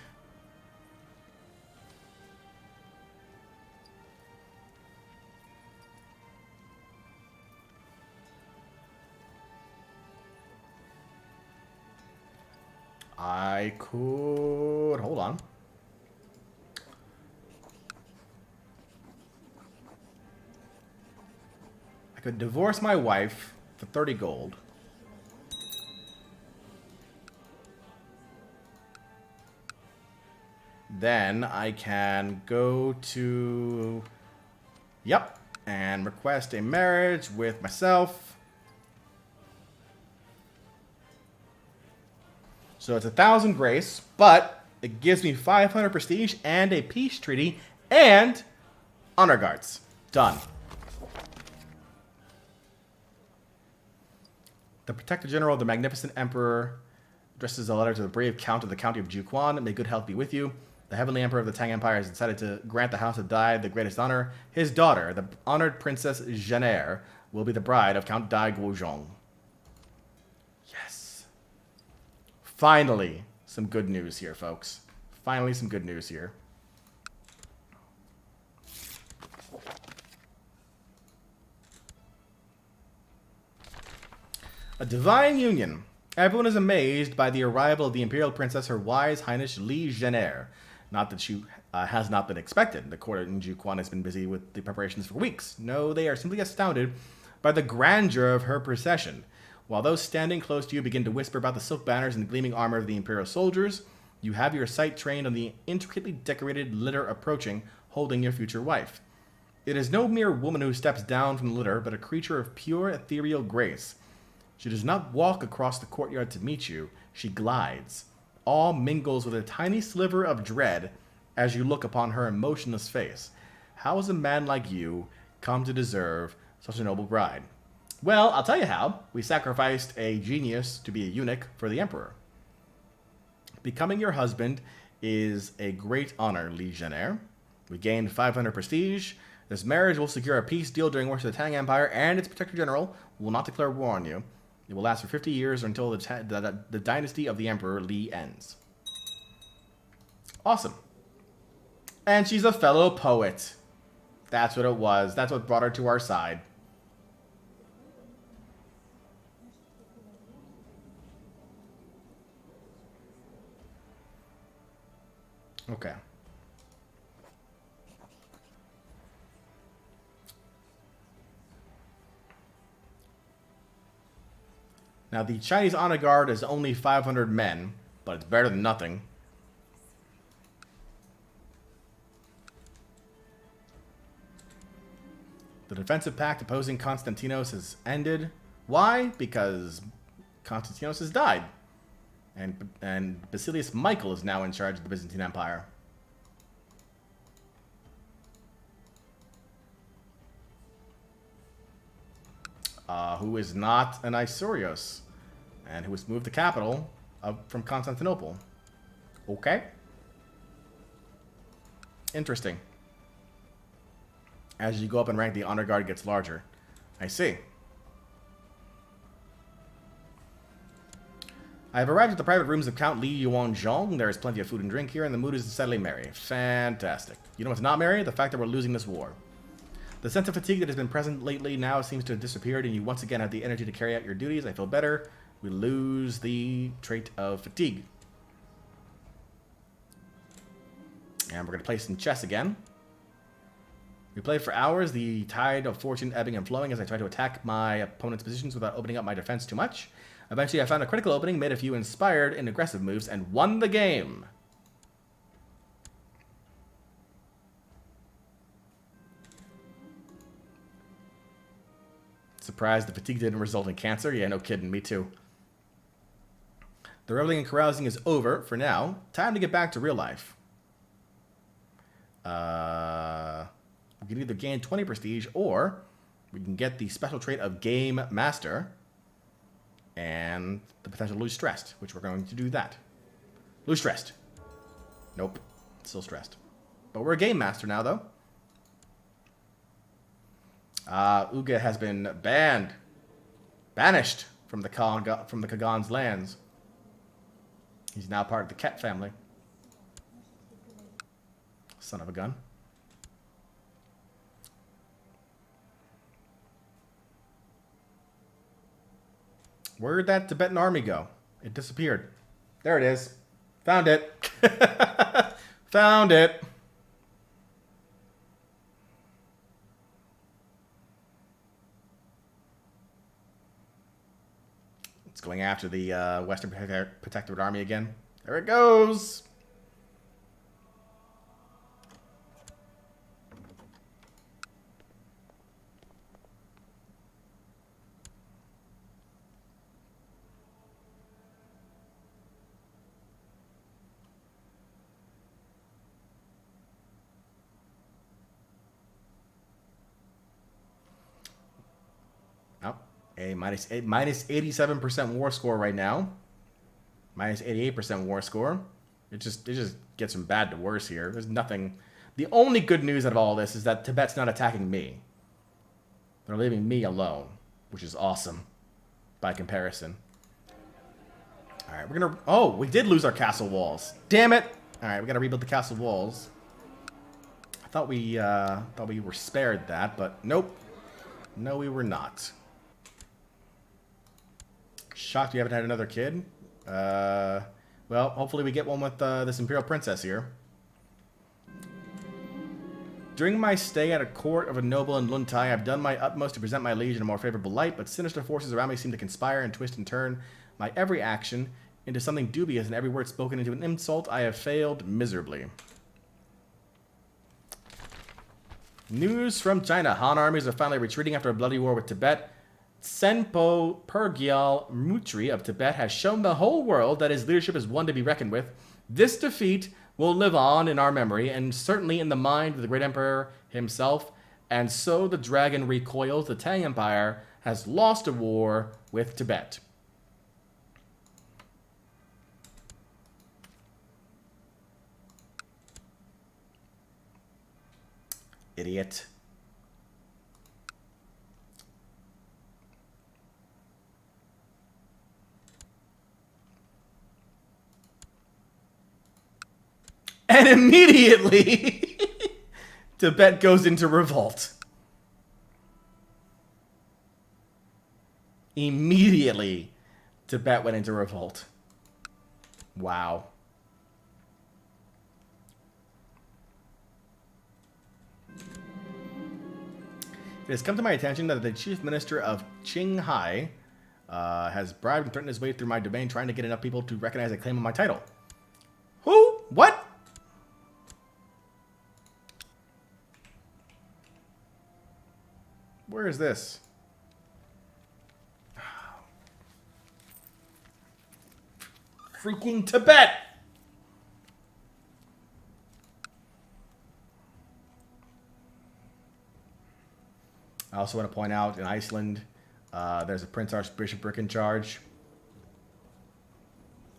I could... Hold on. could divorce my wife for 30 gold. Then I can go to... Yep. And request a marriage with myself. So it's 1,000 grace, but it gives me 500 prestige and a peace treaty and honor guards. Done. The Protector General of the Magnificent Emperor addresses a letter to the brave Count of the County of Juquan. May good health be with you. The Heavenly Emperor of the Tang Empire has decided to grant the House of Dai the greatest honor. His daughter, the honored Princess Jenner, will be the bride of Count Dai Guozhong. Yes. Finally, some good news here, folks. Finally, some good news here. A divine union. Everyone is amazed by the arrival of the Imperial Princess, Her Wise Highness Li Jenner. Not that she has not been expected. The court in Juquan has been busy with the preparations for weeks. No, they are simply astounded by the grandeur of her procession. While those standing close to you begin to whisper about the silk banners and gleaming armor of the Imperial soldiers, you have your sight trained on the intricately decorated litter approaching, holding your future wife. It is no mere woman who steps down from the litter, but a creature of pure ethereal grace. She does not walk across the courtyard to meet you. She glides. All mingles with a tiny sliver of dread as you look upon her emotionless face. How has a man like you come to deserve such a noble bride? Well, I'll tell you how. We sacrificed a genius to be a eunuch for the Emperor. Becoming your husband is a great honor, Li Jenner. We gained 500 prestige. This marriage will secure a peace deal during which the Tang Empire and its Protector General will not declare war on you. It will last for 50 years or until the dynasty of the Emperor Li ends. Awesome. And she's a fellow poet. That's what it was. That's what brought her to our side. Okay. Now, the Chinese honor guard is only 500 men, but it's better than nothing. The defensive pact opposing Constantinos has ended. Why? Because Constantinos has died. And Basilius Michael is now in charge of the Byzantine Empire. Who is not an Isurios, and who has moved the capital from Constantinople. Okay. Interesting. As you go up in rank, the honor guard gets larger. I see. I have arrived at the private rooms of Count Li Yuanzhong. There is plenty of food and drink here, and the mood is decidedly merry. Fantastic. You know what's not merry? The fact that we're losing this war. The sense of fatigue that has been present lately now seems to have disappeared, and you once again have the energy to carry out your duties. I feel better. We lose the trait of fatigue. And we're going to play some chess again. We played for hours, the tide of fortune ebbing and flowing as I tried to attack my opponent's positions without opening up my defense too much. Eventually, I found a critical opening, made a few inspired and aggressive moves, and won the game. Surprised the fatigue didn't result in cancer? Yeah, no kidding. Me too. The reveling and carousing is over for now. Time to get back to real life. We can either gain 20 prestige or we can get the special trait of Game Master and the potential to lose stressed, which we're going to do that. Lose stressed. Nope. Still stressed. But we're a Game Master now, though. Uga has been banished from the Kagan's lands. He's now part of the Ket family. Son of a gun. Where'd that Tibetan army go? It disappeared. There it is. Found it. Found it. going after the Western Protectorate Army again. There it goes! A minus 87% war score right now. Minus 88% war score. It just gets from bad to worse here. There's nothing. The only good news out of all this is that Tibet's not attacking me. They're leaving me alone, which is awesome by comparison. All right, we're gonna. Oh, we did lose our castle walls. Damn it! All right, we gotta rebuild the castle walls. I thought we were spared that, but nope. No, we were not. Shocked we haven't had another kid. Well, hopefully we get one with this Imperial Princess here. During my stay at a court of a noble in Luntai, I've done my utmost to present my liege in a more favorable light, but sinister forces around me seem to conspire and twist and turn my every action into something dubious, and every word spoken into an insult. I have failed miserably. News from China. Han armies are finally retreating after a bloody war with Tibet. Senpo Pergyal Mutri of Tibet has shown the whole world that his leadership is one to be reckoned with. This defeat will live on in our memory, and certainly in the mind of the great emperor himself. And so the dragon recoils. The Tang Empire has lost a war with Tibet. Idiot. And immediately, Tibet goes into revolt. Immediately, Tibet went into revolt. Wow. It has come to my attention that the chief minister of Qinghai has bribed and threatened his way through my domain, trying to get enough people to recognize a claim on my title. Who? What? Where is this? Freaking Tibet! I also want to point out in Iceland, there's a Prince Archbishopric in charge.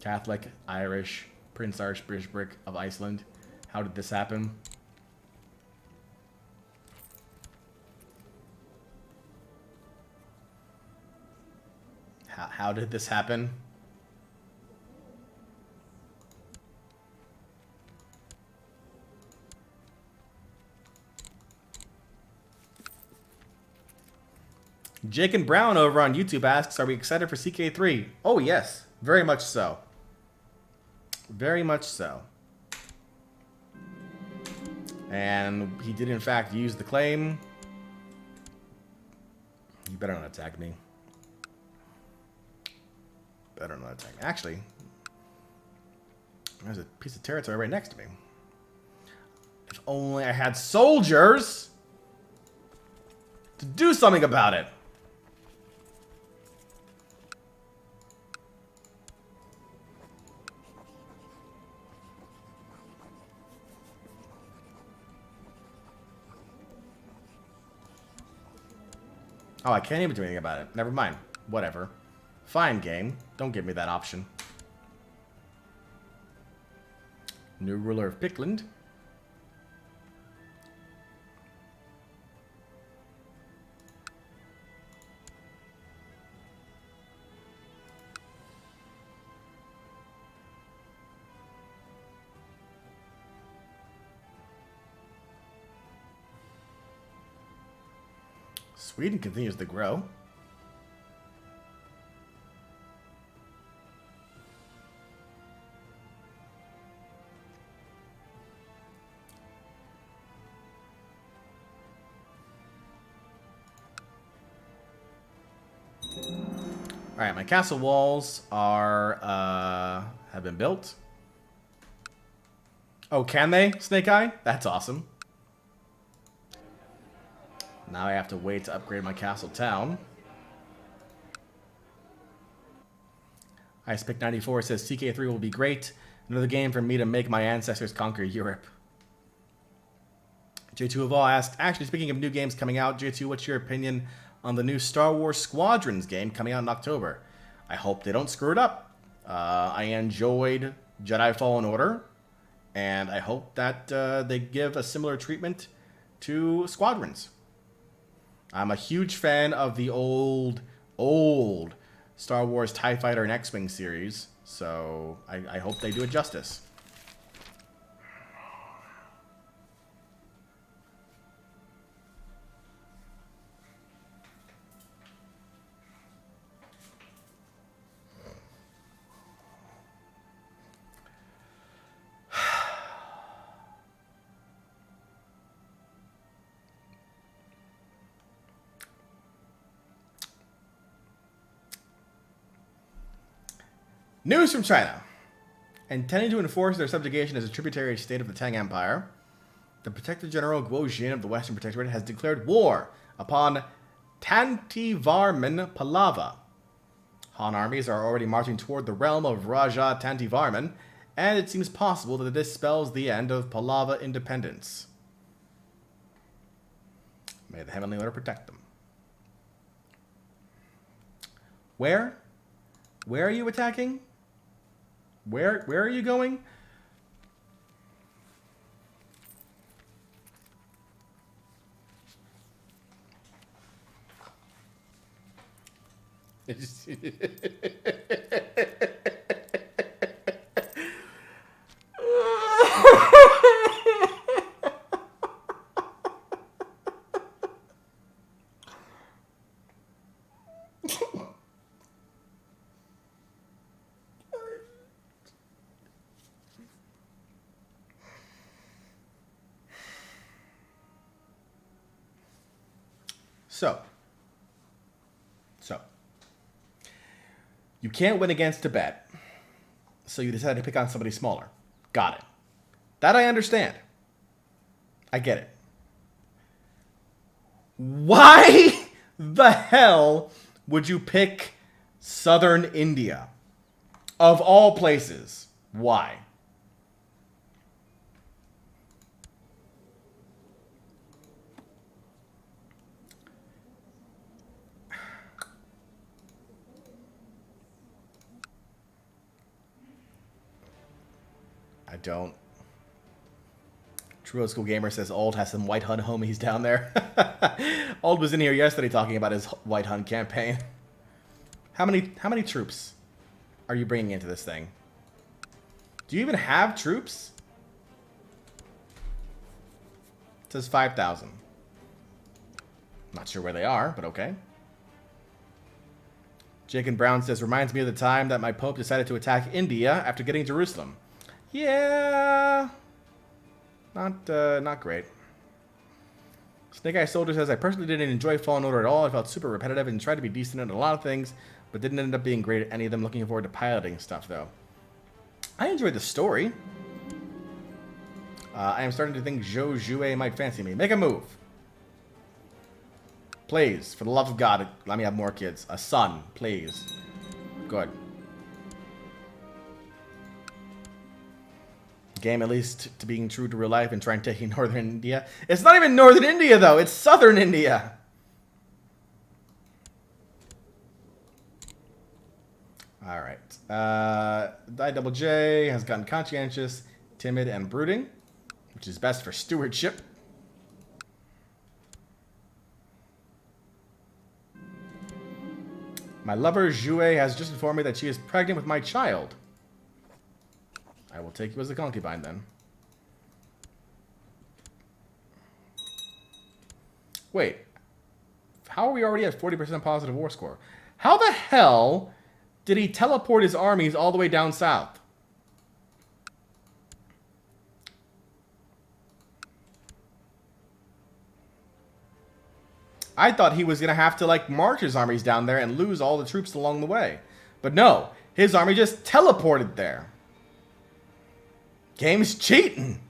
Catholic, Irish, Prince Archbishopric of Iceland. How did this happen? How did this happen? Jake and Brown over on YouTube asks, are we excited for CK3? Oh, yes. Very much so. Very much so. And he did, in fact, use the claim. You better not attack me. Better not attack me. Actually, there's a piece of territory right next to me. If only I had soldiers to do something about it. Oh, I can't even do anything about it. Never mind. Whatever. Fine, game. Don't give me that option. New ruler of Pickland. Sweden continues to grow. All right, my castle walls are have been built. Oh, can they, Snake Eye? That's awesome. Now I have to wait to upgrade my castle town. Icepick 94 says CK3 will be great. Another game for me to make my ancestors conquer Europe. J2 of all asked, actually speaking of new games coming out, J2, what's your opinion on the new Star Wars Squadrons game coming out in October? I hope they don't screw it up. I enjoyed Jedi Fallen Order, and I hope that they give a similar treatment to Squadrons. I'm a huge fan of the old Star Wars TIE Fighter and X-Wing series, so I hope they do it justice. News from China. Intending to enforce their subjugation as a tributary state of the Tang Empire, the Protector General Guo Jin of the Western Protectorate has declared war upon Tantivarman Pallava. Han armies are already marching toward the realm of Raja Tantivarman, and it seems possible that this spells the end of Pallava independence. May the Heavenly Order protect them. Where? Where are you attacking? Where are you going? So, you can't win against Tibet, so you decided to pick on somebody smaller. Got it. That I understand. I get it. Why the hell would you pick southern India? Of all places. Why? I don't. True Old School Gamer says Old has some White Hun homies down there. Old was in here yesterday talking about his White Hun campaign. How many troops are you bringing into this thing? Do you even have troops? It says 5,000. Not sure where they are, but okay. Jake and Brown says, reminds me of the time that my Pope decided to attack India after getting Jerusalem. Yeah, not great. Snake Eye Soldier says, I personally didn't enjoy Fallen Order at all. I felt super repetitive and tried to be decent at a lot of things, but didn't end up being great at any of them. Looking forward to piloting stuff, though. I enjoyed the story. I am starting to think Zhou Jue might fancy me. Make a move. Please, for the love of God, let me have more kids. A son, please. Good. Game at least to being true to real life and trying to take northern India. It's not even northern India though, it's southern India. Alright. IJJ has gotten conscientious, timid, and brooding, which is best for stewardship. My lover, Jue, has just informed me that she is pregnant with my child. I will take you as a concubine, then. Wait. How are we already at 40% positive war score? How the hell did he teleport his armies all the way down south? I thought he was going to have to, like, march his armies down there and lose all the troops along the way. But no, his army just teleported there. Game's cheating.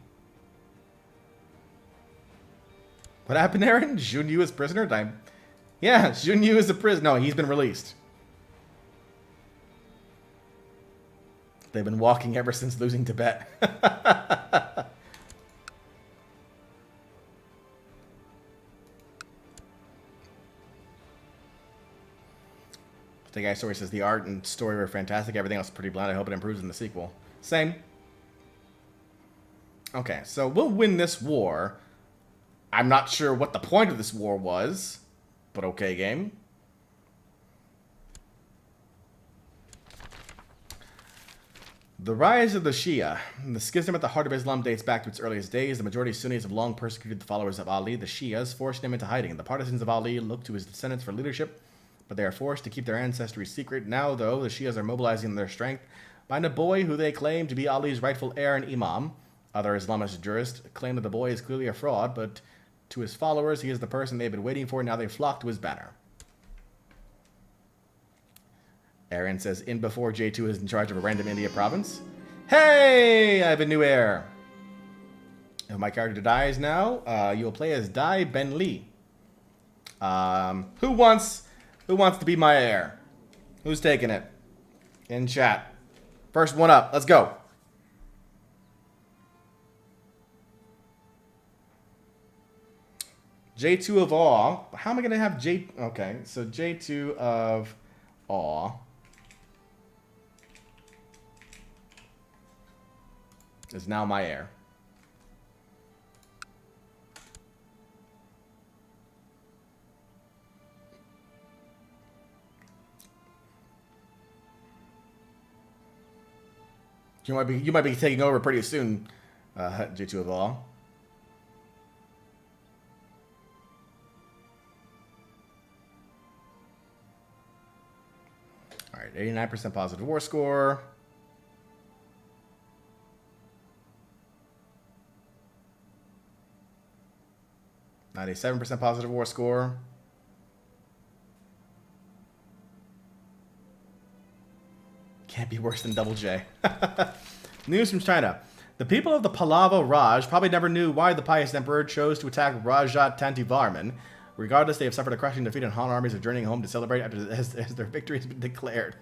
What happened, Aaron? Jun Yu is prisoner? Yeah, Jun Yu is a prisoner. No, he's been released. They've been walking ever since losing Tibet. The guy story says the art and story were fantastic. Everything else is pretty bland. I hope it improves in the sequel. Same. Okay, so we'll win this war. I'm not sure what the point of this war was, but okay, game. The rise of the Shia. The schism at the heart of Islam dates back to its earliest days. The majority of Sunnis have long persecuted the followers of Ali. The Shias forced him into hiding. The partisans of Ali look to his descendants for leadership, but they are forced to keep their ancestry secret. Now, though, the Shias are mobilizing their strength behind a boy who they claim to be Ali's rightful heir and imam. Other Islamist jurists claim that the boy is clearly a fraud, but to his followers, he is the person they've been waiting for. Now they flock to his banner. Aaron says, in before J2 is in charge of a random India province. Hey, I have a new heir. If my character dies now, you will play as Dai Ben Li. Who wants to be my heir? Who's taking it? In chat. First one up. Let's go. J2 of Awe. How am I going to have J... Okay, so J2 of Awe is now my heir. You might be taking over pretty soon, J2 of Awe. All right, 89% positive war score. %positive war score. Can't be worse than Double J. News from China. The people of the Pallava Raj probably never knew why the pious emperor chose to attack Rajat Tantivarman. Regardless, they have suffered a crushing defeat, and Han armies are journeying home to celebrate as their victory has been declared.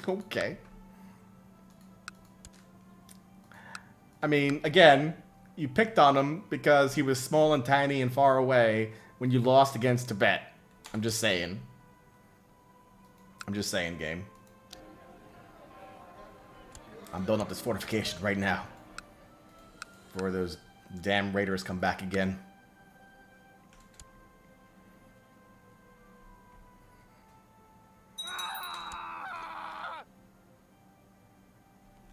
Okay. I mean, again, you picked on him because he was small and tiny and far away when you lost against Tibet. I'm just saying. I'm just saying, game. I'm building up this fortification right now. Before those damn raiders come back again.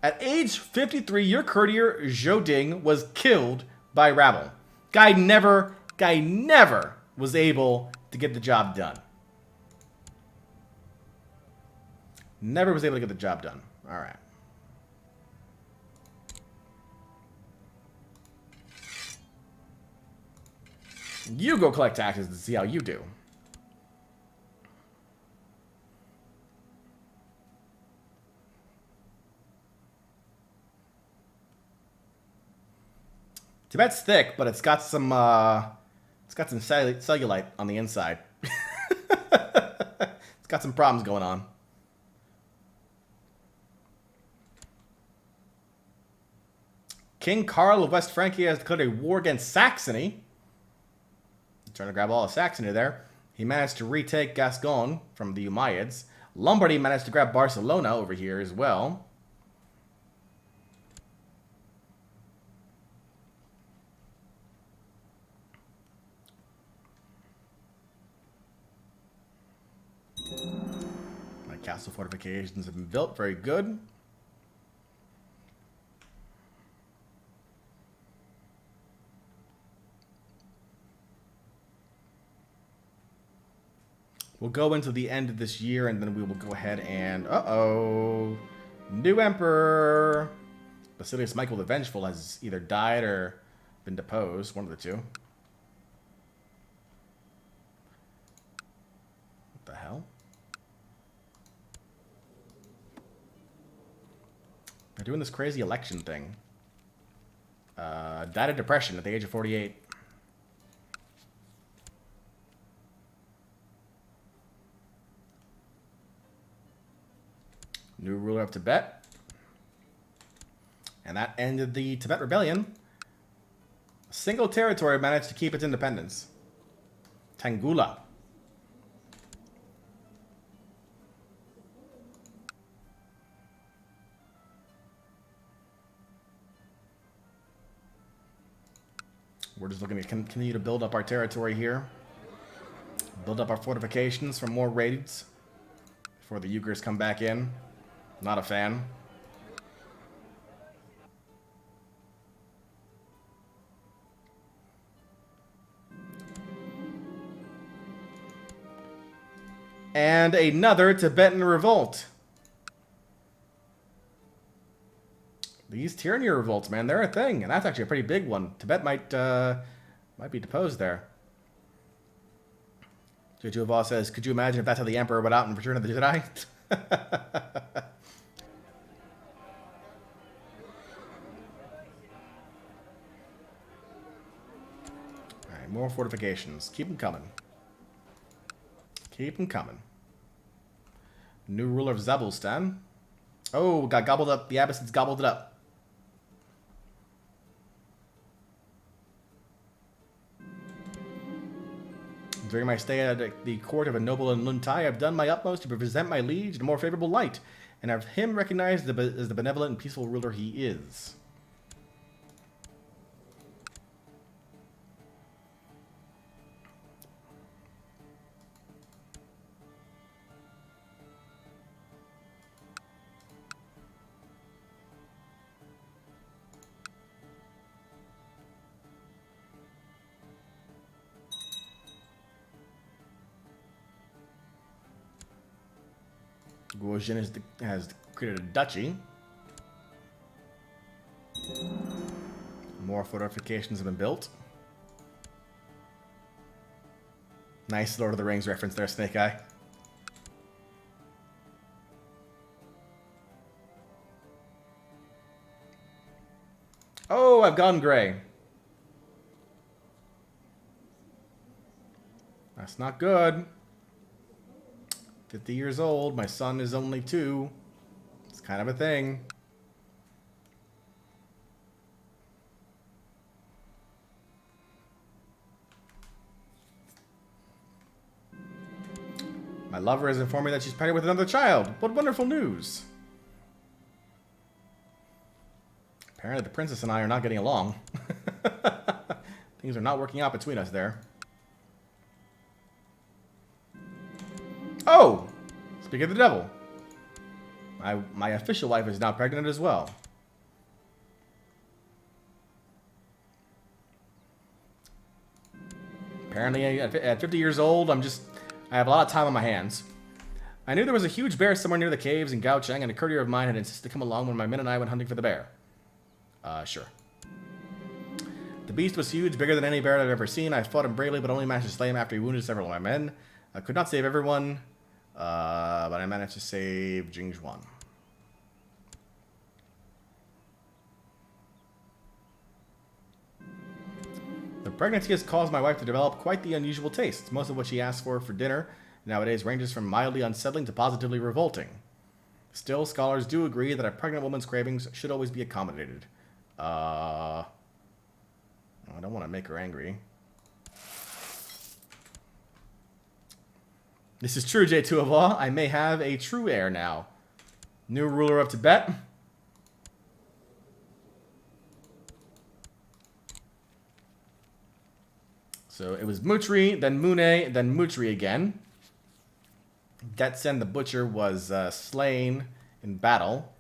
At age 53, your courtier, Zhou Ding, was killed by rabble. Guy never was able to get the job done. Never was able to get the job done. All right. You go collect taxes to see how you do. Tibet's thick, but it's got some cellulite on the inside. It's got some problems going on. King Karl of West Francia has declared a war against Saxony. Trying to grab all of Saxony there. He managed to retake Gascon from the Umayyads. Lombardy managed to grab Barcelona over here as well. My castle fortifications have been built. Very good. We'll go into the end of this year, and then we will go ahead and... Uh-oh. New Emperor. Basilius Michael the Vengeful has either died or been deposed. One of the two. What the hell? They're doing this crazy election thing. Died of depression at the age of 48. New ruler of Tibet. And that ended the Tibet Rebellion. A single territory managed to keep its independence. Tangula. We're just looking to continue to build up our territory here. Build up our fortifications for more raids before the Uyghurs come back in. Not a fan. And another Tibetan revolt. These tyranny revolts, man, they're a thing, and that's actually a pretty big one. Tibet might be deposed there. J2 of All says, could you imagine if that's how the Emperor went out in Return of the Jedi? Alright, more fortifications. Keep them coming. Keep them coming. New ruler of Zabulstan. Oh, got gobbled up. The Abbasids gobbled it up. During my stay at the court of a noble in Luntai, I've done my utmost to present my liege in a more favorable light, and have him recognized as the benevolent and peaceful ruler he is. Guozhin has created a duchy. More fortifications have been built. Nice Lord of the Rings reference there, Snake Eye. Oh, I've gone gray. That's not good. 50 years old. My son is only 2. It's kind of a thing. My lover has informed me that she's pregnant with another child. What wonderful news. Apparently the princess and I are not getting along. Things are not working out between us there. Oh! Speak of the devil. My official wife is now pregnant as well. Apparently, at 50 years old, I have a lot of time on my hands. I knew there was a huge bear somewhere near the caves in Gaocheng, and a courtier of mine had insisted to come along when my men and I went hunting for the bear. Sure. The beast was huge, bigger than any bear I've ever seen. I fought him bravely, but only managed to slay him after he wounded several of my men. I could not save everyone, but I managed to save Jingzhuan. The pregnancy has caused my wife to develop quite the unusual tastes. Most of what she asks for dinner nowadays ranges from mildly unsettling to positively revolting. Still, scholars do agree that a pregnant woman's cravings should always be accommodated. I don't want to make her angry. This is true, J2 of Law. I may have a true heir now. New ruler of Tibet. So it was Mutri, then Mune, then Mutri again. Detsen the Butcher was slain in battle.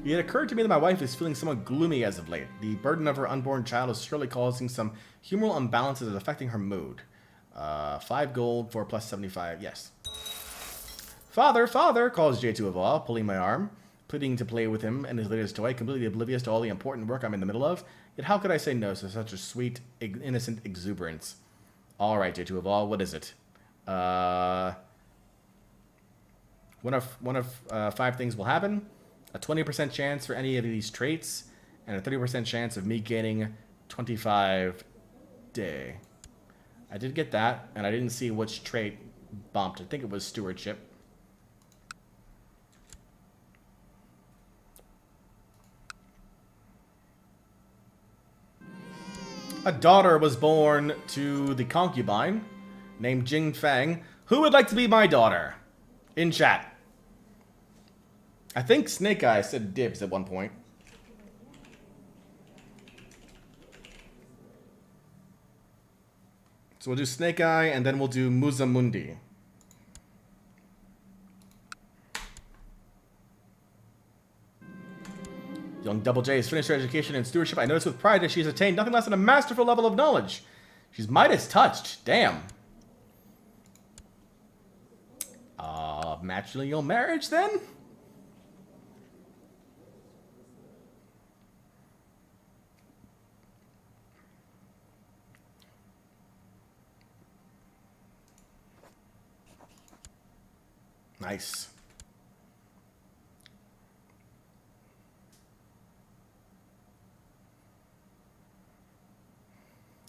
It occurred to me that my wife is feeling somewhat gloomy as of late. The burden of her unborn child is surely causing some humoral imbalances and affecting her mood. 5 gold for plus 75, yes. Father, father, calls J2 of all, pulling my arm, pleading to play with him and his latest toy, completely oblivious to all the important work I'm in the middle of. Yet how could I say no to such a sweet, innocent exuberance? Alright, J2 of all, what is it? One of 5 things will happen. A 20% chance for any of these traits, and a 30% chance of me gaining 25 day. I did get that, and I didn't see which trait bumped. I think it was stewardship. A daughter was born to the concubine, named Jing Fang. Who would like to be my daughter? In chat. I think Snake Eye said dibs at one point. So we'll do Snake Eye, and then we'll do Muzamundi. Young Double J has finished her education in stewardship. I notice with pride that she has attained nothing less than a masterful level of knowledge. She's Midas touched. Damn. Matrilineal marriage, then? Nice.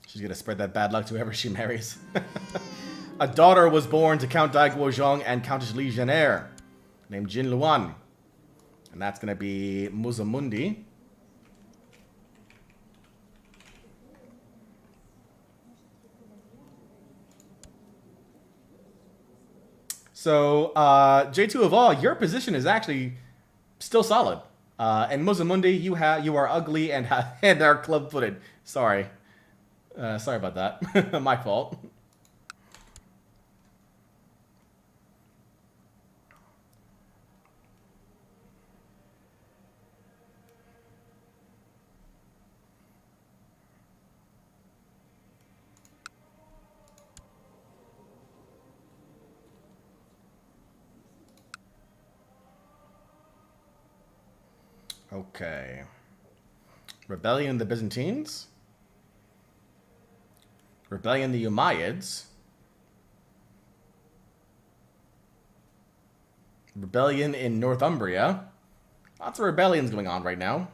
She's gonna spread that bad luck to whoever she marries. A daughter was born to Count Dai Guozhong and Countess Li Zhenair, named Jin Luan. And that's gonna be Muzamundi. So, J2 of all, your position is actually still solid. And Muzamundi, you are ugly and are club-footed. Sorry. Sorry about that. My fault. Okay. Rebellion of the Byzantines. Rebellion of the Umayyads. Rebellion in Northumbria. Lots of rebellions going on right now.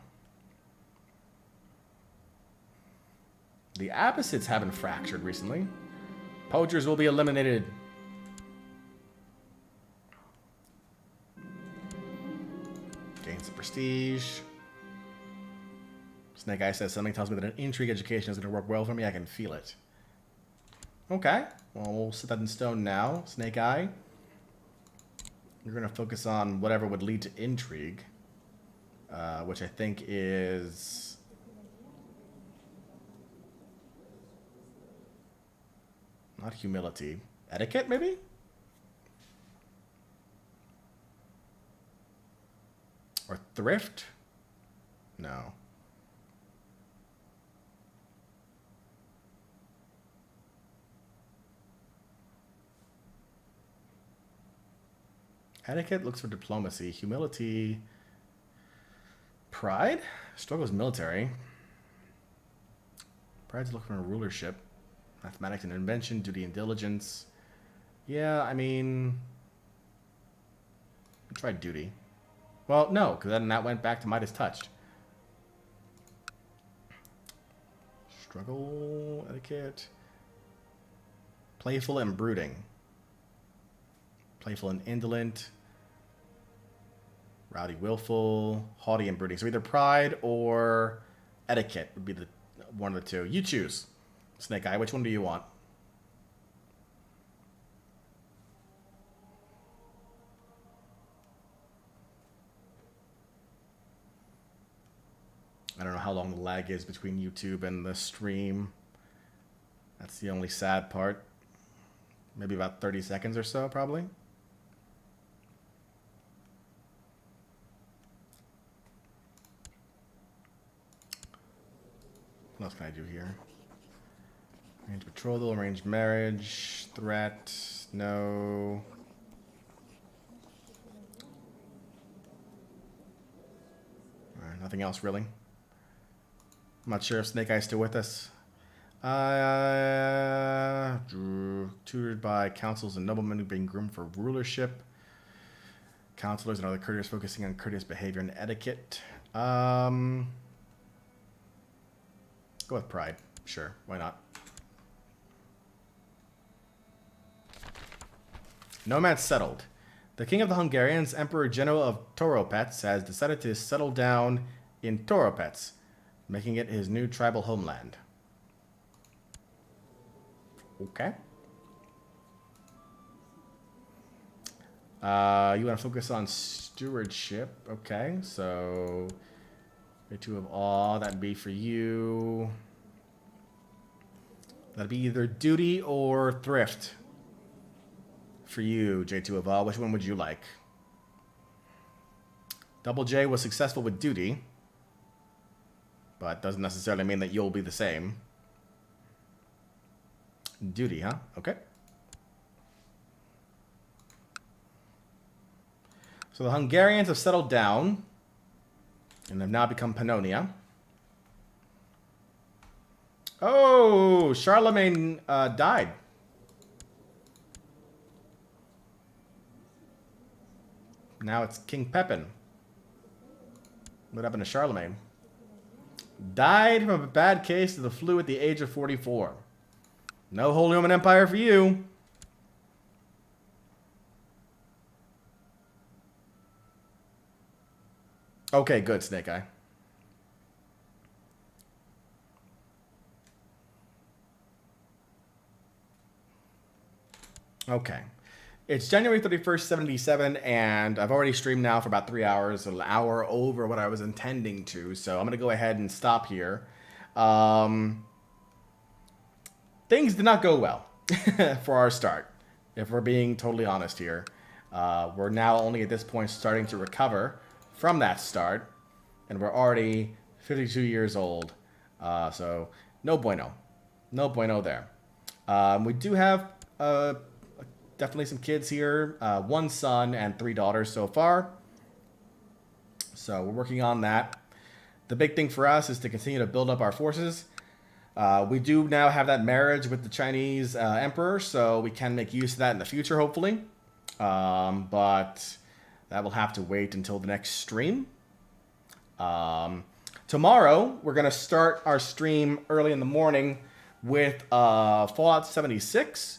The Abbasids haven't fractured recently. Poachers will be eliminated. Gain some prestige. Snake Eye says something tells me that an intrigue education is going to work well for me. I can feel it. Okay. Well, we'll set that in stone now. Snake Eye. You're going to focus on whatever would lead to intrigue. Which I think is... not humility. Etiquette, maybe? Or thrift? No. Etiquette looks for diplomacy. Humility. Pride? Struggles military. Pride's looking for rulership. Mathematics and invention. Duty and diligence. Yeah, I mean... try duty. Well, no, because then that went back to Midas touched. Struggle, etiquette. Playful and brooding. Playful and indolent. Rowdy, willful. Haughty and brooding. So either pride or etiquette would be the one of the two. You choose. Snake Eye, which one do you want? I don't know how long the lag is between YouTube and the stream. That's the only sad part. Maybe about 30 seconds or so, probably. else can I do here? Arrange betrothal, arrange marriage, threat, no. Nothing else really. I'm not sure if Snake Eye's still with us. Tutored by councils and noblemen being groomed for rulership. Counselors and other courtiers focusing on courteous behavior and etiquette. Go with pride. Sure, why not? Nomads settled. The king of the Hungarians, Emperor Genoa of Toropets, has decided to settle down in Toropets, making it his new tribal homeland. Okay. You want to focus on stewardship. Okay, so J2 of awe, that'd be for you. That'd be either duty or thrift. For you, J2 of awe, which one would you like? Double J was successful with duty, but doesn't necessarily mean that you'll be the same. Duty, huh? Okay. So the Hungarians have settled down and have now become Pannonia. Oh, Charlemagne died. Now it's King Pepin. What happened to Charlemagne? Died from a bad case of the flu at the age of 44. No Holy Roman Empire for you. Okay, good, Snake Eye. Okay. It's January 31st, 77, and I've already streamed now for about 3 hours, an hour over what I was intending to, so I'm going to go ahead and stop here. Things did not go well for our start, if we're being totally honest here. We're now only at this point starting to recover from that start, and we're already 52 years old, so no bueno. No bueno there. We do have definitely some kids here, 1 son and 3 daughters so far. So we're working on that. The big thing for us is to continue to build up our forces. We do now have that marriage with the Chinese emperor, so we can make use of that in the future, hopefully. But that will have to wait until the next stream. Tomorrow, we're going to start our stream early in the morning with Fallout 76.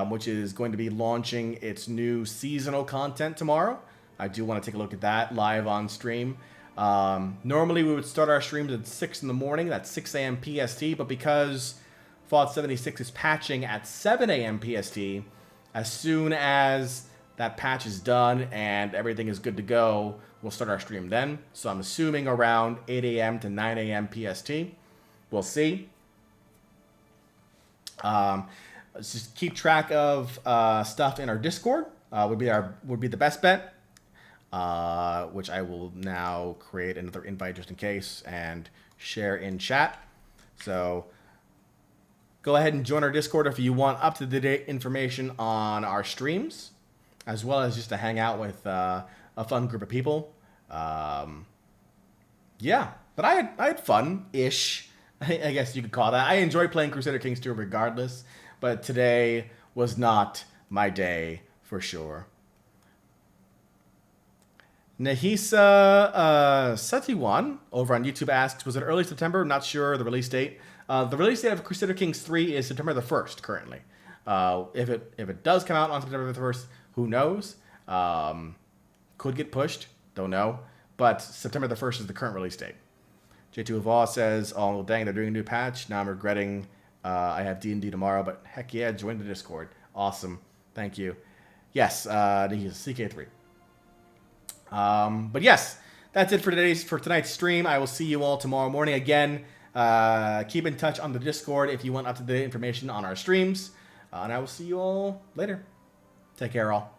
Which is going to be launching its new seasonal content tomorrow. I do want to take a look at that live on stream. Normally we would start our streams at 6 in the morning, that's 6 a.m. PST, but because Fallout 76 is patching at 7 a.m. PST, as soon as that patch is done and everything is good to go, we'll start our stream then. So I'm assuming around 8 a.m. to 9 a.m. PST. We'll see. Let's just keep track of stuff in our Discord. Would be the best bet. Which I will now create another invite just in case and share in chat. So go ahead and join our Discord if you want up-to-date information on our streams, as well as just to hang out with a fun group of people. Yeah, but I had fun-ish, I guess you could call that. I enjoy playing Crusader Kings 2 regardless. But today was not my day, for sure. Nahisa Setiwan over on YouTube asks, was it early September? Not sure the release date. The release date of Crusader Kings 3 is September the 1st currently. If it does come out on September the 1st, who knows? Could get pushed, don't know. But September the 1st is the current release date. J2 Aval says, oh dang, they're doing a new patch. Now I'm regretting I have D&D tomorrow, but heck yeah, join the Discord. Awesome. Thank you. Yes, he's CK3. But yes, that's it for tonight's stream. I will see you all tomorrow morning. Again, keep in touch on the Discord if you want up-to-date information on our streams. And I will see you all later. Take care, all.